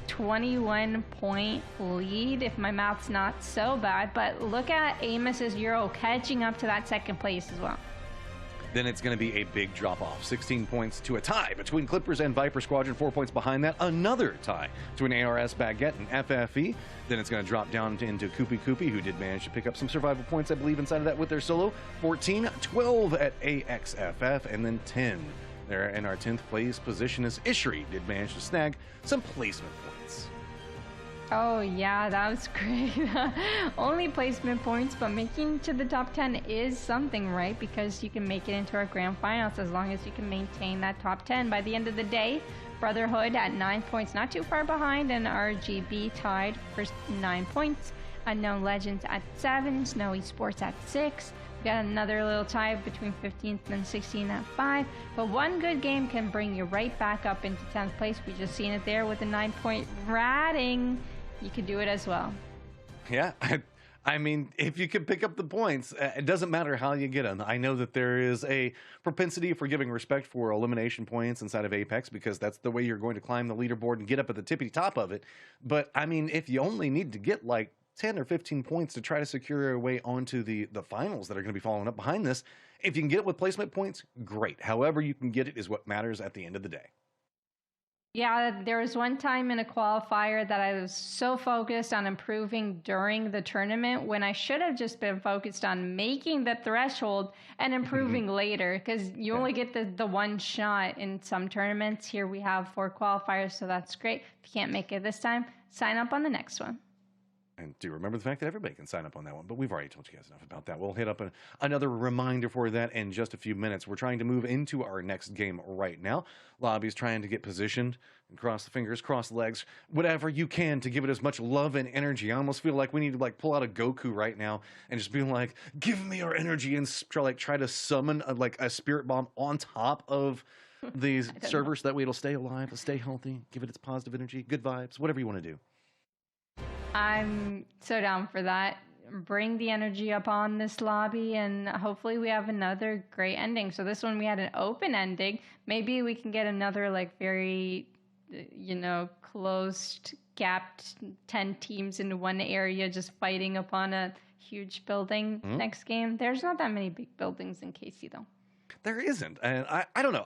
21-point lead, if my math's not so bad. But look at Amos's Euro catching up to that second place as well. then it's going to be a big drop off. 16 points to a tie between Clippers and Viper Squadron. 4 points behind that, another tie between ARS Baguette and FFE. Then it's going to drop down into Koopy Koopy, who did manage to pick up some survival points, I believe, inside of that with their solo. 14, 12 at AXFF, and then 10 there in our 10th place position as Ishri did manage to snag some placement points. Oh yeah, that was great. Only placement points, but making to the top 10 is something, right? Because you can make it into our grand finals as long as you can maintain that top 10. By the end of the day, Brotherhood at 9 points, not too far behind, and RGB tied for 9 points. Unknown Legends at 7, Snowy Sports at 6. We got another little tie between 15th and 16th at 5. But one good game can bring you right back up into 10th place. We just seen it there with a 9-point ratting. You could do it as well. Yeah, I mean, if you can pick up the points, it doesn't matter how you get them. I know that there is a propensity for giving respect for elimination points inside of Apex because that's the way you're going to climb the leaderboard and get up at the tippity top of it. But I mean, if you only need to get like 10 or 15 points to try to secure your way onto the finals that are going to be following up behind this, if you can get it with placement points, great. However you can get it is what matters at the end of the day. Yeah, there was one time in a qualifier that I was so focused on improving during the tournament when I should have just been focused on making the threshold and improving later, because you only get the one shot in some tournaments. Here we have 4 qualifiers, so that's great. If you can't make it this time, sign up on the next one. And do remember the fact that everybody can sign up on that one, but we've already told you guys enough about that. We'll hit up another reminder for that in just a few minutes. We're trying to move into our next game right now. Lobby's trying to get positioned and cross the fingers, cross the legs, whatever you can to give it as much love and energy. I almost feel like we need to like pull out a Goku right now and just be like, give me your energy, and try to summon a spirit bomb on top of these servers so that way it'll stay alive, stay healthy, give it its positive energy, good vibes, whatever you want to do. I'm so down for that. Bring the energy up on this lobby, and hopefully we have another great ending. So this one we had an open ending. Maybe we can get another like very, closed, gapped 10 teams in one area just fighting upon a huge building next game. There's not that many big buildings in KC though. There isn't, and I don't know.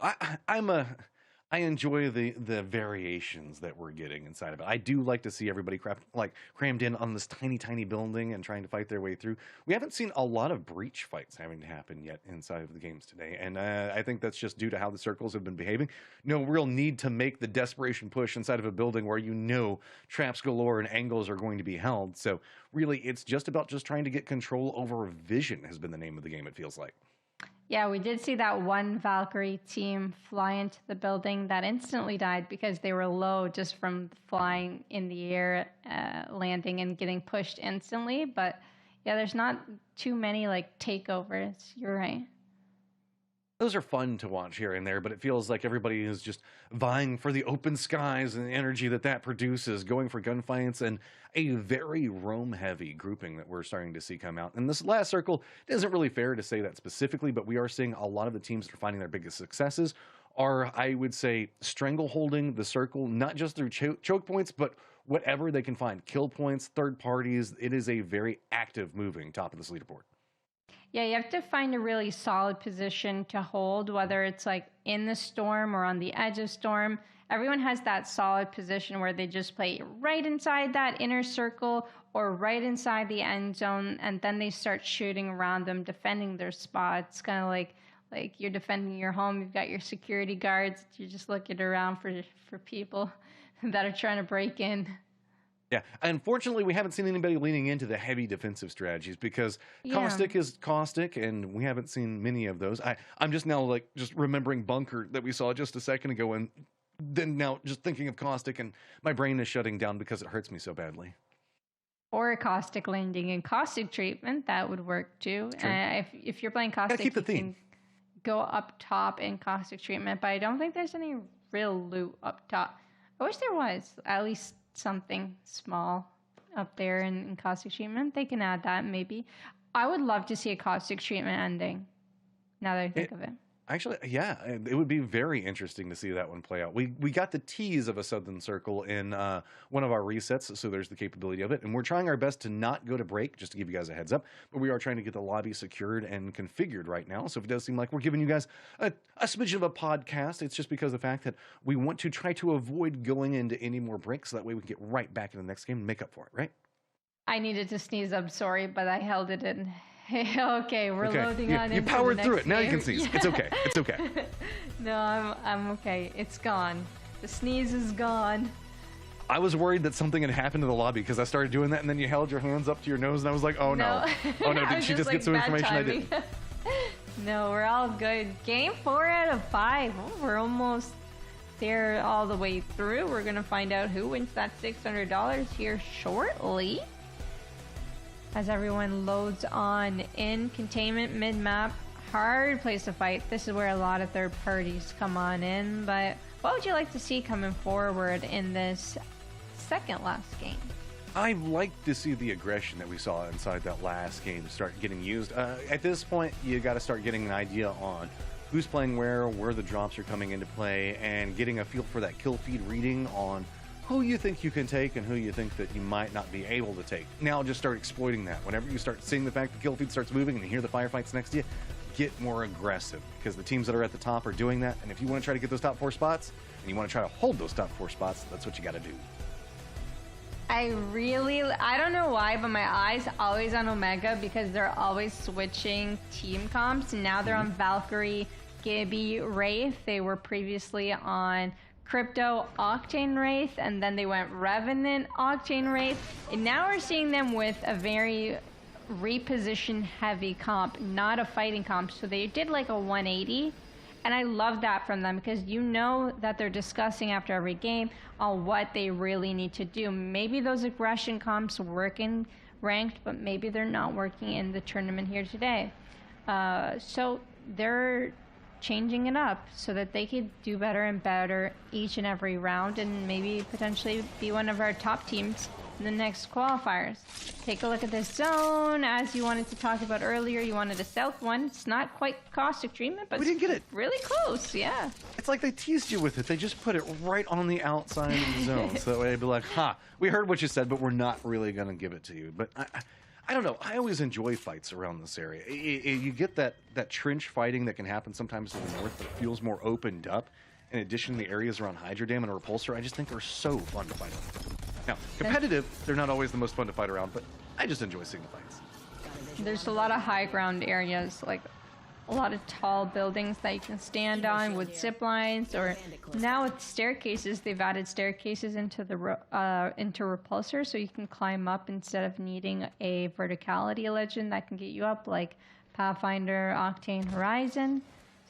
I enjoy the variations that we're getting inside of it. I do like to see everybody crammed in on this tiny building and trying to fight their way through. We haven't seen a lot of breach fights having to happen yet inside of the games today, and I think that's just due to how the circles have been behaving. No real need to make the desperation push inside of a building where traps galore and angles are going to be held. So really, it's just about trying to get control over vision has been the name of the game, it feels like. Yeah, we did see that one Valkyrie team fly into the building that instantly died because they were low just from flying in the air, landing and getting pushed instantly. But yeah, there's not too many takeovers. You're right. Those are fun to watch here and there, but it feels like everybody is just vying for the open skies and the energy that produces, going for gunfights, and a very roam-heavy grouping that we're starting to see come out. And this last circle, it isn't really fair to say that specifically, but we are seeing a lot of the teams that are finding their biggest successes are, I would say, strangle-holding the circle, not just through choke points, but whatever they can find. Kill points, third parties. It is a very active moving top of this leaderboard. Yeah, you have to find a really solid position to hold, whether it's in the storm or on the edge of storm. Everyone has that solid position where they just play right inside that inner circle or right inside the end zone, and then they start shooting around them, defending their spots. Kind of like you're defending your home. You've got your security guards. You're just looking around for people that are trying to break in. Yeah, unfortunately, we haven't seen anybody leaning into the heavy defensive strategies because Caustic is Caustic, and we haven't seen many of those. I'm just now just remembering Bunker that we saw just a second ago, and then now just thinking of Caustic, and my brain is shutting down because it hurts me so badly. Or a Caustic landing and Caustic treatment, that would work too. If you're playing Caustic, keep the theme. Can go up top in Caustic treatment, but I don't think there's any real loot up top. I wish there was, at least something small up there in Caustic treatment. They can add that maybe. I would love to see a Caustic treatment ending, now that I think of it. Actually, yeah, it would be very interesting to see that one play out. We got the tease of a Southern Circle in one of our resets, so there's the capability of it. And we're trying our best to not go to break, just to give you guys a heads up. But we are trying to get the lobby secured and configured right now. So if it does seem like we're giving you guys a smidgen of a podcast, it's just because of the fact that we want to try to avoid going into any more breaks, so that way we can get right back into the next game and make up for it, right? I needed to sneeze. I'm sorry, but I held it in. Okay, we're loading on. You powered through it. Now you can sneeze. It's okay. It's okay. No, I'm okay. It's gone. The sneeze is gone. I was worried that something had happened to the lobby because I started doing that, and then you held your hands up to your nose, and I was like, oh no. Oh no, did she just get some information I didn't? No, we're all good. Game 4 out of 5. Oh, we're almost there all the way through. We're going to find out who wins that $600 here shortly. As everyone loads on in. Containment mid-map, hard place to fight. This is where a lot of third parties come on in, but what would you like to see coming forward in this second last game? I'd like to see the aggression that we saw inside that last game start getting used. At this point, you got to start getting an idea on who's playing where the drops are coming into play, and getting a feel for that kill feed reading on who you think you can take and who you think that you might not be able to take. Now just start exploiting that. Whenever you start seeing the fact the kill feed starts moving and you hear the firefights next to you, get more aggressive, because the teams that are at the top are doing that. And if you want to try to get those top 4 spots and you want to try to hold those top 4 spots, that's what you got to do. I don't know why, but my eyes always on Omega, because they're always switching team comps. Now they're on Valkyrie, Gibby, Wraith. They were previously on Crypto, Octane Wraith, and then they went Revenant, Octane Wraith, and now we're seeing them with a very reposition heavy comp, not a fighting comp. So they did like a 180, and I love that from them, because you know that they're discussing after every game on what they really need to do. Maybe those aggression comps work in ranked, but maybe they're not working in the tournament here today. So they're changing it up so that they could do better and better each and every round, and maybe potentially be one of our top teams in the next qualifiers. Take a look at this zone. As you wanted to talk about earlier, you wanted a south one. It's not quite caustic treatment, but we didn't get it. Really close, yeah. It's like they teased you with it. They just put it right on the outside of the zone, so that way they'd be like, we heard what you said, but we're not really going to give it to you. But I don't know. I always enjoy fights around this area. You get that trench fighting that can happen sometimes to the north, but it feels more opened up. In addition, the areas around Hydro Dam and Repulsor, I just think are so fun to fight on. Now, competitive, they're not always the most fun to fight around, but I just enjoy seeing the fights. There's a lot of high ground areas, like a lot of tall buildings that you can stand on with zip lines, or now with staircases, they've added staircases into the into Repulsor, so you can climb up instead of needing a verticality legend that can get you up, like Pathfinder, Octane, Horizon.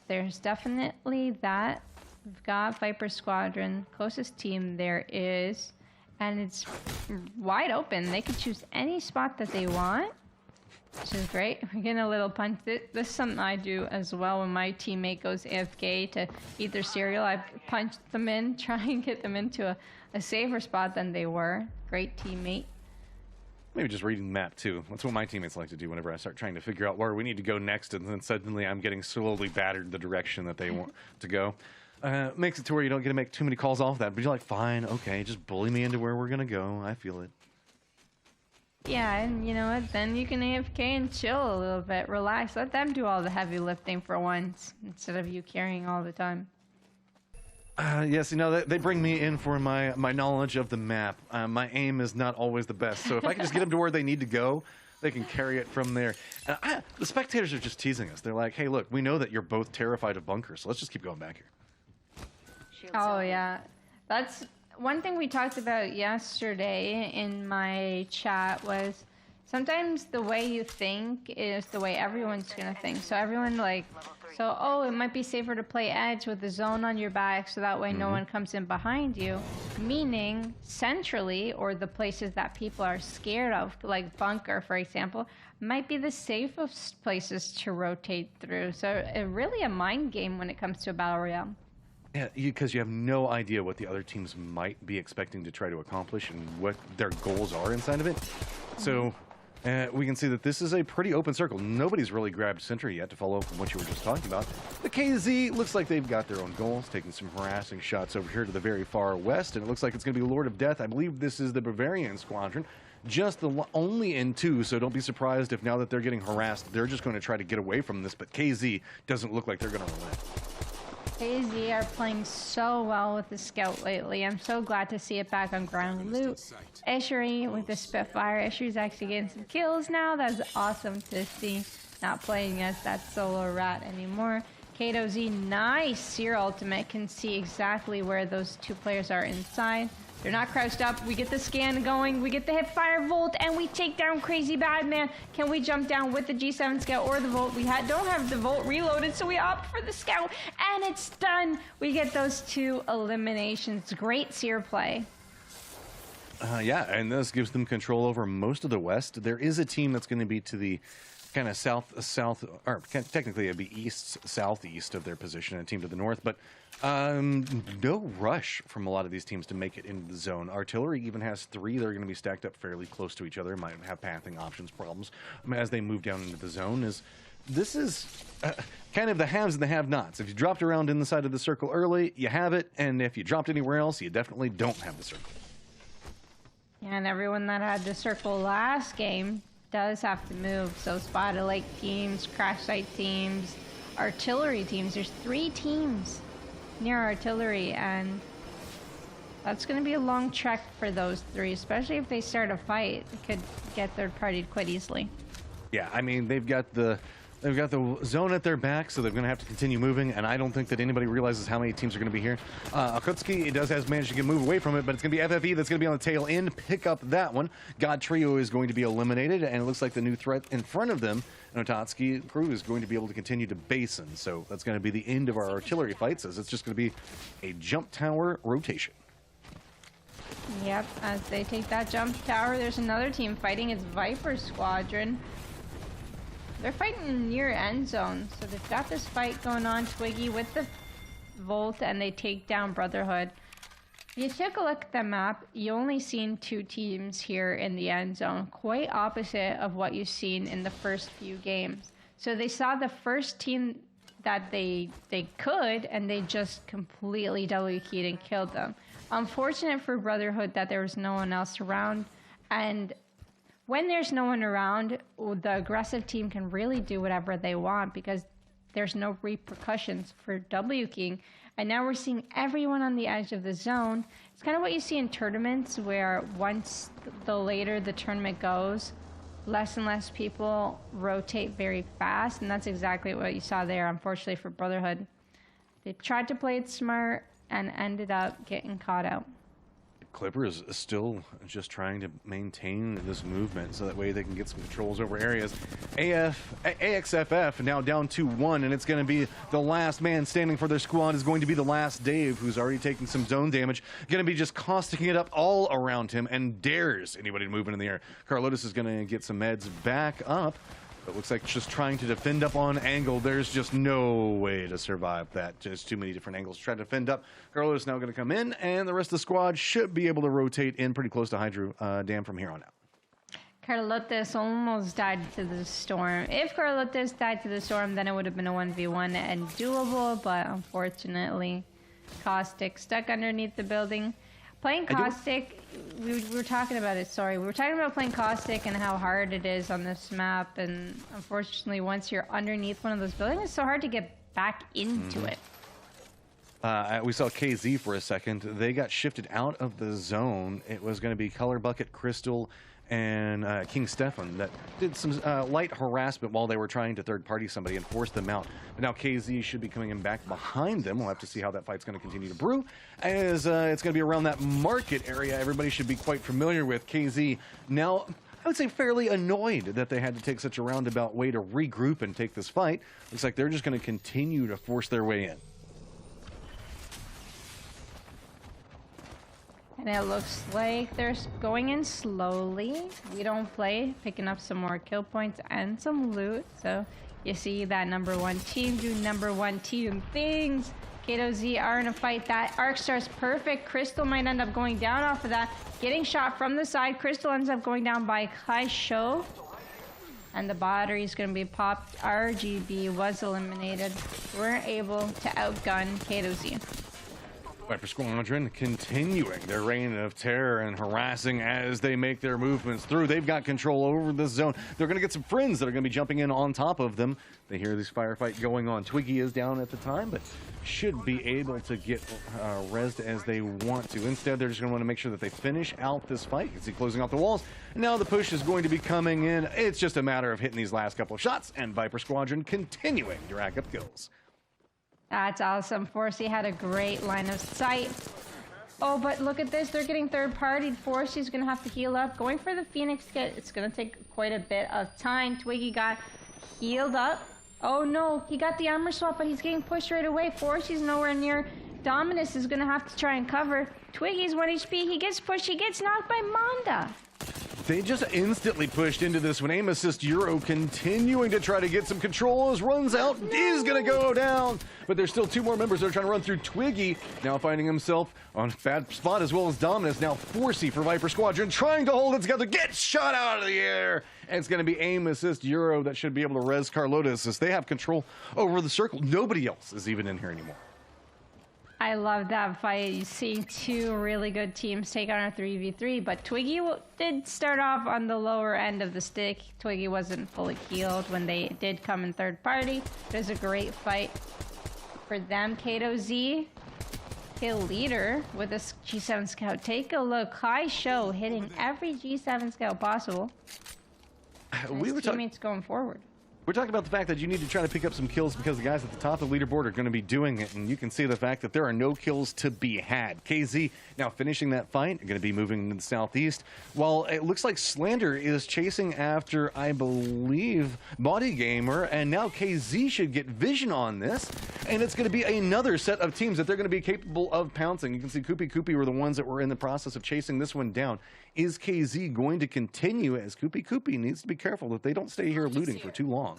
There's definitely that. We've got Viper Squadron, closest team there is, and it's wide open. They could choose any spot that they want, which is great. We're getting a little punch. This is something I do as well when my teammate goes AFK to eat their cereal. I punch them in, try and get them into a safer spot than they were. Great teammate. Maybe just reading the map, too. That's what my teammates like to do whenever I start trying to figure out where we need to go next, and then suddenly I'm getting slowly battered the direction that they want to go. Makes it to where you don't get to make too many calls off that, but you're like, fine, okay, just bully me into where we're going to go. I feel it. Yeah, and you know what? Then you can AFK and chill a little bit, relax. Let them do all the heavy lifting for once, instead of you carrying all the time. Yes, you know, they bring me in for my knowledge of the map. My aim is not always the best, so if I can just get them to where they need to go, they can carry it from there. And the spectators are just teasing us. They're like, hey, look, we know that you're both terrified of bunkers, so let's just keep going back here. Oh, yeah. That's one thing we talked about yesterday in my chat was sometimes the way you think is the way everyone's going to think. So everyone it might be safer to play edge with the zone on your back so that way no one comes in behind you. Meaning centrally, or the places that people are scared of, like bunker, for example, might be the safest places to rotate through. So really a mind game when it comes to a battle royale. Yeah, because you have no idea what the other teams might be expecting to try to accomplish and what their goals are inside of it. So We can see that this is a pretty open circle. Nobody's really grabbed center yet, to follow up on what you were just talking about. The KZ looks like they've got their own goals, taking some harassing shots over here to the very far west, and it looks like it's going to be Lord of Death. I believe this is the Bavarian squadron, just only in 2, so don't be surprised if now that they're getting harassed, they're just going to try to get away from this, but KZ doesn't look like they're going to relent. KZ are playing so well with the scout lately. I'm so glad to see it back on ground loot. Eshery with the Spitfire. Eshery's actually getting some kills now. That's awesome to see. Not playing as that solo rat anymore. Kato Z, nice Seer ultimate. Can see exactly where those two players are inside. They're not crouched up. We get the scan going. We get the hipfire Volt, and we take down Crazy Bad Man. Can we jump down with the G7 Scout or the Volt? We don't have the Volt reloaded, so we opt for the Scout, and it's done. We get those 2 eliminations. Great Seer play. Yeah, and this gives them control over most of the west. There is a team that's going to be to the kind of south, or technically it'd be southeast of their position, and a team to the north, but no rush from a lot of these teams to make it into the zone. Artillery even has 3. They're going to be stacked up fairly close to each other. Might have pathing options problems as they move down into the zone. This is kind of the haves and the have-nots. If you dropped around in the side of the circle early, you have it, and if you dropped anywhere else, you definitely don't have the circle. Yeah, and everyone that had the circle last game does have to move. So Spotted Lake teams, Crash Site teams, artillery teams. There's 3 teams near artillery, and that's going to be a long trek for those 3, especially if they start a fight. It could get third-partied quite easily. Yeah, I mean, they've got the zone at their back, so they're going to have to continue moving, and I don't think that anybody realizes how many teams are going to be here. Akutsuki, it has managed to move away from it, but it's going to be FFE that's going to be on the tail end. Pick up that one. God Trio is going to be eliminated, and it looks like the new threat in front of them, Notatsuki crew, is going to be able to continue to basin. So that's going to be the end of our artillery fights, as it's just going to be a jump tower rotation. Yep, as they take that jump tower, there's another team fighting. It's Viper Squadron. They're fighting near end zone, so they've got this fight going on. Twiggy with the Volt, and they take down Brotherhood. If you take a look at the map, you only seen 2 teams here in the end zone, quite opposite of what you've seen in the first few games. So they saw the first team that they could, and they just completely W-keyed and killed them. Unfortunate for Brotherhood that there was no one else around, and when there's no one around, the aggressive team can really do whatever they want because there's no repercussions for W-keying. And now we're seeing everyone on the edge of the zone. It's kind of what you see in tournaments where once the later the tournament goes, less and less people rotate very fast. And that's exactly what you saw there, unfortunately, for Brotherhood. They tried to play it smart and ended up getting caught out. Clippers is still just trying to maintain this movement so that way they can get some controls over areas. AXFF now down 2-1, and it's going to be the last man standing for their squad is going to be the last Dave, who's already taken some zone damage. Going to be just causticking it up all around him and dares anybody to move in the air. Carlotus is going to get some meds back up. It looks like just trying to defend up on angle. There's just no way to survive that. Just too many different angles to try to defend up. Carlos is now going to come in, and the rest of the squad should be able to rotate in pretty close to Hydro Dam from here on out. Carlotes almost died to the storm. If Carlotes died to the storm, then it would have been a 1v1 and doable, but unfortunately, Caustic stuck underneath the building. Playing Caustic, we were talking about it, sorry. We were talking about playing Caustic and how hard it is on this map, and unfortunately, once you're underneath one of those buildings, it's so hard to get back into it. We saw KZ for a second. They got shifted out of the zone. It was going to be Color Bucket, Crystal, and King Stefan that did some light harassment while they were trying to third-party somebody and force them out. But now KZ should be coming in back behind them. We'll have to see how that fight's going to continue to brew. As it's going to be around that market area, everybody should be quite familiar with. KZ now, I would say, fairly annoyed that they had to take such a roundabout way to regroup and take this fight. Looks like they're just going to continue to force their way in. And it looks like they're going in slowly. We don't play, picking up some more kill points and some loot. So you see that number 1 team do number 1 team things. Kato Z are in a fight. That arc star's perfect. Crystal might end up going down off of that. Getting shot from the side. Crystal ends up going down by Kai Sho. and the battery is going to be popped. RGB was eliminated. We're able to outgun KZ. Viper Squadron continuing their reign of terror and harassing as they make their movements through. They've got control over the zone. They're going to get some friends that are going to be jumping in on top of them. They hear this firefight going on. Twiggy is down at the time, but should be able to get rezzed as they want to. Instead, they're just going to want to make sure that they finish out this fight. You can see closing off the walls. And now the push is going to be coming in. It's just a matter of hitting these last couple of shots, and Viper Squadron continuing to rack up kills. That's awesome. Forsey had a great line of sight. Oh, but look at this. They're getting third-partied. Forsey's going to have to heal up. Going for the Phoenix kit, it's going to take quite a bit of time. Twiggy got healed up. Oh, no. He got the armor swap, but he's getting pushed right away. Forsey's nowhere near. Dominus is going to have to try and cover. Twiggy's 1 HP. He gets pushed. He gets knocked by Manda. They just instantly pushed into this one. Aim assist Euro continuing to try to get some control as runs out. Is going to go down. But there's still 2 more members that are trying to run through. Twiggy now finding himself on a bad spot as well as Dominus. Now Forsey for Viper Squadron trying to hold it together. Gets shot out of the air. And it's going to be aim assist Euro that should be able to res Carlotas as they have control over the circle. Nobody else is even in here anymore. I love that fight. You see 2 really good teams take on a 3v3, but Twiggy did start off on the lower end of the stick. Twiggy wasn't fully healed when they did come in third party. It was a great fight for them. KZ, kill leader with a G7 scout. Take a look. High show hitting every G7 scout possible. We were teammates going forward. We're talking about the fact that you need to try to pick up some kills because the guys at the top of the leaderboard are going to be doing it, and you can see the fact that there are no kills to be had. KZ now finishing that fight, going to be moving into the southeast, while it looks like Slander is chasing after, I believe, Body Gamer, and now KZ should get vision on this, and it's going to be another set of teams that they're going to be capable of pouncing. You can see Koopy were the ones that were in the process of chasing this one down. Is KZ going to continue, as Koopy needs to be careful that they don't stay here looting for too long?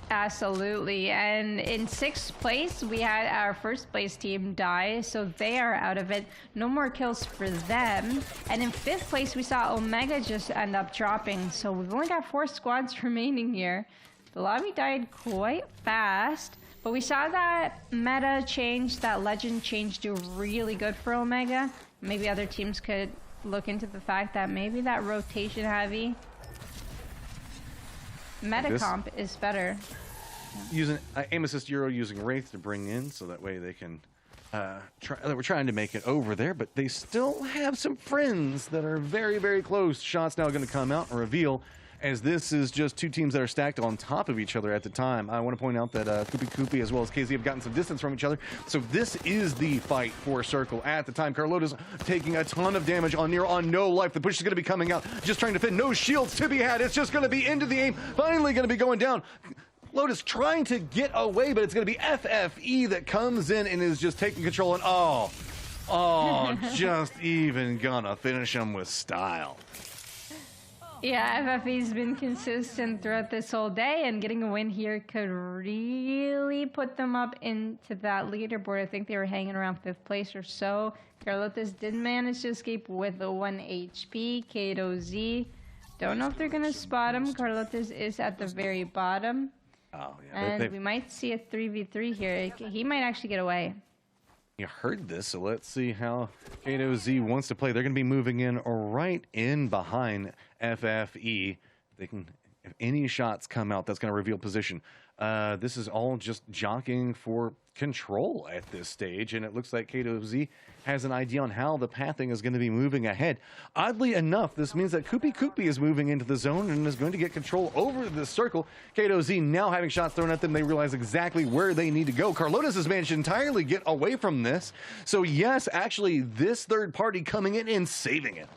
Absolutely. And in 6th place, we had our 1st place team die, so they are out of it. No more kills for them. And in 5th place, we saw Omega just end up dropping, so we've only got 4 squads remaining here. The lobby died quite fast, but we saw that meta change, that legend change do really good for Omega. Maybe other teams could look into the fact that maybe that rotation heavy meta comp is better. Using aim assist Euro using Wraith to bring in, so that way they can we're trying to make it over there, but they still have some friends that are very, very close. Shots now going to come out and reveal, as this is just 2 teams that are stacked on top of each other at the time. I want to point out that Koopy as well as KZ have gotten some distance from each other. So this is the fight for Circle at the time. Carlota's taking a ton of damage on no life. The push is going to be coming out. Just trying to fit. No shields to be had. It's just going to be into the aim. Finally going to be going down. Lotus trying to get away, but it's going to be FFE that comes in and is just taking control. And just even gonna finish him with style. Yeah, FFE's been consistent throughout this whole day, and getting a win here could really put them up into that leaderboard. I think they were hanging around 5th place or so. Carlotas did manage to escape with a 1 HP. KZ, don't know if they're going to spot him. Carlotas is at the very bottom. Oh, yeah. And we might see a 3v3 here. He might actually get away. You heard this, so let's see how KZ wants to play. They're going to be moving in right in behind FFE. They can, if any shots come out, that's going to reveal position. This is all just jockeying for control at this stage, and it looks like KZ has an idea on how the pathing is going to be moving ahead. Oddly enough, this means that Koopy is moving into the zone and is going to get control over the circle. KZ now having shots thrown at them, they realize exactly where they need to go. Carlotas has managed to entirely get away from this. So yes, actually, this third party coming in and saving it.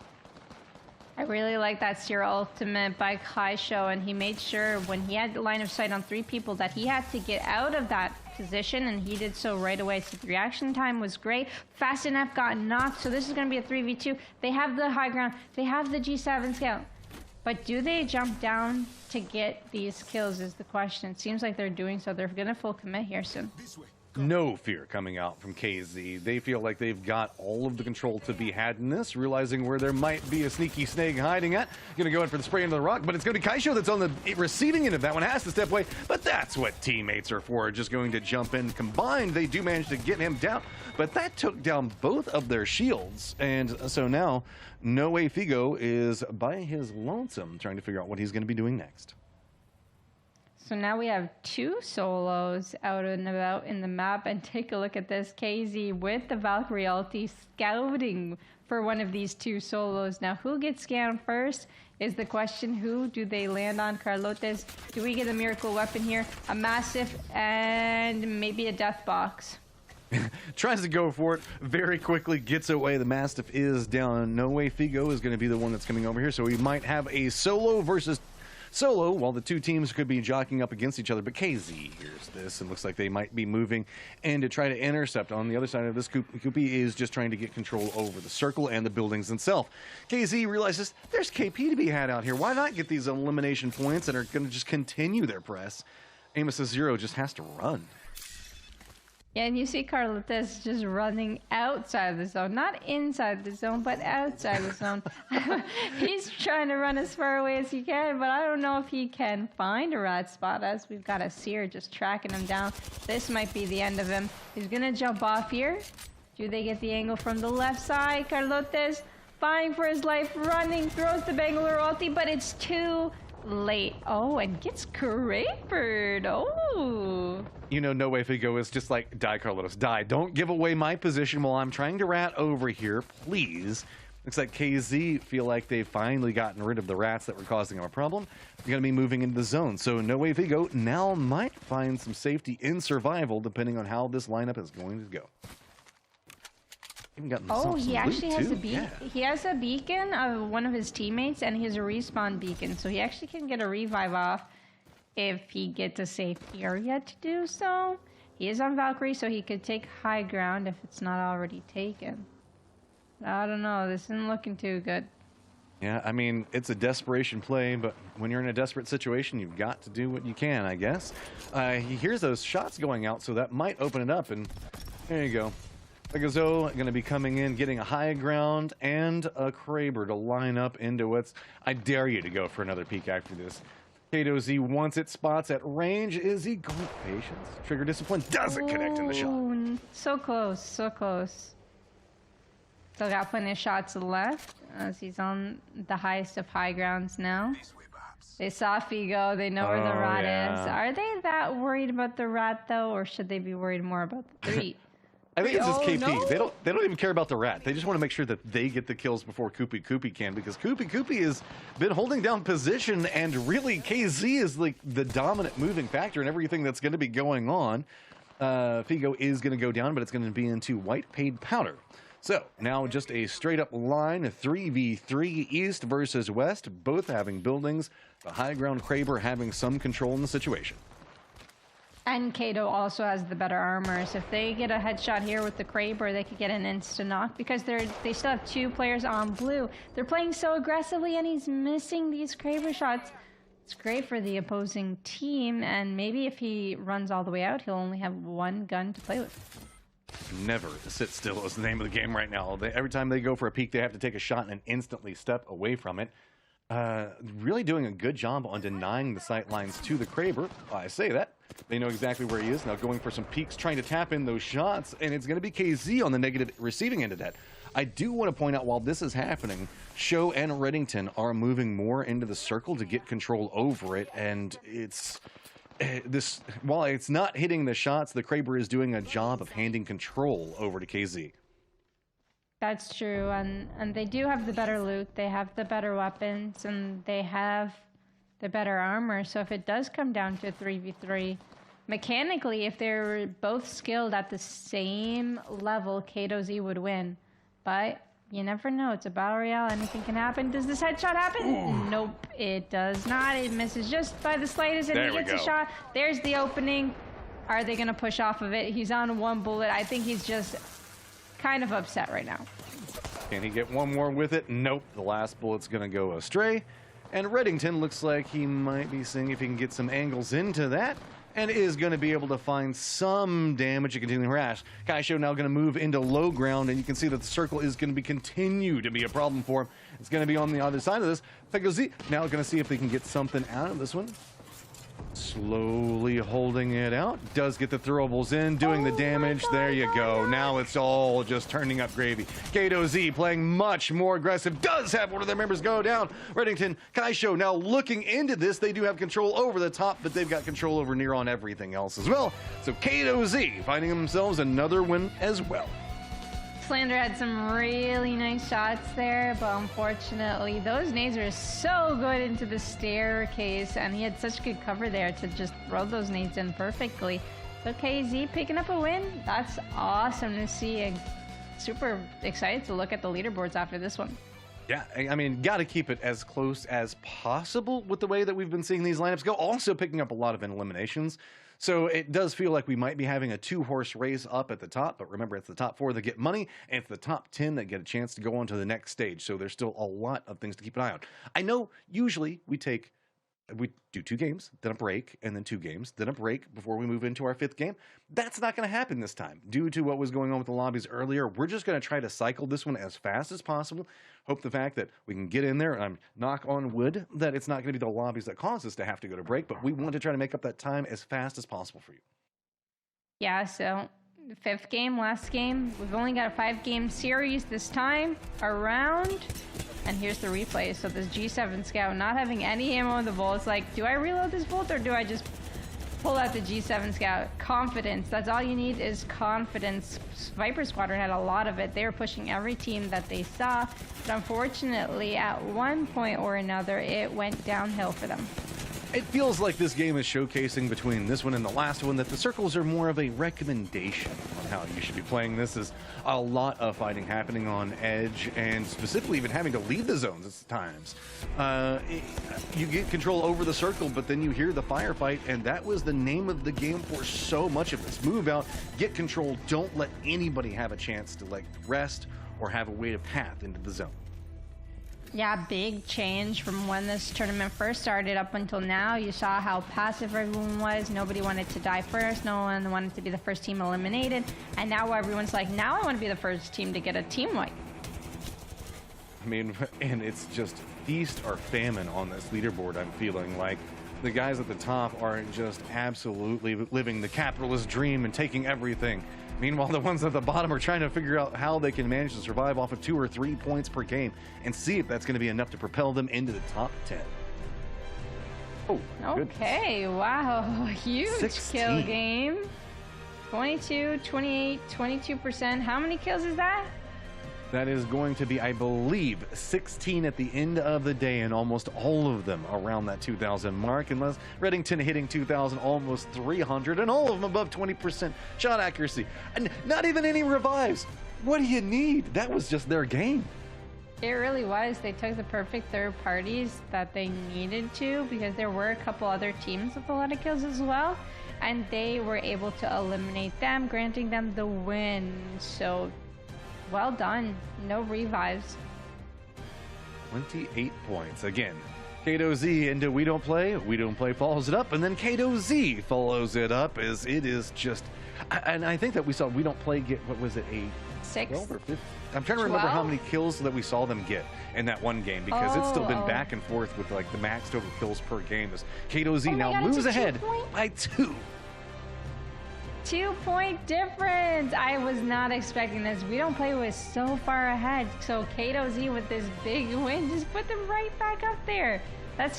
I really like that Sierra ultimate by High Show, and he made sure when he had the line of sight on 3 people that he had to get out of that position, and he did so right away. So the reaction time was great. Fast enough got knocked, so this is going to be a 3v2. They have the high ground. They have the G7 scout. But do they jump down to get these kills is the question. It seems like they're doing so. They're going to full commit here soon. no fear coming out from KZ. They feel like they've got all of the control to be had in this, realizing where there might be a sneaky snake hiding at. Gonna go in for the spray into the rock, but it's gonna be Kaisho that's on the receiving end of that one, has to step away, but that's what teammates are for, just going to jump in. Combined, they do manage to get him down, but that took down both of their shields, and so now No Way Figo is by his lonesome, trying to figure out what he's gonna be doing next. So now we have 2 solos out and about in the map, and take a look at this. KZ with the Valkyrie ulti scouting for one of these 2 solos. Now who gets scanned first is the question. Who do they land on? Carlotes, do we get a miracle weapon here? A massive and maybe a death box. Tries to go for it, very quickly gets away. The Mastiff is down. No Way Figo is going to be the one that's coming over here, so we might have a solo versus solo, while the 2 teams could be jockeying up against each other. But KZ hears this and looks like they might be moving and to try to intercept. On the other side of this, Koopy is just trying to get control over the circle and the buildings themselves. KZ realizes there's KP to be had out here. Why not get these elimination points and are going to just continue their press? Amos' Zero just has to run. Yeah, and you see Carlotes just running outside the zone. Not inside the zone, but outside the zone. He's trying to run as far away as he can, but I don't know if he can find a rat spot, as we've got a Seer just tracking him down. This might be the end of him. He's going to jump off here. Do they get the angle from the left side? Carlotes vying for his life, running, throws the Bangalore ulti, but it's too late. Oh, and gets Crapered. Oh. You know, No Way Figo is just like, die, Carlos, die. Don't give away my position while I'm trying to rat over here, please. Looks like KZ feel like they've finally gotten rid of the rats that were causing them a problem. They're going to be moving into the zone. So No Way Figo now might find some safety in survival, depending on how this lineup is going to go. Even gotten oh, he actually has a beacon. beacon. He has a beacon of one of his teammates, and he has a respawn beacon. So he actually can get a revive off if he gets a safe area to do so. He is on Valkyrie, so he could take high ground if it's not already taken. I don't know. This isn't looking too good. Yeah, I mean, it's a desperation play, but when you're in a desperate situation, you've got to do what you can, I guess. He hears those shots going out, so that might open it up, and there you go. Pegazo going to be coming in, getting a high ground and a Kraber to line up into what's... I dare you to go for another peek after this. Kato Z, once it spots at range, is he going patience? Trigger discipline doesn't connect in the shot. So close, so close. Still got plenty of shots left as he's on the highest of high grounds now. They saw Figo, they know where the rat is. Are they that worried about the rat though, or should they be worried more about the 3? I think it's just KP. No. They don't even care about the rat. They just want to make sure that they get the kills before Koopy can, because Koopy has been holding down position, and really KZ is like the dominant moving factor in everything that's going to be going on. Figo is going to go down, but it's going to be into white paid powder. So now just a straight up line, 3v3 east versus west, both having buildings. The high ground Kraber having some control in the situation. And Kato also has the better armor, so if they get a headshot here with the Kraber, they could get an insta knock, because they still have 2 players on blue. They're playing so aggressively, and he's missing these Kraber shots. It's great for the opposing team, and maybe if he runs all the way out, he'll only have 1 gun to play with. Never sit still is the name of the game right now. Every time they go for a peek, they have to take a shot and instantly step away from it. Really doing a good job on denying the sight lines to the Kraber. I say that. They know exactly where he is. Now going for some peeks, trying to tap in those shots, and it's going to be KZ on the negative receiving end of that. I do want to point out, while this is happening, Show and Reddington are moving more into the circle to get control over it, and it's... while it's not hitting the shots, the Kraber is doing a job of handing control over to KZ. That's true, and they do have the better loot, they have the better weapons, and they have the better armor. So if it does come down to a 3v3, mechanically, if they're both skilled at the same level, Kato Z would win. But you never know. It's a battle royale. Anything can happen. Does this headshot happen? Ooh. Nope, it does not. It misses just by the slightest, and he gets a shot. There's the opening. Are they going to push off of it? He's on 1 bullet. I think he's just kind of upset right now. Can he get one more with it? Nope. The last bullet's going to go astray. And Reddington looks like he might be seeing if he can get some angles into that. and is going to be able to find some damage and continue to harass. Kaisho now going to move into low ground, and you can see that the circle is going to continue to be a problem for him. It's going to be on the other side of this. Fegozi now going to see if they can get something out of this one. Slowly holding it out. Does get the throwables in, doing the damage. There you go. Now it's all just turning up gravy. Kato Z playing much more aggressive. Does have one of their members go down. Reddington, Kaisho now looking into this. They do have control over the top, but they've got control over near on everything else as well. So Kato Z finding themselves another win as well. Slander had some really nice shots there, but unfortunately those nades are so good into the staircase, and he had such good cover there to just throw those nades in perfectly. So KZ picking up a win. That's awesome to see, and super excited to look at the leaderboards after this one. Yeah, I mean, got to keep it as close as possible with the way that we've been seeing these lineups go. Also picking up a lot of eliminations. So it does feel like we might be having a 2-horse race up at the top, but remember, it's the top 4 that get money, and it's the top 10 that get a chance to go on to the next stage. So there's still a lot of things to keep an eye on. I know usually we do 2 games, then a break, and then 2 games, then a break before we move into our 5th game. That's not going to happen this time. Due to what was going on with the lobbies earlier, we're just going to try to cycle this one as fast as possible. Hope the fact that we can get in there, and I'm knock on wood that it's not going to be the lobbies that cause us to have to go to break, but we want to try to make up that time as fast as possible for you. Yeah, so the 5th game, last game. We've only got a 5-game series this time around. And here's the replay. So this G7 Scout not having any ammo in the Volt. It's like, do I reload this Volt or do I just pull out the G7 Scout? Confidence. That's all you need is confidence. Viper Squadron had a lot of it. They were pushing every team that they saw. But unfortunately, at one point or another, it went downhill for them. It feels like this game is showcasing between this one and the last one that the circles are more of a recommendation on how you should be playing. This is a lot of fighting happening on edge, and specifically even having to leave the zones at times. You get control over the circle, but then you hear the firefight, and that was the name of the game for so much of this. Move out, get control, don't let anybody have a chance to like rest or have a way to path into the zone. Yeah, big change from when this tournament first started up until now. You saw how passive everyone was. Nobody wanted to die first. No one wanted to be the first team eliminated. And now everyone's like, now I want to be the first team to get a team wipe. I mean, and it's just feast or famine on this leaderboard, I'm feeling like. The guys at the top are just absolutely living the capitalist dream and taking everything. Meanwhile, the ones at the bottom are trying to figure out how they can manage to survive off of 2 or 3 points per game and see if that's going to be enough to propel them into the top 10. Oh, okay, goodness. Wow, huge 16. Kill game. 22, 28, 22%. How many kills is that? That is going to be, I believe, 16 at the end of the day, and almost all of them around that 2,000 mark, unless Reddington hitting 2,000, almost 300, and all of them above 20% shot accuracy. And not even any revives. What do you need? That was just their game. It really was. They took the perfect third parties that they needed to, because there were a couple other teams with a lot of kills as well, and they were able to eliminate them, granting them the win. So well done. No revives. 28 points. Again, Kato Z into We Don't Play follows it up, and then Kato Z follows it up as it is just, and I think that we saw We Don't Play get, what was it, a 6 12 or 15? I'm trying to remember how many kills that we saw them get in that one game, because it's still been back and forth with like the max total kills per game. As Kato Z now moves ahead by 2. 2-point difference. I was not expecting this. We Don't Play was so far ahead. So Kato Z with this big win just put them right back up there. That's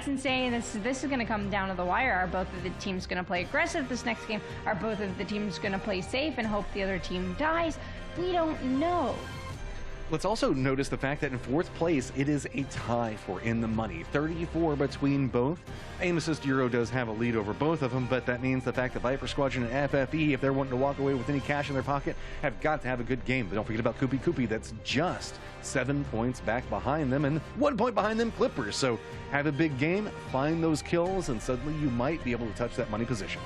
insane. This is going to come down to the wire. Are both of the teams going to play aggressive this next game? Are both of the teams going to play safe and hope the other team dies? We don't know. Let's also notice the fact that in 4th place, it is a tie for In the Money. 34 between both. Aim Assist Euro does have a lead over both of them, but that means the fact that Viper Squadron and FFE, if they're wanting to walk away with any cash in their pocket, have got to have a good game. But don't forget about Koopy Koopy. That's just 7 points back behind them, and 1 point behind them Clippers. So have a big game, find those kills, and suddenly you might be able to touch that money position.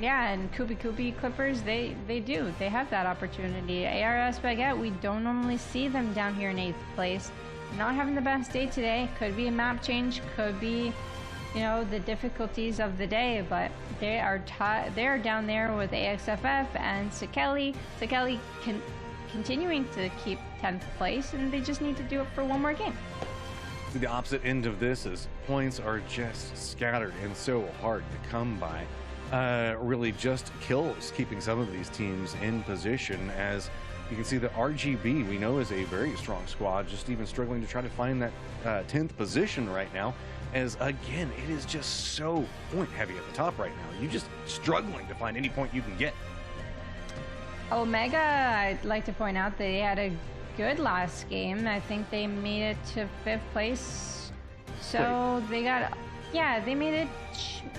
Yeah, and Koopy Koopy Clippers, they do. They have that opportunity. ARS Baguette, we don't normally see them down here in 8th place. Not having the best day today. Could be a map change, could be you know, the difficulties of the day, but they're down there with AXFF and Sakeli. Sakeli continuing to keep 10th place, and they just need to do it for one more game. The opposite end of this is points are just scattered and so hard to come by. Really just kills keeping some of these teams in position. As you can see, the RGB we know is a very strong squad, just even struggling to try to find that 10th position right now, as again it is just so point heavy at the top right now. You're just struggling to find any point you can get. Omega, I'd like to point out they had a good last game. I think they made it to 5th place, so they got, yeah, they made it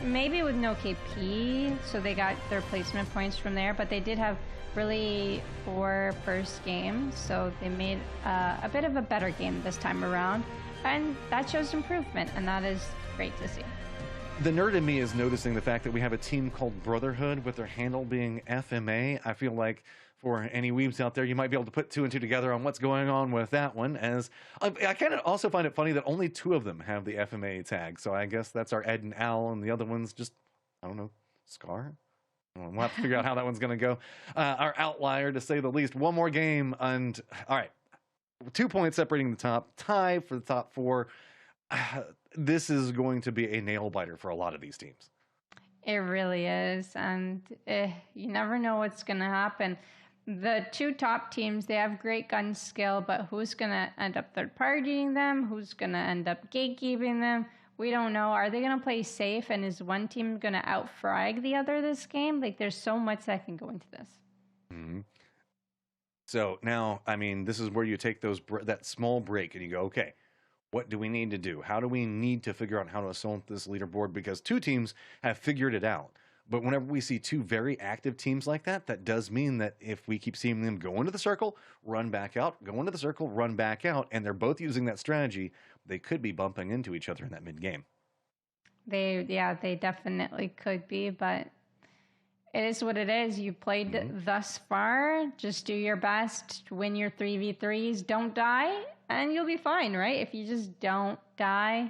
maybe with no KP, so they got their placement points from there, but they did have really poor first game, so they made a bit of a better game this time around, and that shows improvement, and that is great to see. The nerd in me is noticing the fact that we have a team called Brotherhood with their handle being FMA. I feel like for any weebs out there, you might be able to put 2 and 2 together on what's going on with that one, as I kind of also find it funny that only 2 of them have the FMA tag, so I guess that's our Ed and Al, and the other one's just, I don't know, Scar? We'll have to figure out how that one's going to go. Our outlier, to say the least. One more game, and all right, 2 points separating the top, tie for the top 4. This is going to be a nail biter for a lot of these teams. It really is, and you never know what's going to happen. The 2 top teams, they have great gun skill, but who's going to end up third-partying them? Who's going to end up gatekeeping them? We don't know. Are they going to play safe, and is one team going to out-frag the other this game? Like, there's so much that can go into this. Mm-hmm. So now, I mean, this is where you take that small break and you go, okay, what do we need to do? How do we need to figure out how to assault this leaderboard? Because 2 teams have figured it out. But whenever we see 2 very active teams like that, that does mean that if we keep seeing them go into the circle, run back out, go into the circle, run back out, and they're both using that strategy, they could be bumping into each other in that mid-game. They definitely could be, but it is what it is. You played thus far. Just do your best, win your 3v3s, don't die, and you'll be fine, right? If you just don't die,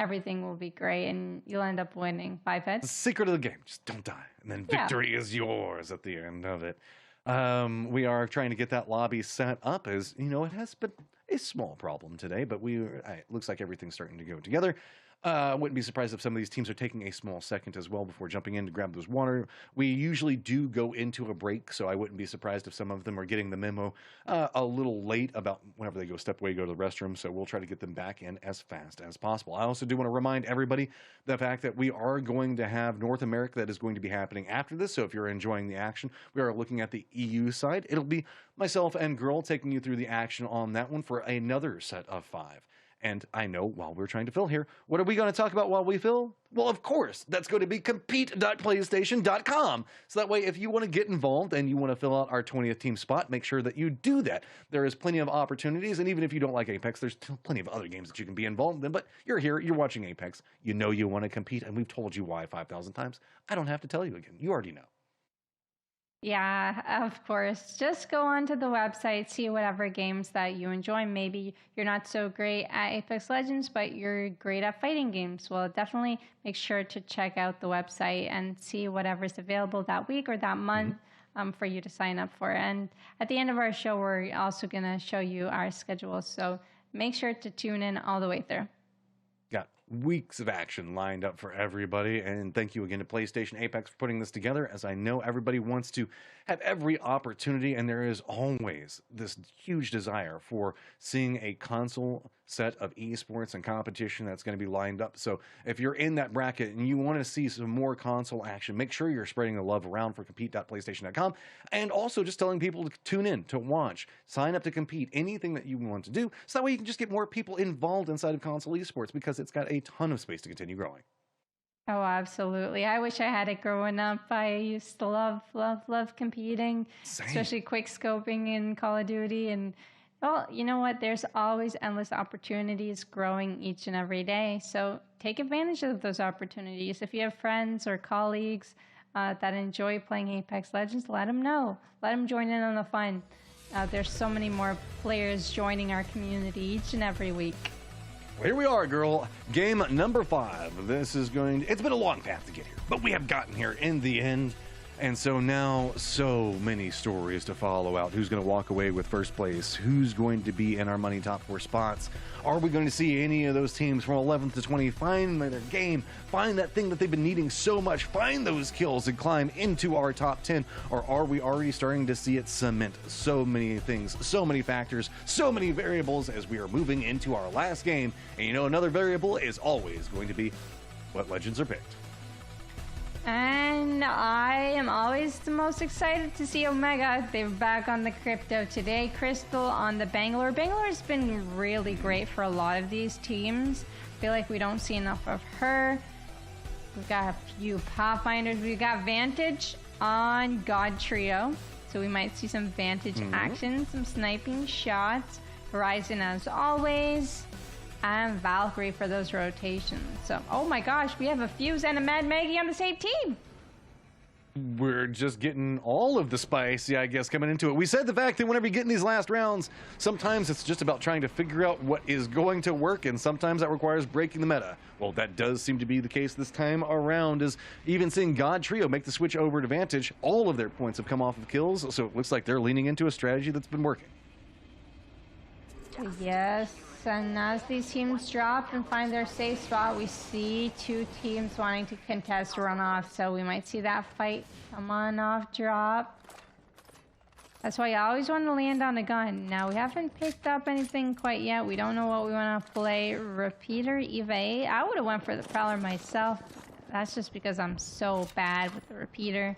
everything will be great, and you'll end up winning 5 heads. The secret of the game, just don't die, and then victory is yours at the end of it. We are trying to get that lobby set up, as you know, it has been a small problem today, but it looks like everything's starting to go together. Wouldn't be surprised if some of these teams are taking a small second as well before jumping in to grab those water. We usually do go into a break, so I wouldn't be surprised if some of them are getting the memo a little late about whenever they step away, go to the restroom, so we'll try to get them back in as fast as possible. I also do want to remind everybody the fact that we are going to have North America that is going to be happening after this, so if you're enjoying the action, we are looking at the EU side. It'll be myself and Girl taking you through the action on that one for another set of 5. And I know while we're trying to fill here, what are we going to talk about while we fill? Well, of course, that's going to be compete.playstation.com. So that way, if you want to get involved and you want to fill out our 20th team spot, make sure that you do that. There is plenty of opportunities, and even if you don't like Apex, there's still plenty of other games that you can be involved in. But you're here, you're watching Apex, you know you want to compete, and we've told you why 5,000 times. I don't have to tell you again. You already know. Yeah, of course. Just go onto the website, see whatever games that you enjoy. Maybe you're not so great at Apex Legends, but you're great at fighting games. Well, definitely make sure to check out the website and see whatever's available that week or that month for you to sign up for. And at the end of our show, we're also going to show you our schedule. So make sure to tune in all the way through. Got weeks of action lined up for everybody, and thank you again to PlayStation Apex for putting this together, as I know everybody wants to have every opportunity, and there is always this huge desire for seeing a console set of esports and competition that's going to be lined up. So if you're in that bracket and you want to see some more console action, make sure you're spreading the love around for compete.playstation.com, and also just telling people to tune in, to watch, sign up to compete, anything that you want to do, so that way you can just get more people involved inside of console esports, because it's got a ton of space to continue growing. Oh, absolutely. I wish I had it growing up. I used to love competing, especially quick scoping in Call of Duty. And, well, you know what? There's always endless opportunities growing each and every day. So take advantage of those opportunities. If you have friends or colleagues that enjoy playing Apex Legends, let them know. Let them join in on the fun. There's so many more players joining our community each and every week. Here we are, girl. Game number 5. This is it's been a long path to get here, but we have gotten here in the end. And so now, so many stories to follow out. Who's going to walk away with first place? Who's going to be in our money top 4 spots? Are we going to see any of those teams from 11th to 20 find their game, find that thing that they've been needing so much, find those kills and climb into our top 10? Or are we already starting to see it cement so many things, so many factors, so many variables as we are moving into our last game? And you know, another variable is always going to be what legends are picked. And I am always the most excited to see Omega. They're back on the crypto today. Crystal on the Bangalore. Bangalore has been really great for a lot of these teams. I feel like we don't see enough of her. We've got a few Pathfinders. We've got Vantage on God Trio. So we might see some Vantage action, some sniping shots. Horizon as always. And Valkyrie for those rotations. So, oh my gosh, we have a Fuse and a Mad Maggie on the same team. We're just getting all of the spice, I guess, coming into it. We said the fact that whenever you get in these last rounds, sometimes it's just about trying to figure out what is going to work, and sometimes that requires breaking the meta. Well, that does seem to be the case this time around, as even seeing God Trio make the switch over to Vantage, all of their points have come off of kills, so it looks like they're leaning into a strategy that's been working. Yes. And as these teams drop and find their safe spot, we see 2 teams wanting to contest runoff. So we might see that fight come on off drop. That's why I always want to land on a gun. Now, we haven't picked up anything quite yet. We don't know what we want to play. Repeater, Eva. I would have went for the Prowler myself. That's just because I'm so bad with the repeater.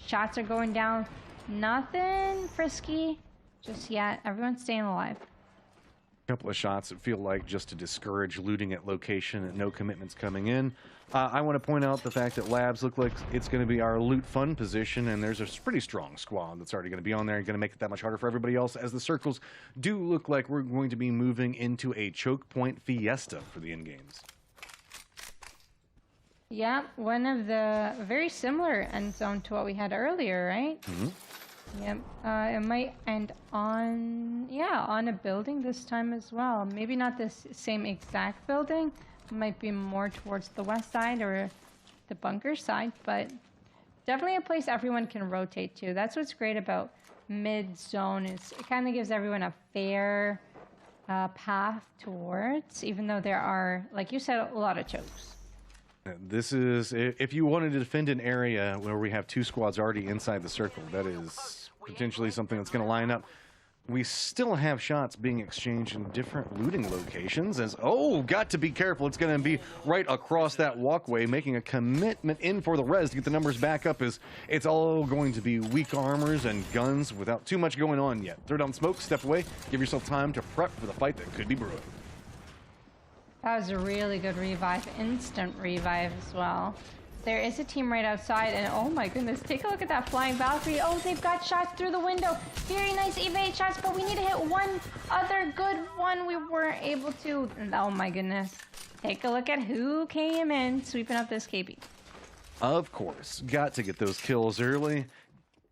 Shots are going down. Nothing frisky just yet. Everyone's staying alive. Couple of shots that feel like just to discourage looting at location and no commitments coming in. I want to point out the fact that Labs look like it's going to be our loot fun position, and there's a pretty strong squad that's already going to be on there and going to make it that much harder for everybody else, as the circles do look like we're going to be moving into a choke point fiesta for the end games. Yeah, one of the very similar end zone to what we had earlier, right? Mm-hmm. Yep, it might end on, on a building this time as well. Maybe not this same exact building. It might be more towards the west side or the bunker side, but definitely a place everyone can rotate to. That's what's great about mid-zone, is it kind of gives everyone a fair path towards, even though there are, like you said, a lot of chokes. This is, if you wanted to defend an area where we have 2 squads already inside the circle, that is potentially something that's going to line up. We still have shots being exchanged in different looting locations, as, got to be careful. It's going to be right across that walkway, making a commitment in for the res to get the numbers back up, as it's all going to be weak armors and guns without too much going on yet. Throw down smoke, step away, give yourself time to prep for the fight that could be brewing. That was a really good revive, instant revive as well. There is a team right outside, and oh my goodness, take a look at that flying Valkyrie. Oh, they've got shots through the window. Very nice evade shots, but we need to hit one other good one. We weren't able to. And oh my goodness. Take a look at who came in sweeping up this KB. Of course, got to get those kills early.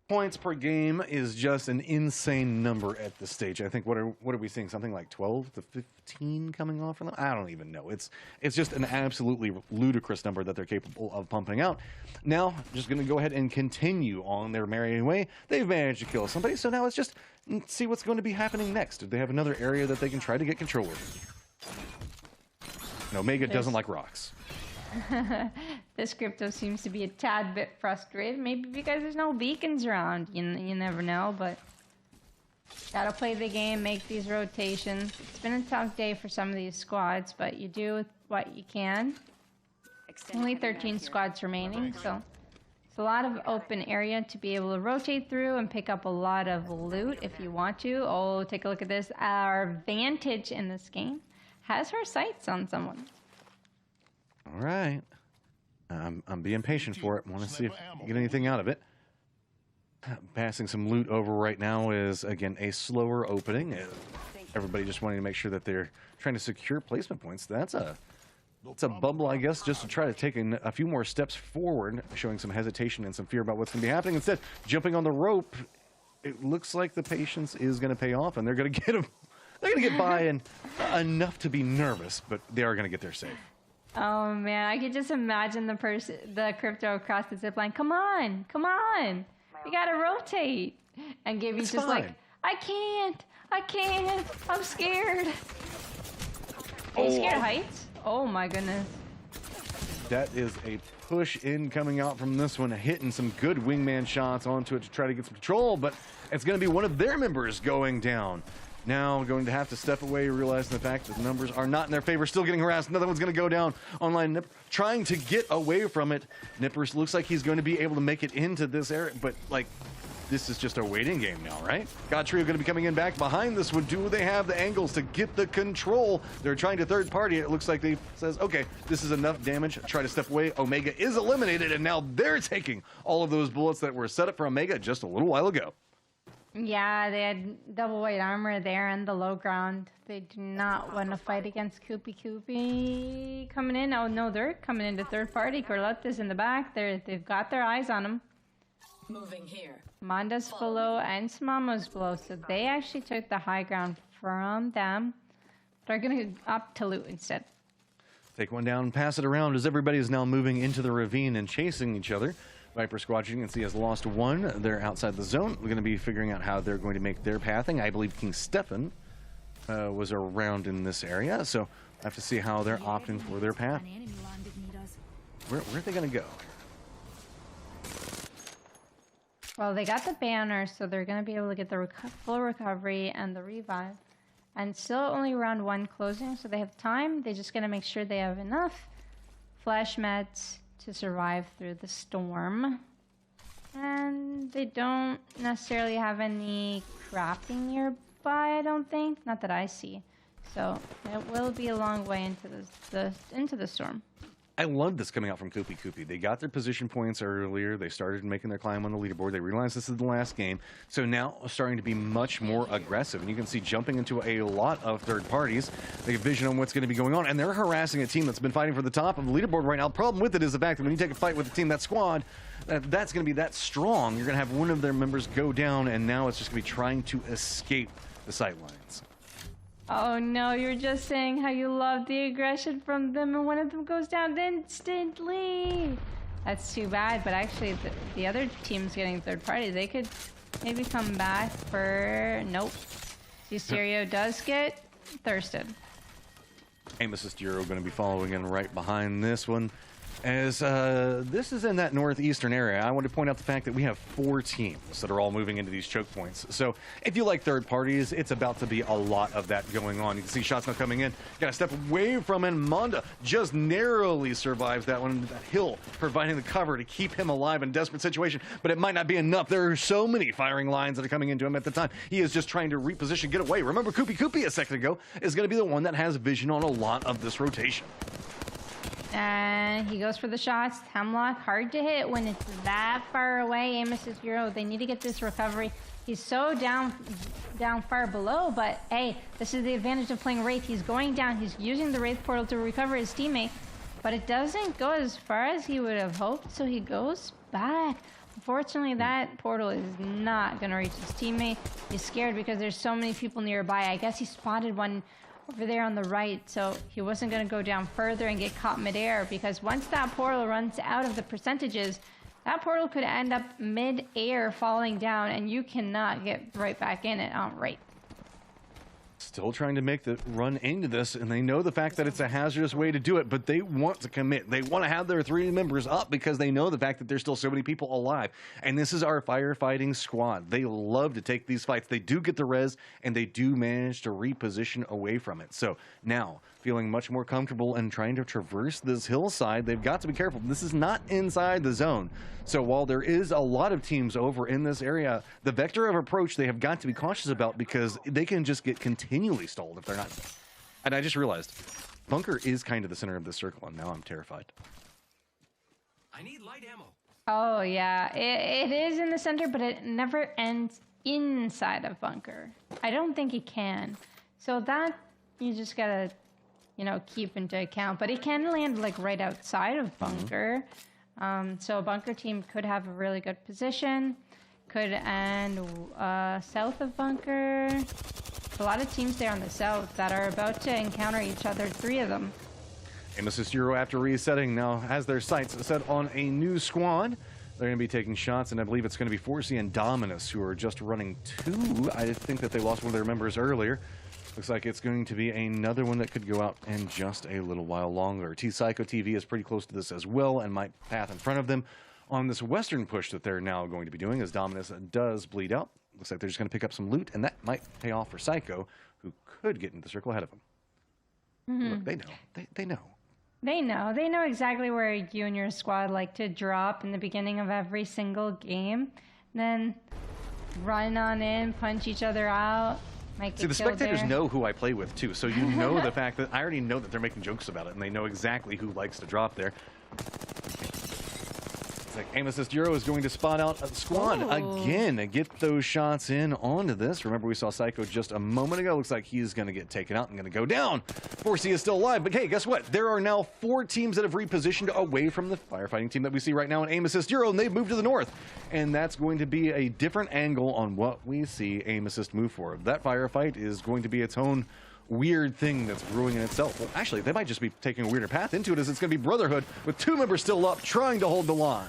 Points per game is just an insane number at this stage. I think what are we seeing? Something like 12 to 15 coming off from them? I don't even know. It's just an absolutely ludicrous number that they're capable of pumping out. Now, just going to go ahead and continue on their merry way. They've managed to kill somebody, so now it's just see what's going to be happening next. Do they have another area that they can try to get control of? And Omega doesn't like rocks. This crypto seems to be a tad bit frustrated, maybe because there's no beacons around. You never know, but gotta play the game, make these rotations. It's been a tough day for some of these squads, but you do what you can. Only 13 squads remaining, so it's a lot of open area to be able to rotate through and pick up a lot of loot if you want to. Oh, take a look at this. Our Vantage in this game has her sights on someone. All right. I'm being patient for it. Want to see if you get anything out of it. Passing some loot over right now is, again, a slower opening. Everybody just wanting to make sure that they're trying to secure placement points. It's a bubble, I guess, just to try to take a few more steps forward, showing some hesitation and some fear about what's going to be happening. Instead, jumping on the rope, it looks like the patience is going to pay off, and they're going to get They're going to get by and enough to be nervous, but they are going to get there safe. Oh man, I could just imagine the crypto across the zip line. Come on, come on. You gotta rotate. And Gibby's just fine. like, I can't, I'm scared. Are you scared of heights? Oh my goodness. That is a push in coming out from this one, hitting some good wingman shots onto it to try to get some control, but it's going to be one of their members going down. Now going to have to step away, realizing the fact that the numbers are not in their favor, still getting harassed. Another one's going to go down online. Nipper trying to get away from it. Nippers looks like he's going to be able to make it into this area, but like, this is just a waiting game now, right? God Trio going to be coming in back behind this one. Do they have the angles to get the control? They're trying to third party. It looks like they says, okay, this is enough damage. Try to step away. Omega is eliminated, and now they're taking all of those bullets that were set up for Omega just a little while ago. Yeah, they had double white armor there in the low ground. They do not want to fight against Koopy coming in. Oh no, they're coming into third party. Corletta's in the back. They've got their eyes on him. Moving here. Manda's below and Smama's below, so they actually took the high ground from them. They're gonna go up to loot instead. Take one down and pass it around as everybody is now moving into the ravine and chasing each other. Viper Squad, you can see, has lost one. They're outside the zone. We're going to be figuring out how they're going to make their pathing. I believe King Stefan was around in this area, so I have to see how they're opting for their path. Where are they going to go? Well, they got the banner, so they're going to be able to get the full recovery and the revive. And still only round one closing, so they have time. They're just going to make sure they have enough flash meds to survive through the storm. And they don't necessarily have any crafting nearby, I don't think. Not that I see. So it will be a long way into the storm. I love this coming out from Koopy. They got their position points earlier. They started making their climb on the leaderboard. They realized this is the last game. So now starting to be much more aggressive. And you can see jumping into a lot of third parties. They have vision on what's going to be going on. And they're harassing a team that's been fighting for the top of the leaderboard right now. The problem with it is the fact that when you take a fight with a team, that squad, that's going to be that strong. You're going to have one of their members go down. And now it's just going to be trying to escape the sight lines. Oh no, you're just saying how you love the aggression from them and one of them goes down instantly. That's too bad, but actually the other team's getting third party. They could maybe come back for... Nope. Stereo does get thirsted. Amos Stereo going to be following in right behind this one. As this is in that northeastern area, I want to point out the fact that we have 4 teams that are all moving into these choke points. So if you like third parties, it's about to be a lot of that going on. You can see shots now coming in. Got to step away from it. Manda just narrowly survives that one. That hill providing the cover to keep him alive in a desperate situation, but it might not be enough. There are so many firing lines that are coming into him at the time. He is just trying to reposition, get away. Remember, Koopy a second ago is going to be the one that has vision on a lot of this rotation. And he goes for the shots. Hemlock, hard to hit when it's that far away. Amos is hero. They need to get this recovery. He's so down far below, but hey, this is the advantage of playing Wraith. He's going down. He's using the Wraith portal to recover his teammate, but it doesn't go as far as he would have hoped, so he goes back. Unfortunately, that portal is not going to reach his teammate. He's scared because there's so many people nearby. I guess he spotted one over there on the right, so he wasn't going to go down further and get caught midair, because once that portal runs out of the percentages, that portal could end up mid-air falling down, and you cannot get right back in it on right. Still trying to make the run into this, and they know the fact that it's a hazardous way to do it, but they want to commit. They want to have their 3 members up because they know the fact that there's still so many people alive. And this is our firefighting squad. They love to take these fights. They do get the res, and they do manage to reposition away from it. So now, feeling much more comfortable and trying to traverse this hillside, they've got to be careful. This is not inside the zone. So while there is a lot of teams over in this area, the vector of approach they have got to be cautious about, because they can just get continually stalled if they're not. And I just realized, bunker is kind of the center of this circle, and now I'm terrified. I need light ammo. Oh yeah, it is in the center, but it never ends inside of bunker. I don't think it can. So that you just gotta, you know, keep into account. But it can land like right outside of bunker. So a bunker team could have a really good position. could end south of bunker. A lot of teams there on the south that are about to encounter each other, 3 of them. Amethyst Euro, after resetting, now has their sights set on a new squad. They're going to be taking shots, and I believe it's going to be Forsey and Dominus, who are just running 2. I think that they lost one of their members earlier. Looks like it's going to be another one that could go out in just a little while longer. T-Psycho TV is pretty close to this as well, and might path in front of them on this western push that they're now going to be doing as Dominus does bleed out. Looks like they're just going to pick up some loot, and that might pay off for Psycho, who could get into the circle ahead of them. Look, they know. They know. They know. They know exactly where you and your squad like to drop in the beginning of every single game. Then run on in, punch each other out. See, the spectators know who I play with, too. So you know the fact that I already know that they're making jokes about it, and they know exactly who likes to drop there. It's like Amethyst Euro is going to spot out a squad again and get those shots in onto this. Remember, we saw Psycho just a moment ago. Looks like he's going to get taken out and going to go down. Forsey is still alive, but hey, guess what? There are now 4 teams that have repositioned away from the firefighting team that we see right now in Amethyst Euro, and they've moved to the north. And that's going to be a different angle on what we see Amethyst move for. That firefight is going to be its own weird thing that's brewing in itself. Well, actually, they might just be taking a weirder path into it, as it's going to be Brotherhood with 2 members still up, trying to hold the line.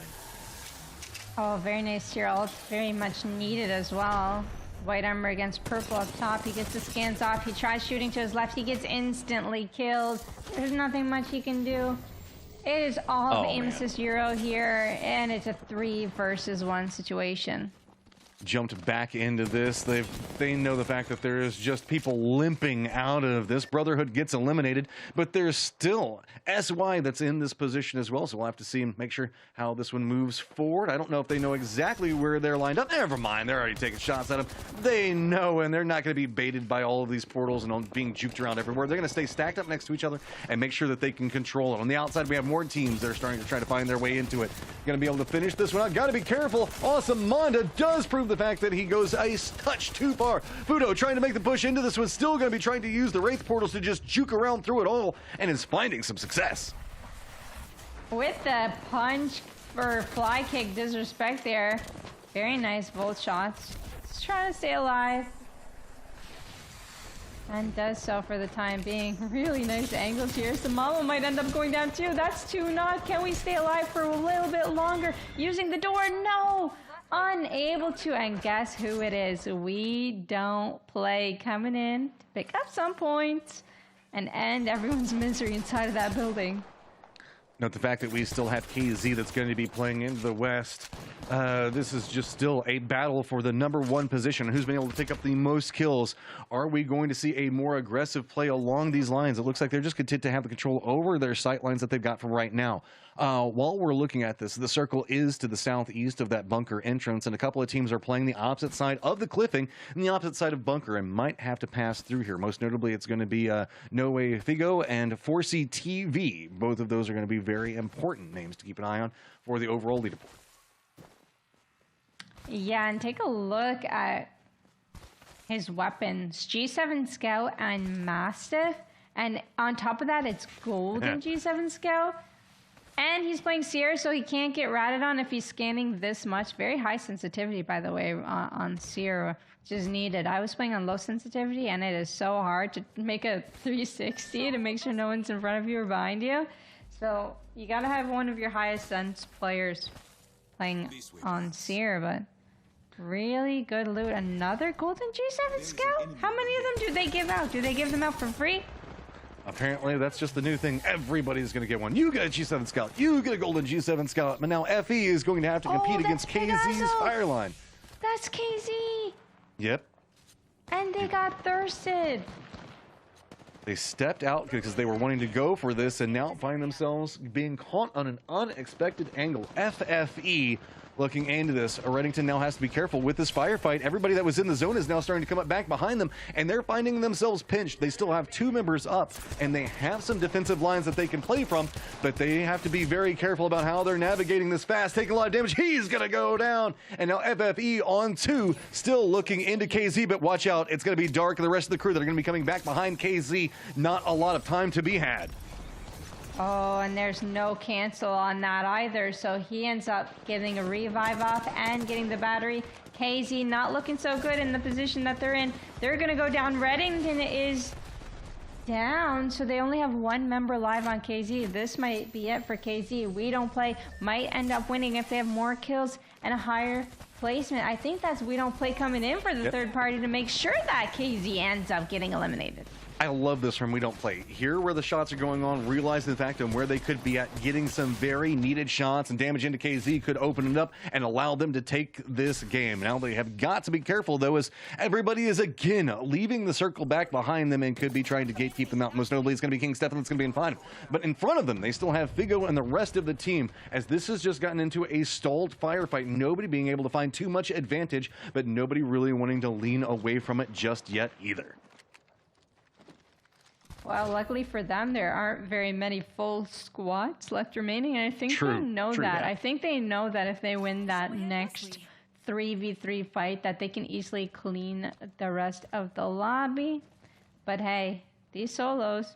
Oh, very nice here. Ult very much needed as well. White armor against purple up top. He gets the scans off. He tries shooting to his left. He gets instantly killed. There's nothing much he can do. It is all of Amethyst Euro here, and it's a 3 versus 1 situation. Jumped back into this. They know the fact that there is just people limping out of this. Brotherhood gets eliminated, but there's still SY that's in this position as well, so we'll have to see and make sure how this one moves forward. I don't know if they know exactly where they're lined up. Never mind, they're already taking shots at them. They know, and they're not going to be baited by all of these portals and being juked around everywhere. They're going to stay stacked up next to each other and make sure that they can control it. On the outside, we have more teams that are starting to try to find their way into it. Going to be able to finish this one out. Got to be careful. Awesome Manda does prove the fact that he goes a touch too far. Fudo trying to make the push into this one, still going to be trying to use the Wraith portals to just juke around through it all, and is finding some success. With the punch for fly kick disrespect there. Very nice volt shots. Just trying to stay alive. And does so for the time being. Really nice angles here. Samama might end up going down too. That's 2-0. Can we stay alive for a little bit longer? Using the door? No! Unable to, and guess who it is? We don't play, coming in to pick up some points and end everyone's misery inside of that building. Note the fact that we still have KZ that's going to be playing into the west. This is just still a battle for the #1 position. Who's been able to pick up the most kills? Are we going to see a more aggressive play along these lines? It looks like they're just content to have the control over their sight lines that they've got from right now. While we're looking at this, the circle is to the southeast of that bunker entrance, and a couple of teams are playing the opposite side of the cliffing and the opposite side of bunker and might have to pass through here. Most notably, it's going to be No Way Figo and Forsey TV. Both of those are going to be very important names to keep an eye on for the overall leaderboard. Yeah, and take a look at his weapons. G7 Scout and Mastiff. And on top of that, it's Golden G7 Scout. And he's playing Seer, so he can't get ratted on if he's scanning this much. Very high sensitivity, by the way, on Seer, which is needed. I was playing on low sensitivity, and it is so hard to make a 360 to make sure no one's in front of you or behind you. So you got to have one of your highest sense players playing on Seer, but really good loot. Another Golden G7 Scout? How many of them do they give out? Do they give them out for free? Apparently, that's just the new thing. Everybody's going to get one. You get a G7 Scout. You get a Golden G7 Scout. But now FE is going to have to compete against KZ's Fireline. That's KZ. Yep. And they got thirsted. They stepped out because they were wanting to go for this and now find themselves being caught on an unexpected angle. FFE looking into this. Reddington now has to be careful with this firefight. Everybody that was in the zone is now starting to come up back behind them, and they're finding themselves pinched. They still have 2 members up, and they have some defensive lines that they can play from, but they have to be very careful about how they're navigating this fast, taking a lot of damage. He's going to go down, and now FFE on 2, still looking into KZ, but watch out. It's going to be Dark and the rest of the crew that are going to be coming back behind KZ. Not a lot of time to be had. Oh, and there's no cancel on that either, so he ends up getting a revive off and getting the battery. KZ not looking so good in the position that they're in. They're going to go down. Reddington is down, so they only have one member live on KZ. This might be it for KZ. We Don't Play might end up winning if they have more kills and a higher placement. I think that's We Don't Play coming in for the third party to make sure that KZ ends up getting eliminated. I love this from We Don't Play. Here where the shots are going on, realize the fact and where they could be at, getting some very needed shots and damage into KZ could open it up and allow them to take this game. Now they have got to be careful though, as everybody is again leaving the circle back behind them and could be trying to gatekeep them out. Most notably it's going to be King Stefan that's going to be in 5. But in front of them, they still have Figo and the rest of the team, as this has just gotten into a stalled firefight. Nobody being able to find too much advantage, but nobody really wanting to lean away from it just yet either. Well, luckily for them, there aren't very many full squads left remaining, and I think they know that. I think they know that if they win that next 3v3 fight, that they can easily clean the rest of the lobby. But hey, these solos,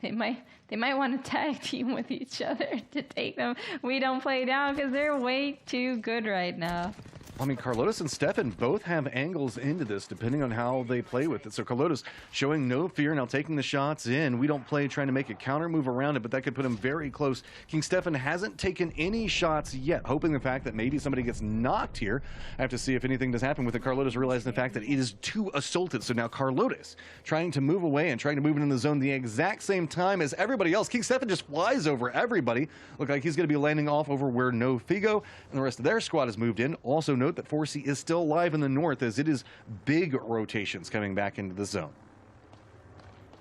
they might want to tag team with each other to take them. We Don't Play down because they're way too good right now. I mean, Carlotus and Stefan both have angles into this, depending on how they play with it. So Carlotus showing no fear, now taking the shots in. We Don't Play trying to make a counter move around it, but that could put him very close. King Stefan hasn't taken any shots yet, hoping the fact that maybe somebody gets knocked here. I have to see if anything does happen with it. Carlotus realizing the fact that it is too assaulted. So now Carlotus trying to move away and trying to move it in the zone the exact same time as everybody else. King Stefan just flies over everybody. Look like he's going to be landing off over where no Figo and the rest of their squad has moved in. Also note that 4C is still alive in the north, as it is big rotations coming back into the zone.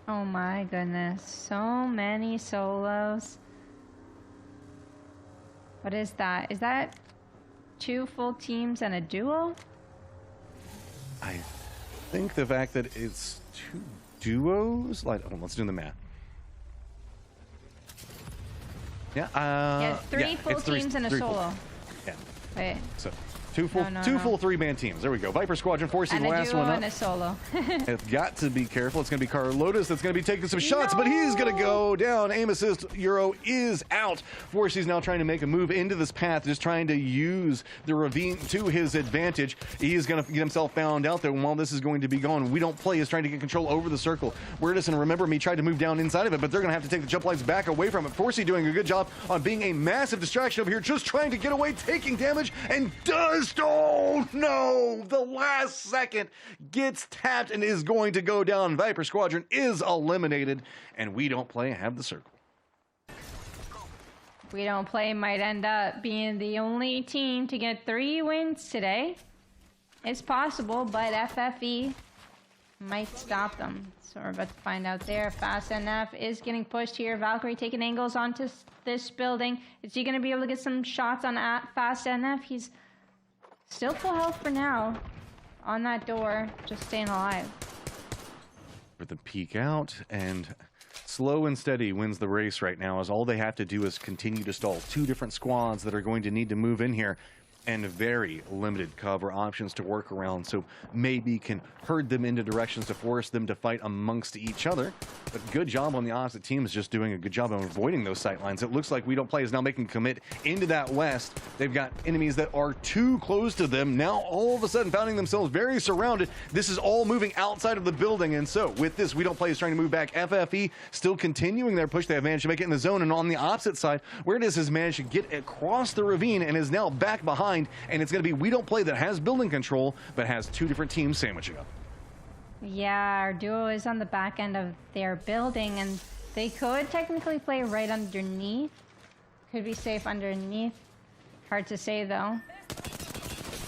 Oh my goodness, so many solos. What is that? Is that 2 full teams and a duo? I think the fact that it's 2 duos, like, oh, let's do the math. Yeah, three full teams and a solo. Yeah. Wait. So two full 3-man teams. There we go. Viper Squadron forcing the last one up. And a solo. It's got to be careful. It's going to be Carlotus that's going to be taking some shots, but he's going to go down. Aim assist Euro is out. Forcey's now trying to make a move into this path, just trying to use the ravine to his advantage. He is going to get himself found out there. And while this is going to be gone, We Don't Play is trying to get control over the circle. Weirdest and Remember Me tried to move down inside of it, but they're going to have to take the jump lights back away from it. Forcey doing a good job on being a massive distraction over here, just trying to get away, taking damage, and does. Oh no! The last second gets tapped and is going to go down. Viper Squadron is eliminated, and We Don't Play have the circle. We Don't Play might end up being the only team to get 3 wins today. It's possible, but FFE might stop them. So we're about to find out there. Fast NF is getting pushed here. Valkyrie taking angles onto this building. Is he going to be able to get some shots on Fast NF? He's still full health for now. On that door, just staying alive. For the peek out, and slow and steady wins the race right now, as all they have to do is continue to stall. 2 different squads that are going to need to move in here, and very limited cover options to work around, so maybe can herd them into directions to force them to fight amongst each other. But good job on the opposite team is just doing a good job of avoiding those sight lines. It looks like We Don't Play is now making a commit into that west. They've got enemies that are too close to them, now all of a sudden finding themselves very surrounded. This is all moving outside of the building, and so with this, We Don't Play is trying to move back. FFE still continuing their push. They have managed to make it in the zone, and on the opposite side, Where This has managed to get across the ravine and is now back behind. And it's going to be We Don't Play that has building control, but has 2 different teams sandwiching up. Yeah, our duo is on the back end of their building, and they could technically play right underneath. Could be safe underneath. Hard to say, though.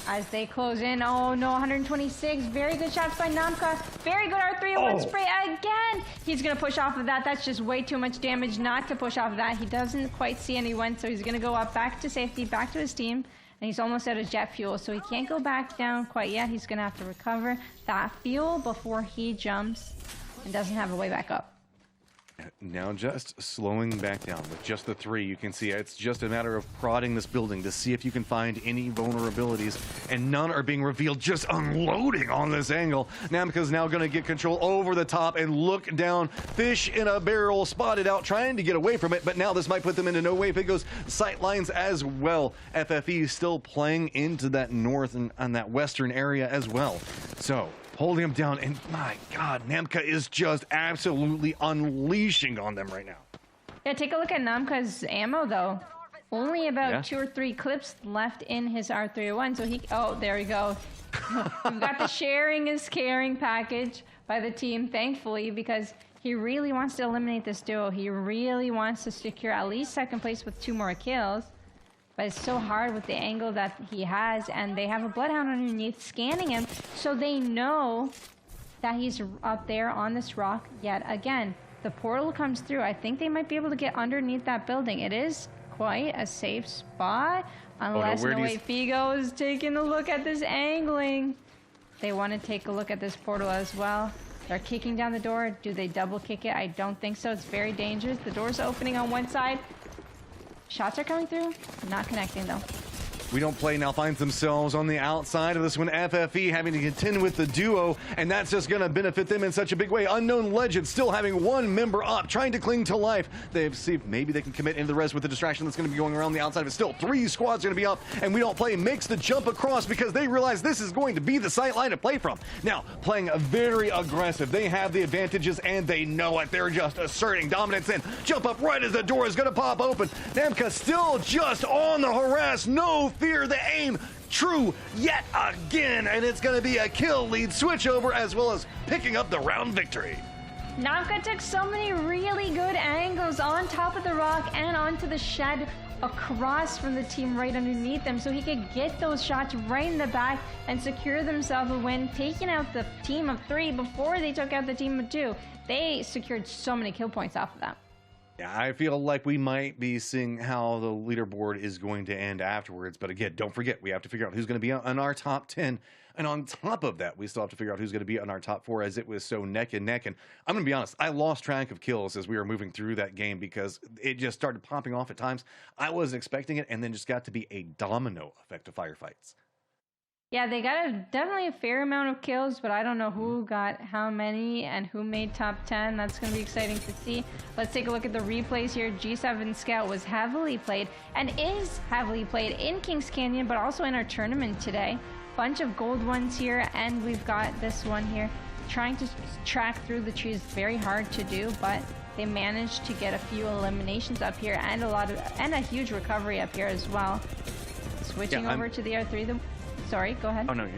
As they close in. Oh, no, 126. Very good shots by Namka. Very good R301 spray again. He's going to push off of that. That's just way too much damage not to push off of that. He doesn't quite see anyone, so he's going to go up back to safety, back to his team. And he's almost out of jet fuel, so he can't go back down quite yet. He's going to have to recover that fuel before he jumps and doesn't have a way back up. Now just slowing back down with just the 3. You can see it's just a matter of prodding this building to see if you can find any vulnerabilities, and none are being revealed. Just unloading on this angle. Namco's now going to get control over the top and look down. Fish in a barrel spotted out, trying to get away from it, but now this might put them into no way if it goes sight lines as well. FFE still playing into that north and that western area as well. So holding them down, and my God, Namco is just absolutely unleashing on them right now. Yeah, take a look at Namka's ammo, though. Only about 2 or 3 clips left in his R301, so he... Oh, there we go. We've got the sharing is caring package by the team, thankfully, because he really wants to eliminate this duo. He really wants to secure at least 2nd place with 2 more kills. But it's so hard with the angle that he has, and they have a bloodhound underneath scanning him, so they know that he's up there on this rock yet again. The portal comes through. I think they might be able to get underneath that building. It is quite a safe spot, unless Figo is taking a look at this angling. They want to take a look at this portal as well. They're kicking down the door. Do they double kick it? I don't think so. It's very dangerous. The door's opening on one side. Shots are coming through, not connecting though. We Don't Play now finds themselves on the outside of this one. FFE having to contend with the duo, and that's just going to benefit them in such a big way. Unknown Legend still having 1 member up, trying to cling to life. They've seen if maybe they can commit into the rest with the distraction that's going to be going around the outside of it. Still, 3 squads going to be up, and We Don't Play makes the jump across because they realize this is going to be the sight line to play from. Now, playing very aggressive. They have the advantages, and they know it. They're just asserting dominance in. Jump up right as the door is going to pop open. Namka still just on the harass. No fear, the aim true yet again, and it's going to be a kill lead switch over as well as picking up the round victory. Namka took so many really good angles on top of the rock and onto the shed across from the team right underneath them, so he could get those shots right in the back and secure themselves a win, taking out the team of 3 before they took out the team of 2. They secured so many kill points off of that. Yeah, I feel like we might be seeing how the leaderboard is going to end afterwards. But again, don't forget, we have to figure out who's going to be on our top 10. And on top of that, we still have to figure out who's going to be on our top 4, as it was so neck and neck. And I'm going to be honest, I lost track of kills as we were moving through that game because it just started popping off at times. I wasn't expecting it, and then just got to be a domino effect of firefights. Yeah, they got definitely a fair amount of kills, but I don't know who got how many and who made top 10. That's going to be exciting to see. Let's take a look at the replays here. G7 Scout was heavily played and is heavily played in Kings Canyon, but also in our tournament today. Bunch of gold ones here, and we've got this one here. Trying to track through the trees, very hard to do, but they managed to get a few eliminations up here and a huge recovery up here as well. Switching over to the R3. Sorry, go ahead. Oh, no,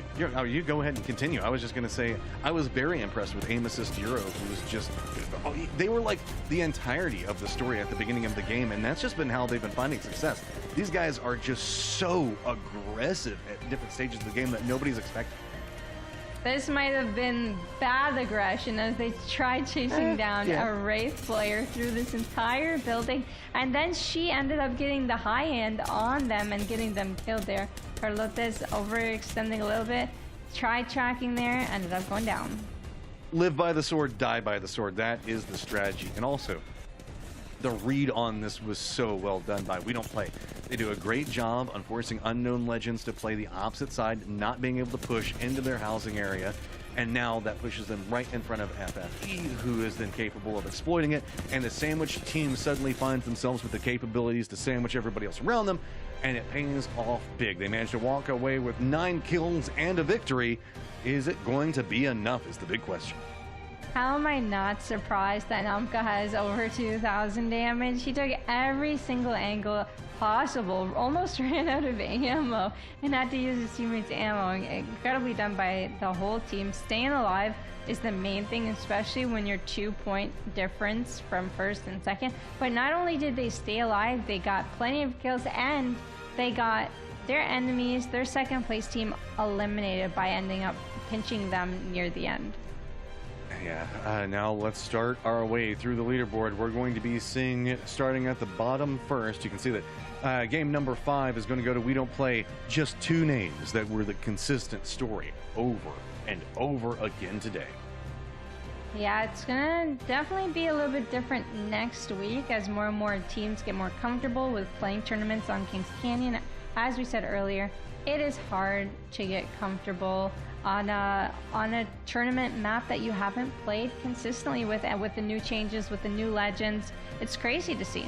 you go ahead and continue. I was just going to say, I was very impressed with Aim Assist Euro, who was just, they were like the entirety of the story at the beginning of the game, and that's just been how they've been finding success. These guys are just so aggressive at different stages of the game that nobody's expecting. This might have been bad aggression as they tried chasing down a Wraith player through this entire building, and then she ended up getting the high hand on them and getting them killed there. Carlota's overextending a little bit, tried tracking there, ended up going down. Live by the sword, die by the sword. That is the strategy. And also, the read on this was so well done by We Don't Play. They do a great job on forcing Unknown Legends to play the opposite side, not being able to push into their housing area. And now that pushes them right in front of FFE, who is then capable of exploiting it. And the Sandwich team suddenly finds themselves with the capabilities to sandwich everybody else around them. And it pays off big. They managed to walk away with 9 kills and a victory. Is it going to be enough is the big question. How am I not surprised that Namka has over 2,000 damage? He took every single angle possible, almost ran out of ammo, and had to use his teammates' ammo. Incredibly done by the whole team. Staying alive is the main thing, especially when you're 2-point difference from first and second. But not only did they stay alive, they got plenty of kills, and they got their enemies, their second place team, eliminated by ending up pinching them near the end. Yeah, now let's start our way through the leaderboard. We're going to be seeing, starting at the bottom first, you can see that game number 5 is going to go to We Don't Play. Just 2 names that were the consistent story over and over again today. Yeah, it's gonna definitely be a little bit different next week as more and more teams get more comfortable with playing tournaments on Kings Canyon. As we said earlier, it is hard to get comfortable on a tournament map that you haven't played consistently with, and with the new changes, with the new legends. It's crazy to see.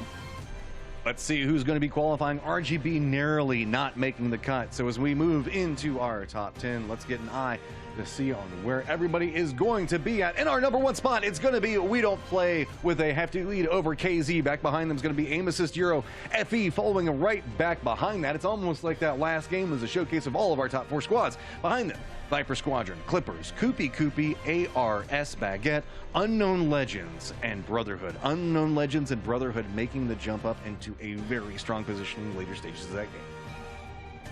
Let's see who's going to be qualifying. RGB narrowly not making the cut. So as we move into our top 10, let's get an eye to see on where everybody is going to be at. In our number 1 spot, it's going to be We Don't Play with a hefty lead over KZ. Back behind them is going to be Aim Assist Euro FE following right back behind that. It's almost like that last game was a showcase of all of our top 4 squads. Behind them, Viper Squadron, Clippers, Koopy, ARS Baguette, Unknown Legends, and Brotherhood. Unknown Legends and Brotherhood making the jump up into a very strong position in later stages of that game.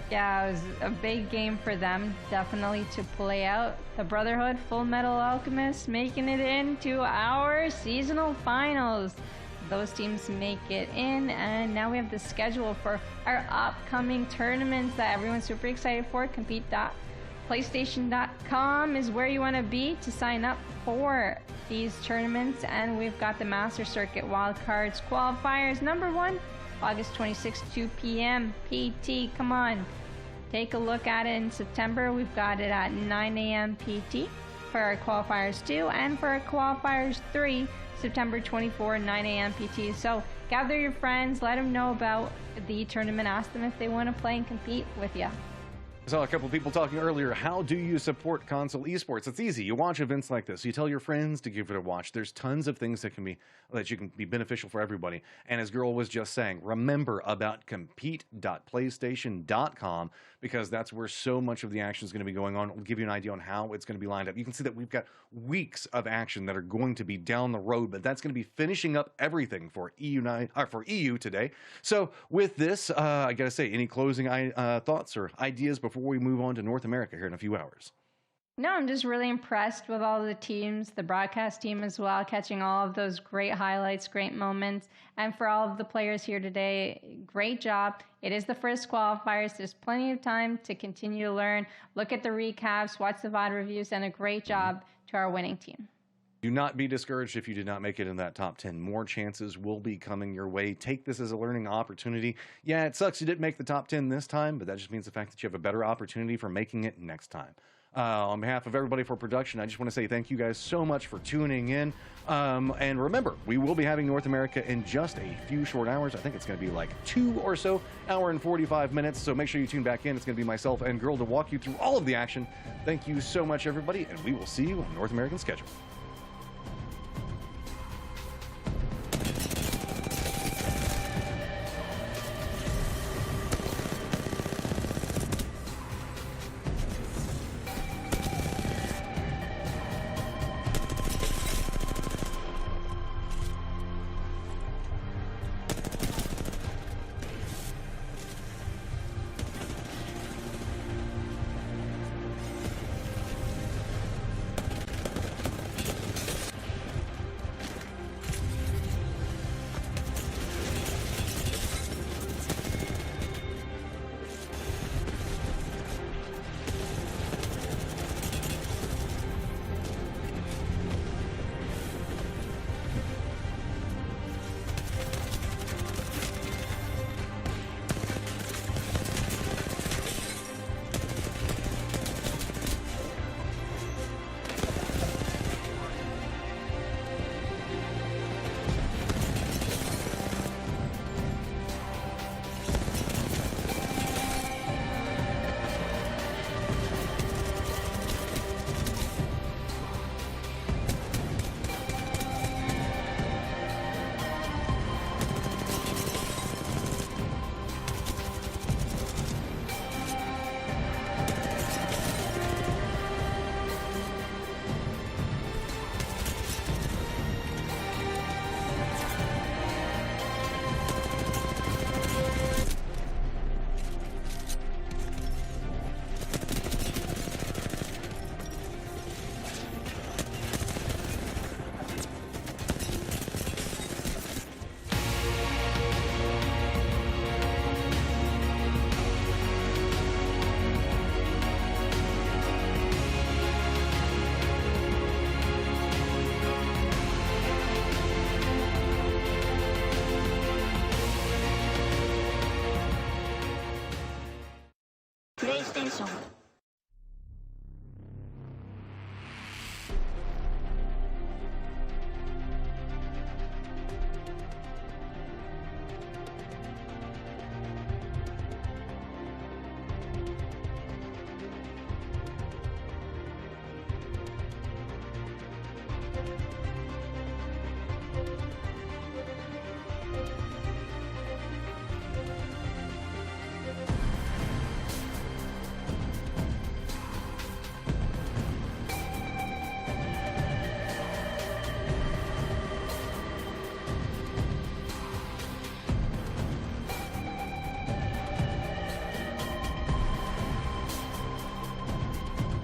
Yeah, it was a big game for them, definitely to play out. The Brotherhood, Full Metal Alchemist, making it into our seasonal finals. Those teams make it in, and now we have the schedule for our upcoming tournaments that everyone's super excited for. PlayStation.com is where you want to be to sign up for these tournaments, and we've got the Master Circuit Wildcards qualifiers. Number 1, August 26th, 2 p.m. PT. Come on, take a look at it in September. We've got it at 9 a.m. PT for our qualifiers 2, and for our qualifiers 3, September 24, 9 a.m. PT. So gather your friends, let them know about the tournament, ask them if they want to play and compete with you. I saw a couple of people talking earlier. How do you support console esports? It's easy. You watch events like this. You tell your friends to give it a watch. There's tons of things that you can be beneficial for everybody. And as Girl was just saying, remember about compete.playstation.com, because that's where so much of the action is going to be going on. We'll give you an idea on how it's going to be lined up. You can see that we've got weeks of action that are going to be down the road, but that's going to be finishing up everything for EU today. So with this, I got to say, any closing thoughts or ideas before we move on to North America here in a few hours? No, I'm just really impressed with all the teams, the broadcast team as well, catching all of those great highlights, great moments. And for all of the players here today, great job. It is the first qualifiers. There's plenty of time to continue to learn, look at the recaps, watch the VOD reviews, and a great job to our winning team. Do not be discouraged if you did not make it in that top 10. More chances will be coming your way. Take this as a learning opportunity. Yeah, it sucks you didn't make the top 10 this time, but that just means the fact that you have a better opportunity for making it next time. On behalf of everybody for production, I just want to say thank you guys so much for tuning in. And remember, we will be having North America in just a few short hours. I think it's going to be like 2 or so, hour and 45 minutes. So make sure you tune back in. It's going to be myself and Girl to walk you through all of the action. Thank you so much, everybody, and we will see you on North American schedule. PlayStation